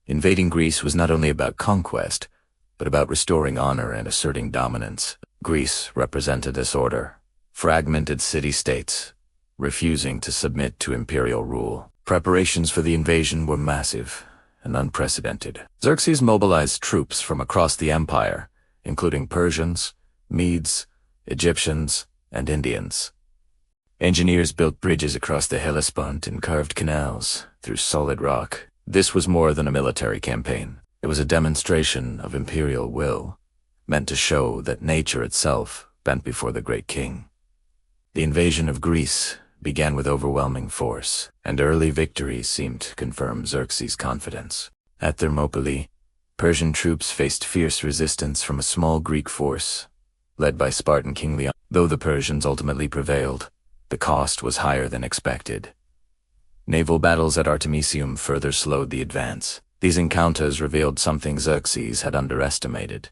Invading Greece was not only about conquest, but about restoring honor and asserting dominance. Greece represented disorder, fragmented city-states, refusing to submit to imperial rule. Preparations for the invasion were massive and unprecedented. Xerxes mobilized troops from across the empire, including Persians, Medes, Egyptians, and Indians. Engineers built bridges across the Hellespont and carved canals through solid rock. This was more than a military campaign. It was a demonstration of imperial will, meant to show that nature itself bent before the great king. The invasion of Greece began with overwhelming force, and early victories seemed to confirm Xerxes' confidence. At Thermopylae, Persian troops faced fierce resistance from a small Greek force, led by Spartan King Leon. Though the Persians ultimately prevailed, the cost was higher than expected. Naval battles at Artemisium further slowed the advance. These encounters revealed something Xerxes had underestimated: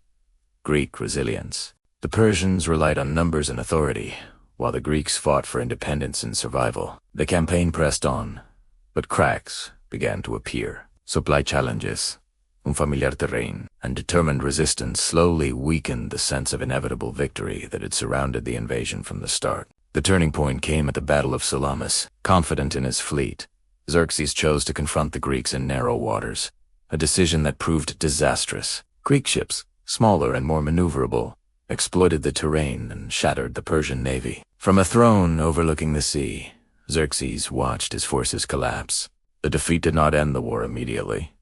Greek resilience. The Persians relied on numbers and authority, while the Greeks fought for independence and survival. The campaign pressed on, but cracks began to appear. Supply challenges, unfamiliar terrain, and determined resistance slowly weakened the sense of inevitable victory that had surrounded the invasion from the start. The turning point came at the Battle of Salamis. Confident in his fleet, Xerxes chose to confront the Greeks in narrow waters, a decision that proved disastrous. Greek ships, smaller and more maneuverable, exploited the terrain and shattered the Persian navy. From a throne overlooking the sea, Xerxes watched his forces collapse. The defeat did not end the war immediately,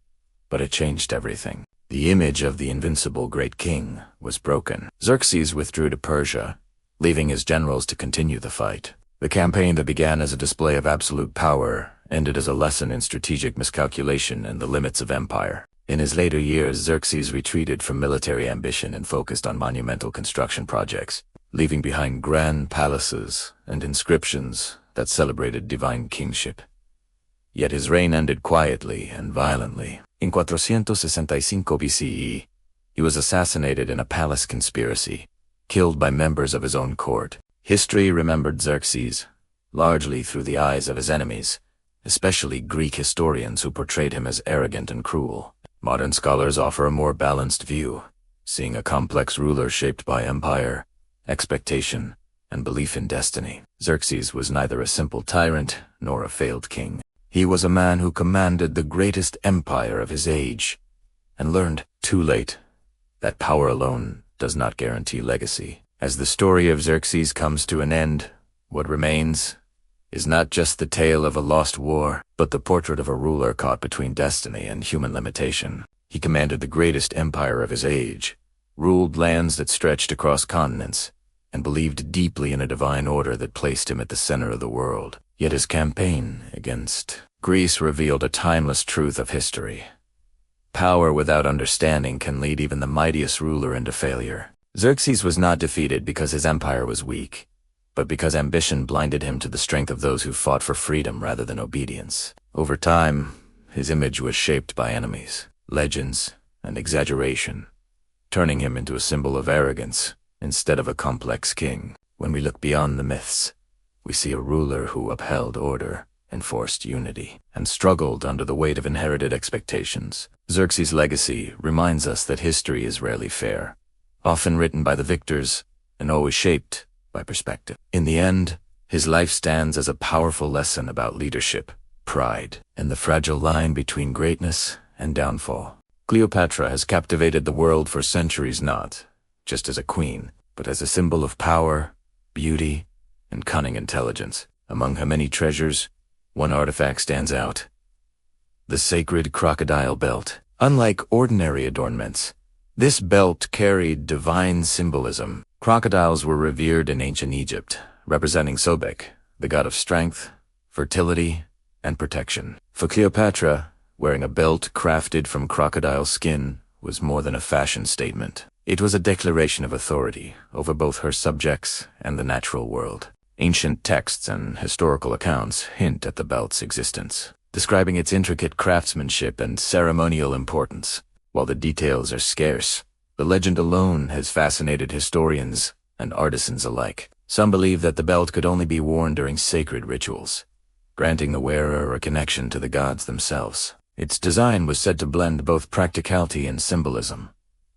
but it changed everything. The image of the invincible great king was broken. Xerxes withdrew to Persia, leaving his generals to continue the fight. The campaign that began as a display of absolute power ended as a lesson in strategic miscalculation and the limits of empire. In his later years, Xerxes retreated from military ambition and focused on monumental construction projects, leaving behind grand palaces and inscriptions that celebrated divine kingship. Yet his reign ended quietly and violently. In 465 BCE, he was assassinated in a palace conspiracy, killed by members of his own court. History remembered Xerxes, largely through the eyes of his enemies, especially Greek historians who portrayed him as arrogant and cruel. Modern scholars offer a more balanced view, seeing a complex ruler shaped by empire, expectation, and belief in destiny. Xerxes was neither a simple tyrant nor a failed king. He was a man who commanded the greatest empire of his age, and learned, too late, that power alone does not guarantee legacy. As the story of Xerxes comes to an end, what remains is not just the tale of a lost war, but the portrait of a ruler caught between destiny and human limitation. He commanded the greatest empire of his age, ruled lands that stretched across continents, and believed deeply in a divine order that placed him at the center of the world. Yet his campaign against Greece revealed a timeless truth of history. Power without understanding can lead even the mightiest ruler into failure. Xerxes was not defeated because his empire was weak, but because ambition blinded him to the strength of those who fought for freedom rather than obedience. Over time, his image was shaped by enemies, legends, and exaggeration, turning him into a symbol of arrogance instead of a complex king. When we look beyond the myths, we see a ruler who upheld order, enforced unity, and struggled under the weight of inherited expectations. Xerxes' legacy reminds us that history is rarely fair, often written by the victors and always shaped by perspective. In the end, his life stands as a powerful lesson about leadership, pride, and the fragile line between greatness and downfall. Cleopatra has captivated the world for centuries, not just as a queen, but as a symbol of power, beauty, and cunning intelligence. Among her many treasures, one artifact stands out: the sacred crocodile belt. Unlike ordinary adornments, this belt carried divine symbolism. Crocodiles were revered in ancient Egypt, representing Sobek, the god of strength, fertility, and protection. For Cleopatra, wearing a belt crafted from crocodile skin was more than a fashion statement. It was a declaration of authority over both her subjects and the natural world. Ancient texts and historical accounts hint at the belt's existence, describing its intricate craftsmanship and ceremonial importance. While the details are scarce, the legend alone has fascinated historians and artisans alike. Some believe that the belt could only be worn during sacred rituals, granting the wearer a connection to the gods themselves. Its design was said to blend both practicality and symbolism,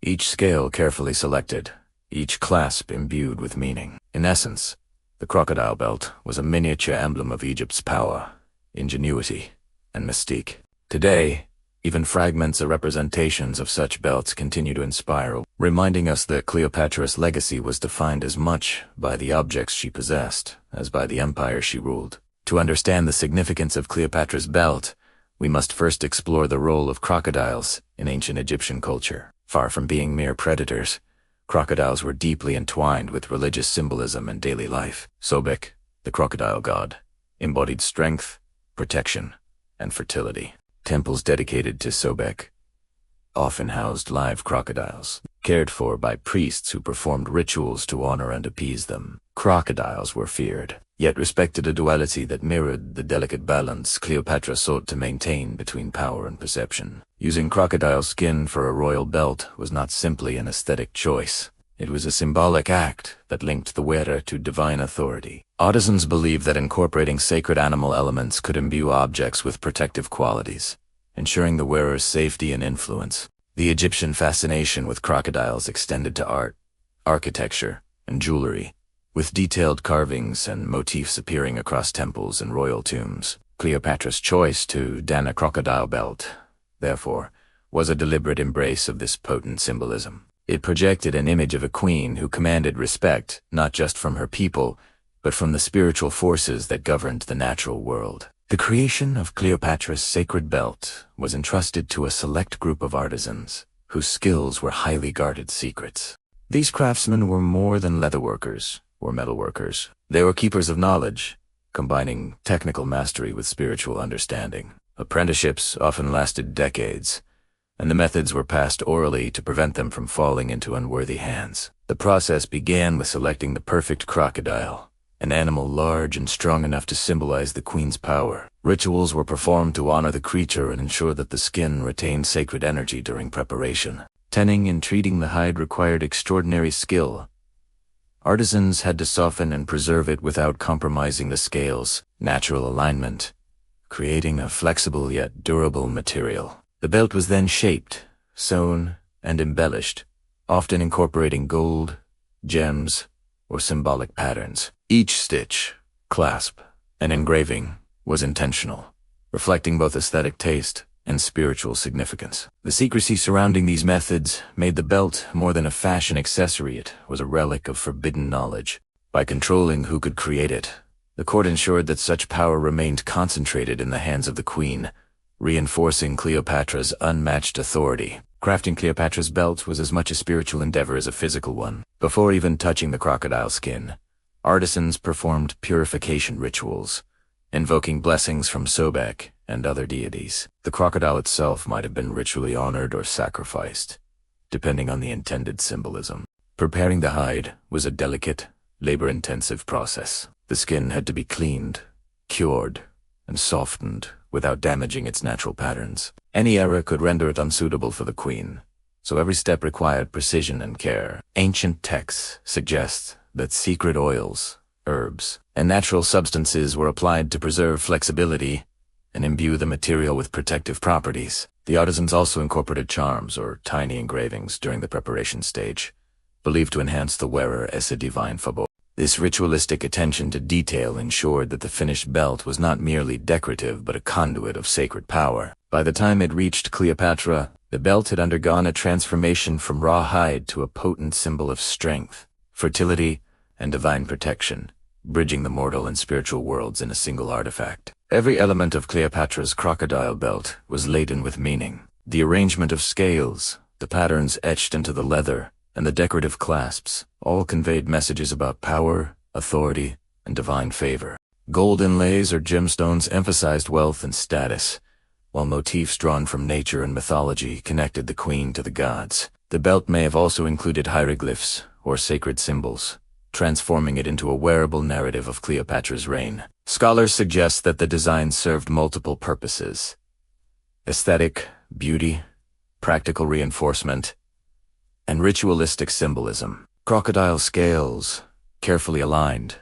each scale carefully selected, each clasp imbued with meaning. In essence, the crocodile belt was a miniature emblem of Egypt's power, ingenuity, and mystique. Today, even fragments or representations of such belts continue to inspire, reminding us that Cleopatra's legacy was defined as much by the objects she possessed as by the empire she ruled. To understand the significance of Cleopatra's belt, we must first explore the role of crocodiles in ancient Egyptian culture. Far from being mere predators, crocodiles were deeply entwined with religious symbolism and daily life. Sobek, the crocodile god, embodied strength, protection, and fertility. Temples dedicated to Sobek often housed live crocodiles, cared for by priests who performed rituals to honor and appease them. Crocodiles were feared, yet respected, a duality that mirrored the delicate balance Cleopatra sought to maintain between power and perception. Using crocodile skin for a royal belt was not simply an aesthetic choice. It was a symbolic act that linked the wearer to divine authority. Artisans believed that incorporating sacred animal elements could imbue objects with protective qualities, ensuring the wearer's safety and influence. The Egyptian fascination with crocodiles extended to art, architecture, and jewelry, with detailed carvings and motifs appearing across temples and royal tombs. Cleopatra's choice to don a crocodile belt, therefore, was a deliberate embrace of this potent symbolism. It projected an image of a queen who commanded respect not just from her people, but from the spiritual forces that governed the natural world. The creation of Cleopatra's sacred belt was entrusted to a select group of artisans, whose skills were highly guarded secrets. These craftsmen were more than leatherworkers or metalworkers. They were keepers of knowledge, combining technical mastery with spiritual understanding. Apprenticeships often lasted decades, and the methods were passed orally to prevent them from falling into unworthy hands. The process began with selecting the perfect crocodile, an animal large and strong enough to symbolize the queen's power. Rituals were performed to honor the creature and ensure that the skin retained sacred energy during preparation. Tanning and treating the hide required extraordinary skill. Artisans had to soften and preserve it without compromising the scales, natural alignment, creating a flexible yet durable material. The belt was then shaped, sewn, and embellished, often incorporating gold, gems, or symbolic patterns. Each stitch, clasp, and engraving was intentional, reflecting both aesthetic taste and spiritual significance. The secrecy surrounding these methods made the belt more than a fashion accessory. It was a relic of forbidden knowledge. By controlling who could create it, the court ensured that such power remained concentrated in the hands of the queen, reinforcing Cleopatra's unmatched authority. Crafting Cleopatra's belt was as much a spiritual endeavor as a physical one. Before even touching the crocodile skin, artisans performed purification rituals, invoking blessings from Sobek and other deities. The crocodile itself might have been ritually honored or sacrificed, depending on the intended symbolism. Preparing the hide was a delicate, labor-intensive process. The skin had to be cleaned, cured, and softened without damaging its natural patterns. Any error could render it unsuitable for the queen, so every step required precision and care. Ancient texts suggest that secret oils, herbs, and natural substances were applied to preserve flexibility and imbue the material with protective properties. The artisans also incorporated charms or tiny engravings during the preparation stage, believed to enhance the wearer as a divine favor. This ritualistic attention to detail ensured that the finished belt was not merely decorative but a conduit of sacred power. By the time it reached Cleopatra, the belt had undergone a transformation from raw hide to a potent symbol of strength, fertility, and divine protection, bridging the mortal and spiritual worlds in a single artifact. Every element of Cleopatra's crocodile belt was laden with meaning. The arrangement of scales, the patterns etched into the leather, and the decorative clasps all conveyed messages about power, authority, and divine favor. Gold inlays or gemstones emphasized wealth and status, while motifs drawn from nature and mythology connected the queen to the gods. The belt may have also included hieroglyphs or sacred symbols, transforming it into a wearable narrative of Cleopatra's reign. Scholars suggest that the design served multiple purposes: aesthetic, beauty, practical reinforcement, and ritualistic symbolism. Crocodile scales, carefully aligned,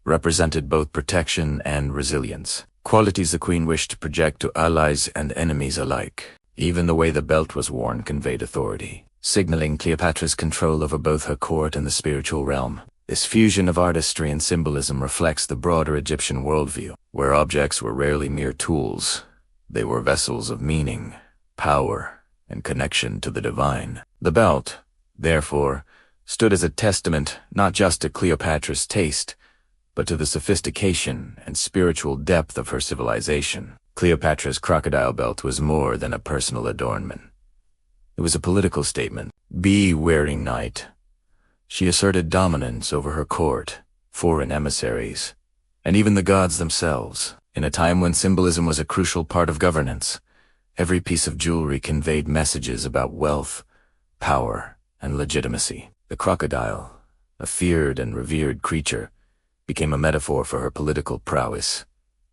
represented both protection and resilience. qualities the queen wished to project to allies and enemies alike. Even the way the belt was worn conveyed authority, signaling Cleopatra's control over both her court and the spiritual realm. This fusion of artistry and symbolism reflects the broader Egyptian worldview, where objects were rarely mere tools. They were vessels of meaning, power, and connection to the divine. The belt, therefore, stood as a testament not just to Cleopatra's taste, but to the sophistication and spiritual depth of her civilization. Cleopatra's crocodile belt was more than a personal adornment. It was a political statement. Be wearing night. She asserted dominance over her court, foreign emissaries, and even the gods themselves. In a time when symbolism was a crucial part of governance, every piece of jewelry conveyed messages about wealth, power, and legitimacy. The crocodile, a feared and revered creature, became a metaphor for her political prowess,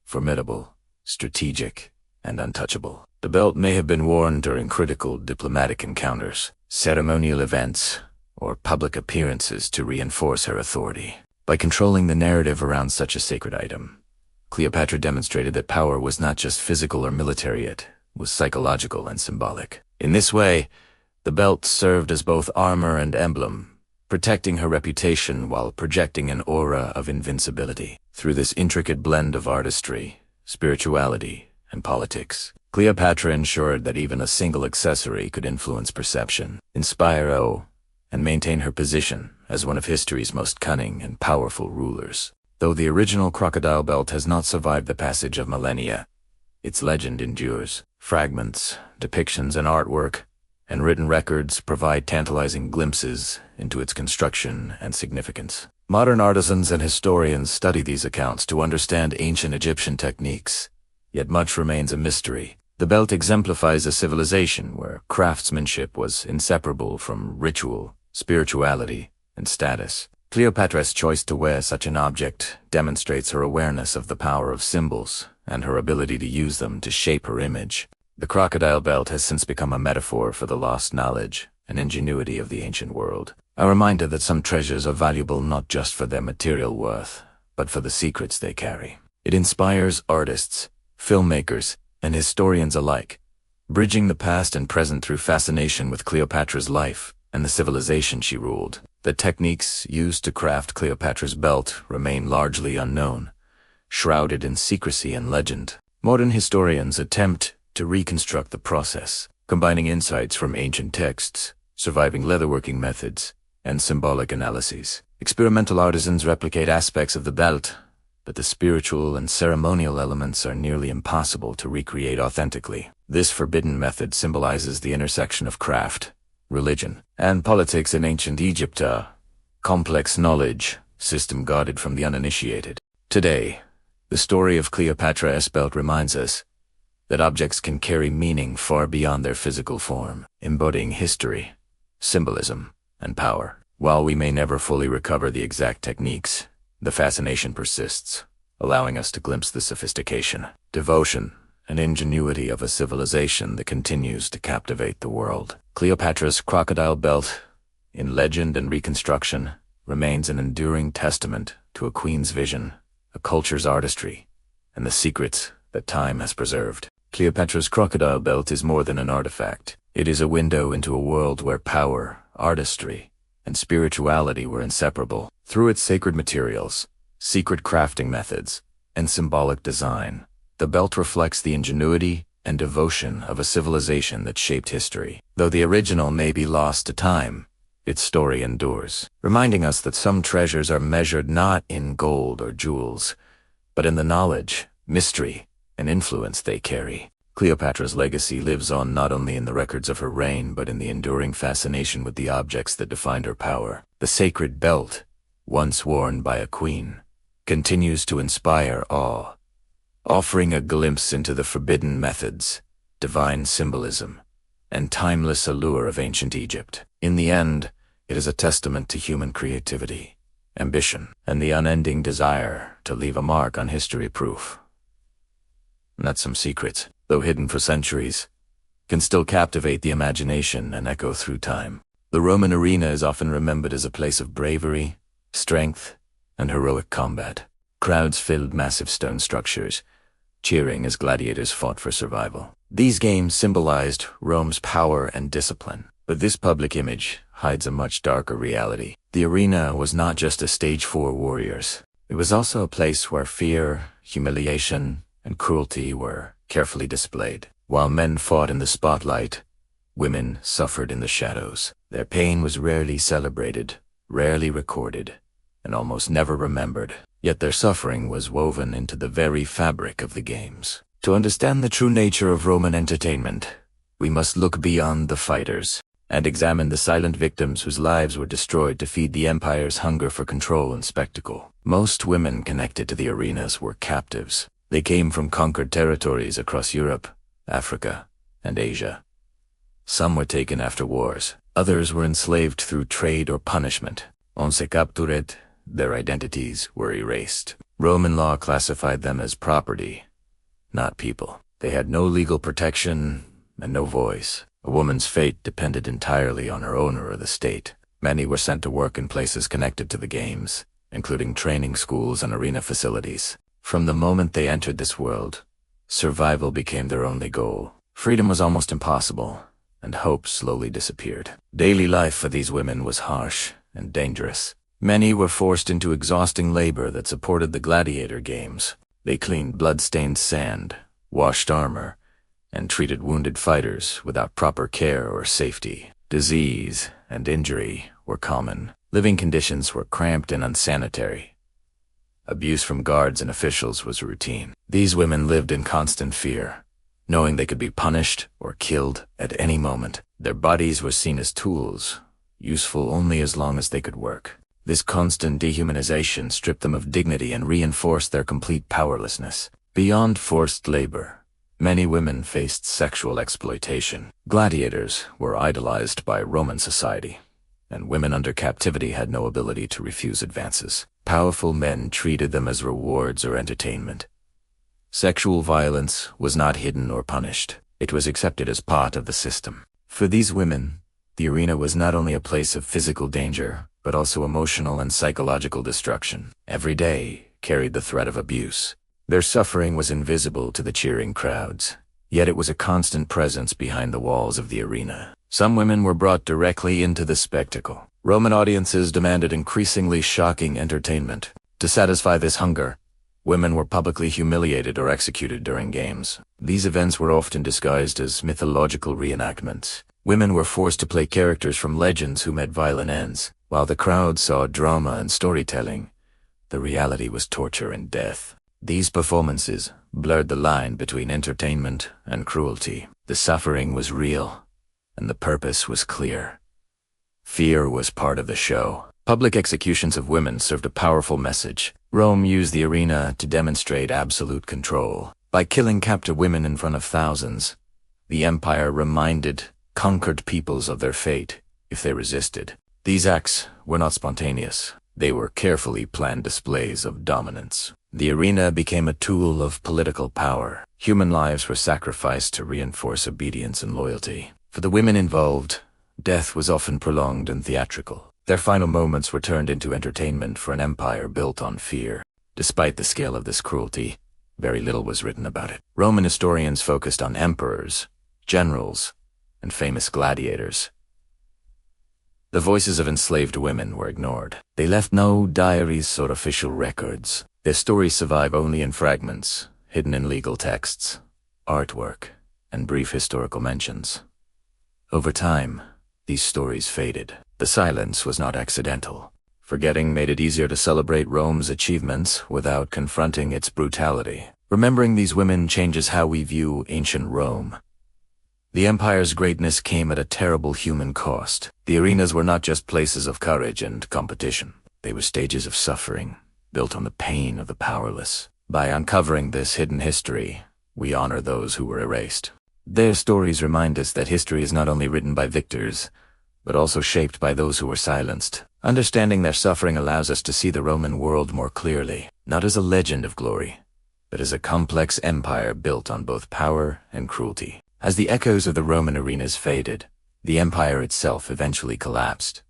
formidable, strategic, and untouchable. The belt may have been worn during critical diplomatic encounters, ceremonial events, or public appearances to reinforce her authority. By controlling the narrative around such a sacred item, Cleopatra demonstrated that power was not just physical or military, it was psychological and symbolic. In this way, the belt served as both armor and emblem, protecting her reputation while projecting an aura of invincibility. Through this intricate blend of artistry, spirituality, and politics, Cleopatra ensured that even a single accessory could influence perception, inspire awe, and maintain her position as one of history's most cunning and powerful rulers. Though the original crocodile belt has not survived the passage of millennia, its legend endures. Fragments, depictions, and artwork, and written records provide tantalizing glimpses into its construction and significance. Modern artisans and historians study these accounts to understand ancient Egyptian techniques, yet much remains a mystery. The belt exemplifies a civilization where craftsmanship was inseparable from ritual, spirituality, and status. Cleopatra's choice to wear such an object demonstrates her awareness of the power of symbols and her ability to use them to shape her image. The crocodile belt has since become a metaphor for the lost knowledge and ingenuity of the ancient world, a reminder that some treasures are valuable not just for their material worth, but for the secrets they carry. It inspires artists, filmmakers, and historians alike, bridging the past and present through fascination with Cleopatra's life and the civilization she ruled. The techniques used to craft Cleopatra's belt remain largely unknown, shrouded in secrecy and legend. Modern historians attempt to reconstruct the process, combining insights from ancient texts, surviving leatherworking methods, and symbolic analyses. Experimental artisans replicate aspects of the belt, but the spiritual and ceremonial elements are nearly impossible to recreate authentically. This forbidden method symbolizes the intersection of craft, religion, and politics in ancient Egypt, a complex knowledge system guarded from the uninitiated. Today, the story of Cleopatra's belt reminds us that objects can carry meaning far beyond their physical form, embodying history, symbolism, and power. While we may never fully recover the exact techniques, the fascination persists, allowing us to glimpse the sophistication, devotion, and ingenuity of a civilization that continues to captivate the world. Cleopatra's crocodile belt, in legend and reconstruction, remains an enduring testament to a queen's vision, a culture's artistry, and the secrets that time has preserved. Cleopatra's crocodile belt is more than an artifact. It is a window into a world where power, artistry, and spirituality were inseparable. Through its sacred materials, secret crafting methods, and symbolic design, the belt reflects the ingenuity and devotion of a civilization that shaped history. Though the original may be lost to time, its story endures, reminding us that some treasures are measured not in gold or jewels, but in the knowledge, mystery, and influence they carry. Cleopatra's legacy lives on not only in the records of her reign, but in the enduring fascination with the objects that defined her power. The sacred belt, once worn by a queen, continues to inspire awe, offering a glimpse into the forbidden methods, divine symbolism, and timeless allure of ancient Egypt. In the end, it is a testament to human creativity, ambition, and the unending desire to leave a mark on history proof. That some secrets, though hidden for centuries, can still captivate the imagination and echo through time. The Roman arena is often remembered as a place of bravery, strength, and heroic combat. Crowds filled massive stone structures, cheering as gladiators fought for survival. These games symbolized Rome's power and discipline. But this public image hides a much darker reality. The arena was not just a stage for warriors. It was also a place where fear, humiliation, and cruelty were carefully displayed. While men fought in the spotlight, women suffered in the shadows. Their pain was rarely celebrated, rarely recorded, and almost never remembered. Yet their suffering was woven into the very fabric of the games. To understand the true nature of Roman entertainment, we must look beyond the fighters and examine the silent victims whose lives were destroyed to feed the empire's hunger for control and spectacle. Most women connected to the arenas were captives. They came from conquered territories across Europe, Africa, and Asia. Some were taken after wars. Others were enslaved through trade or punishment. Once captured, their identities were erased. Roman law classified them as property, not people. They had no legal protection and no voice. A woman's fate depended entirely on her owner or the state. Many were sent to work in places connected to the games, including training schools and arena facilities. From the moment they entered this world, survival became their only goal. Freedom was almost impossible, and hope slowly disappeared. Daily life for these women was harsh and dangerous. Many were forced into exhausting labor that supported the gladiator games. They cleaned blood-stained sand, washed armor, and treated wounded fighters without proper care or safety. Disease and injury were common. Living conditions were cramped and unsanitary. Abuse from guards and officials was routine. These women lived in constant fear, knowing they could be punished or killed at any moment. Their bodies were seen as tools, useful only as long as they could work. This constant dehumanization stripped them of dignity and reinforced their complete powerlessness. Beyond forced labor, many women faced sexual exploitation. Gladiators were idolized by Roman society, and women under captivity had no ability to refuse advances. Powerful men treated them as rewards or entertainment. Sexual violence was not hidden or punished. It was accepted as part of the system. For these women, the arena was not only a place of physical danger, but also emotional and psychological destruction. Every day carried the threat of abuse. Their suffering was invisible to the cheering crowds, yet it was a constant presence behind the walls of the arena. Some women were brought directly into the spectacle. Roman audiences demanded increasingly shocking entertainment. To satisfy this hunger, women were publicly humiliated or executed during games. These events were often disguised as mythological reenactments. Women were forced to play characters from legends who met violent ends. While the crowd saw drama and storytelling, the reality was torture and death. These performances blurred the line between entertainment and cruelty. The suffering was real, and the purpose was clear. Fear was part of the show. Public executions of women served a powerful message. Rome used the arena to demonstrate absolute control. By killing captive women in front of thousands, the empire reminded conquered peoples of their fate if they resisted. These acts were not spontaneous. They were carefully planned displays of dominance. The arena became a tool of political power. Human lives were sacrificed to reinforce obedience and loyalty. For the women involved, death was often prolonged and theatrical. Their final moments were turned into entertainment for an empire built on fear. Despite the scale of this cruelty, very little was written about it. Roman historians focused on emperors, generals, and famous gladiators. The voices of enslaved women were ignored. They left no diaries or official records. Their stories survive only in fragments, hidden in legal texts, artwork, and brief historical mentions. Over time, these stories faded. The silence was not accidental. Forgetting made it easier to celebrate Rome's achievements without confronting its brutality. Remembering these women changes how we view ancient Rome. The empire's greatness came at a terrible human cost. The arenas were not just places of courage and competition. They were stages of suffering, built on the pain of the powerless. By uncovering this hidden history, we honor those who were erased. Their stories remind us that history is not only written by victors, but also shaped by those who were silenced. Understanding their suffering allows us to see the Roman world more clearly, not as a legend of glory, but as a complex empire built on both power and cruelty. As the echoes of the Roman arenas faded, the empire itself eventually collapsed.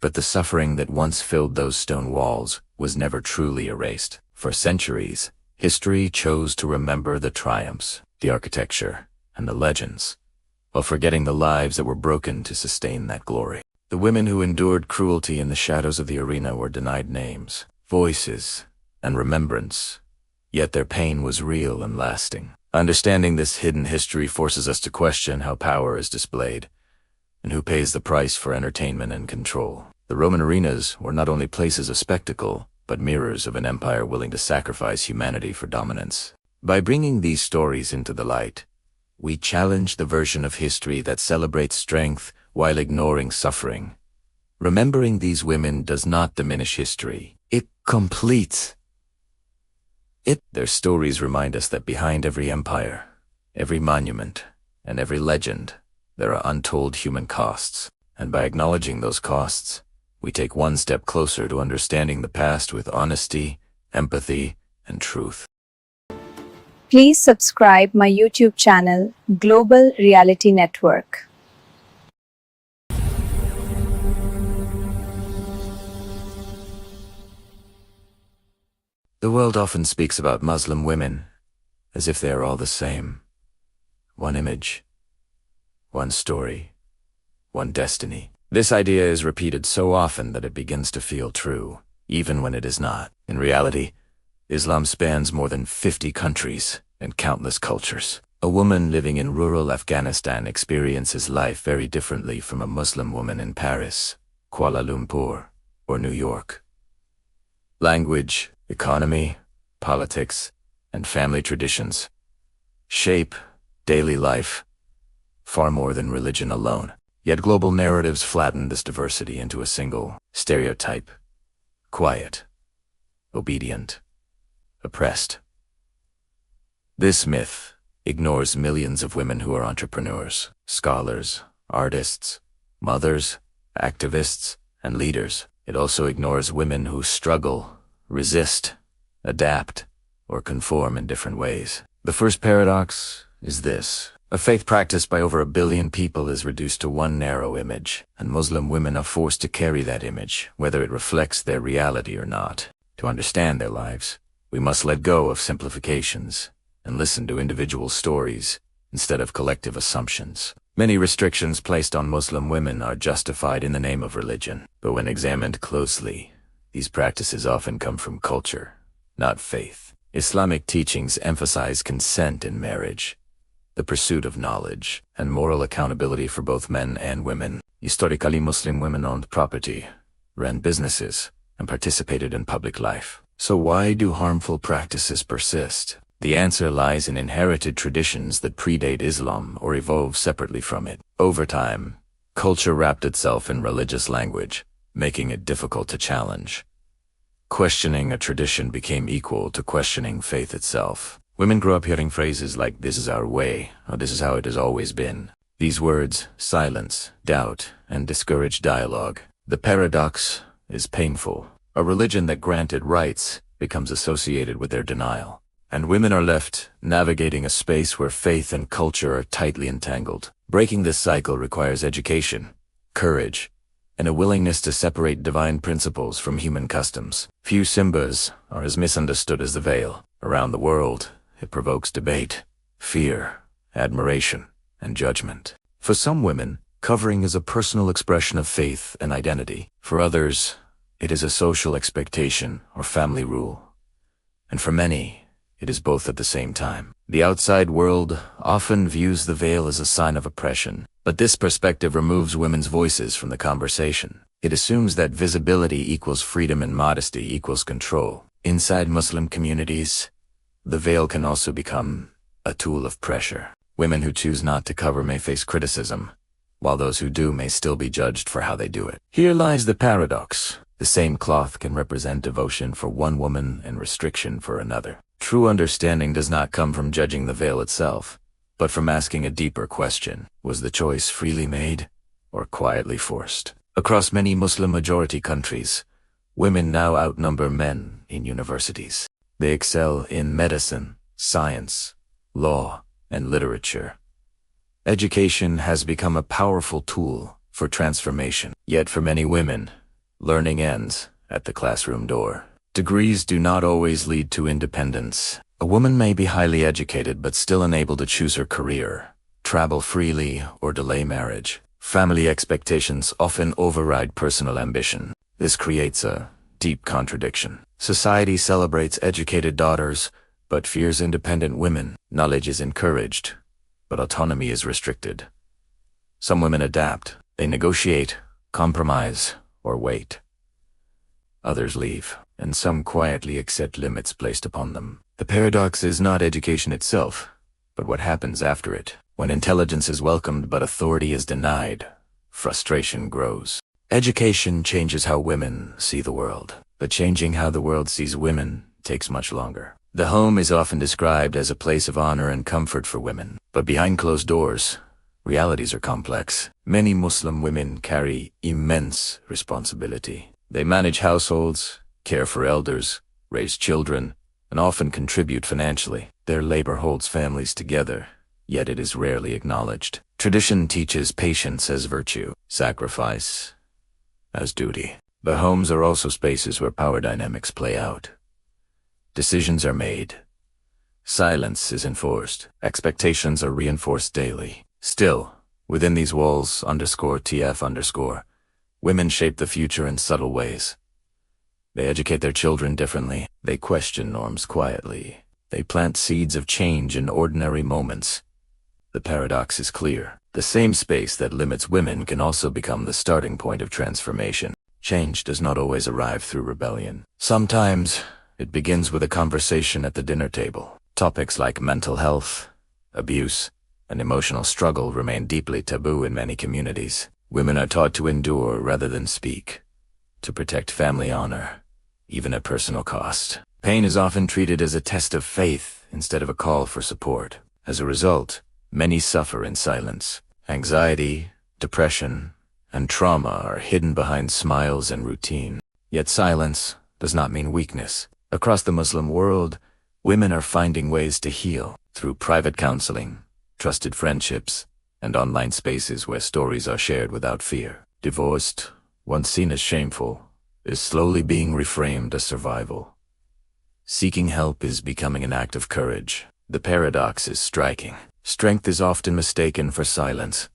But the suffering that once filled those stone walls was never truly erased. For centuries, History chose to remember the triumphs, the architecture, and the legends, while forgetting the lives that were broken to sustain that glory. The women who endured cruelty in the shadows of the arena were denied names, voices, and remembrance, yet their pain was real and lasting. Understanding this hidden history forces us to question how power is displayed, and who pays the price for entertainment and control. The Roman arenas were not only places of spectacle, but mirrors of an empire willing to sacrifice humanity for dominance. By bringing these stories into the light, we challenge the version of history that celebrates strength while ignoring suffering. Remembering these women does not diminish history. It completes it. Their stories remind us that behind every empire, every monument, and every legend, there are untold human costs. And by acknowledging those costs, we take one step closer to understanding the past with honesty, empathy, and truth. Please subscribe my YouTube channel, Global Reality Network. The world often speaks about Muslim women as if they are all the same. One image, one story, one destiny. This idea is repeated so often that it begins to feel true, even when it is not. In reality, Islam spans more than 50 countries and countless cultures. A woman living in rural Afghanistan experiences life very differently from a Muslim woman in Paris, Kuala Lumpur, or New York. Language, economy, politics, and family traditions shape daily life far more than religion alone. Yet global narratives flatten this diversity into a single stereotype: quiet, obedient, oppressed. This myth ignores millions of women who are entrepreneurs, scholars, artists, mothers, activists, and leaders. It also ignores women who struggle, resist, adapt, or conform in different ways. The first paradox is this: a faith practiced by over 1 billion people is reduced to one narrow image, and Muslim women are forced to carry that image, whether it reflects their reality or not. To understand their lives, we must let go of simplifications and listen to individual stories instead of collective assumptions. Many restrictions placed on Muslim women are justified in the name of religion, but when examined closely, these practices often come from culture, not faith. Islamic teachings emphasize consent in marriage, the pursuit of knowledge, and moral accountability for both men and women. Historically, Muslim women owned property, ran businesses, and participated in public life. So why do harmful practices persist? The answer lies in inherited traditions that predate Islam or evolve separately from it. Over time, culture wrapped itself in religious language, making it difficult to challenge. Questioning a tradition became equal to questioning faith itself. Women grew up hearing phrases like, "This is our way," or "This is how it has always been." These words silence doubt and discourage dialogue. The paradox is painful. A religion that granted rights becomes associated with their denial, and women are left navigating a space where faith and culture are tightly entangled. Breaking this cycle requires education, courage, and a willingness to separate divine principles from human customs. Few symbols are as misunderstood as the veil. Around the world, it provokes debate, fear, admiration, and judgment. For some women, covering is a personal expression of faith and identity. For others, it is a social expectation or family rule. And for many, it is both at the same time. The outside world often views the veil as a sign of oppression, but this perspective removes women's voices from the conversation. It assumes that visibility equals freedom and modesty equals control. Inside Muslim communities, the veil can also become a tool of pressure. Women who choose not to cover may face criticism, while those who do may still be judged for how they do it. Here lies the paradox. The same cloth can represent devotion for one woman and restriction for another. True understanding does not come from judging the veil itself, but from asking a deeper question: was the choice freely made or quietly forced? Across many Muslim-majority countries, women now outnumber men in universities. They excel in medicine, science, law, and literature. Education has become a powerful tool for transformation. Yet for many women, learning ends at the classroom door. Degrees do not always lead to independence. A woman may be highly educated but still unable to choose her career, travel freely, or delay marriage. Family expectations often override personal ambition. This creates a deep contradiction. Society celebrates educated daughters, but fears independent women. Knowledge is encouraged, but autonomy is restricted. Some women adapt. They negotiate, compromise, or wait. Others leave, and some quietly accept limits placed upon them. The paradox is not education itself, but what happens after it. When intelligence is welcomed but authority is denied, frustration grows. Education changes how women see the world, but changing how the world sees women takes much longer. The home is often described as a place of honor and comfort for women, but behind closed doors, realities are complex. Many Muslim women carry immense responsibility. They manage households, care for elders, raise children, and often contribute financially. Their labor holds families together, yet it is rarely acknowledged. Tradition teaches patience as virtue, sacrifice as duty. The homes are also spaces where power dynamics play out. Decisions are made. Silence is enforced. Expectations are reinforced daily. Still, within these walls, women shape the future in subtle ways. They educate their children differently. They question norms quietly. They plant seeds of change in ordinary moments. The paradox is clear. The same space that limits women can also become the starting point of transformation. Change does not always arrive through rebellion. Sometimes, it begins with a conversation at the dinner table. Topics like mental health, abuse, and emotional struggle remain deeply taboo in many communities. Women are taught to endure rather than speak, to protect family honor, even at personal cost. Pain is often treated as a test of faith instead of a call for support. As a result, many suffer in silence. Anxiety, depression, and trauma are hidden behind smiles and routine. Yet silence does not mean weakness. Across the Muslim world, women are finding ways to heal through private counseling, trusted friendships, and online spaces where stories are shared without fear. Divorced, once seen as shameful, is slowly being reframed as survival. Seeking help is becoming an act of courage. The paradox is striking. Strength is often mistaken for silence,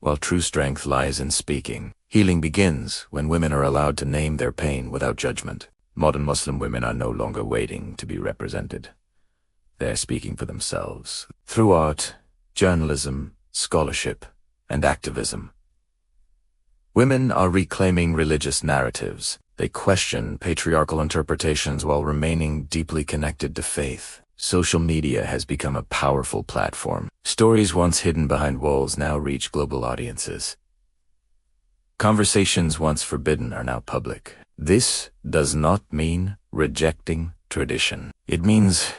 while true strength lies in speaking. Healing begins when women are allowed to name their pain without judgment. Modern Muslim women are no longer waiting to be represented. They are speaking for themselves. Through art, journalism, scholarship, and activism, women are reclaiming religious narratives. They question patriarchal interpretations while remaining deeply connected to faith. Social media has become a powerful platform. Stories once hidden behind walls now reach global audiences. Conversations once forbidden are now public. This does not mean rejecting tradition. It means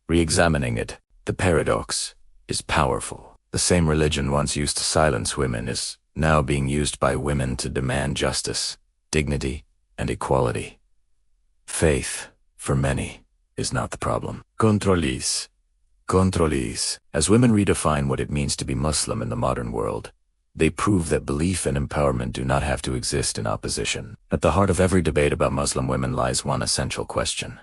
re-examining it. The paradox is powerful. The same religion once used to silence women is now being used by women to demand justice, dignity, and equality. Faith, for many, is not the problem. Controlis. As women redefine what it means to be Muslim in the modern world, they prove that belief and empowerment do not have to exist in opposition. At the heart of every debate about Muslim women lies one essential question.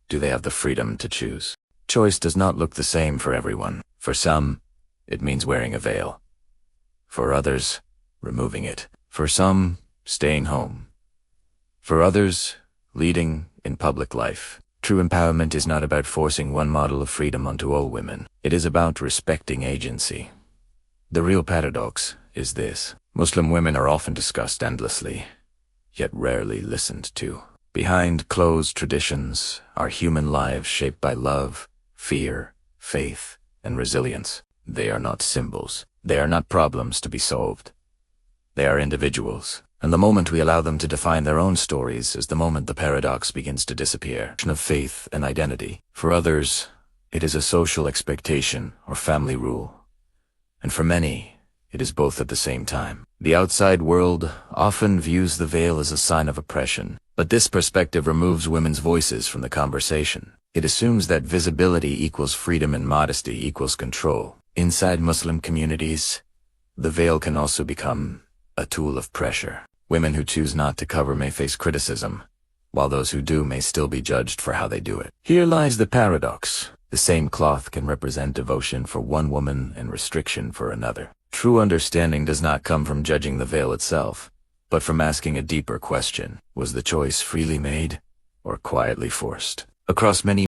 Do they have the freedom to choose? Choice does not look the same for everyone. For some, it means wearing a veil. For others, removing it. For some, staying home. For others, leading in public life. True empowerment is not about forcing one model of freedom onto all women. It is about respecting agency. The real paradox is this. Muslim women are often discussed endlessly, yet rarely listened to. Behind closed traditions are human lives shaped by love, fear, faith, and resilience. They are not symbols. They are not problems to be solved. They are individuals. And the moment we allow them to define their own stories is the moment the paradox begins to disappear. Of faith and identity. For others, it is a social expectation or family rule. And for many, it is both at the same time. The outside world often views the veil as a sign of oppression, but this perspective removes women's voices from the conversation. It assumes that visibility equals freedom and modesty equals control. Inside Muslim communities, the veil can also become a tool of pressure. Women who choose not to cover may face criticism, while those who do may still be judged for how they do it. Here lies the paradox. The same cloth can represent devotion for one woman and restriction for another. True understanding does not come from judging the veil itself, but from asking a deeper question. Was the choice freely made or quietly forced? Across many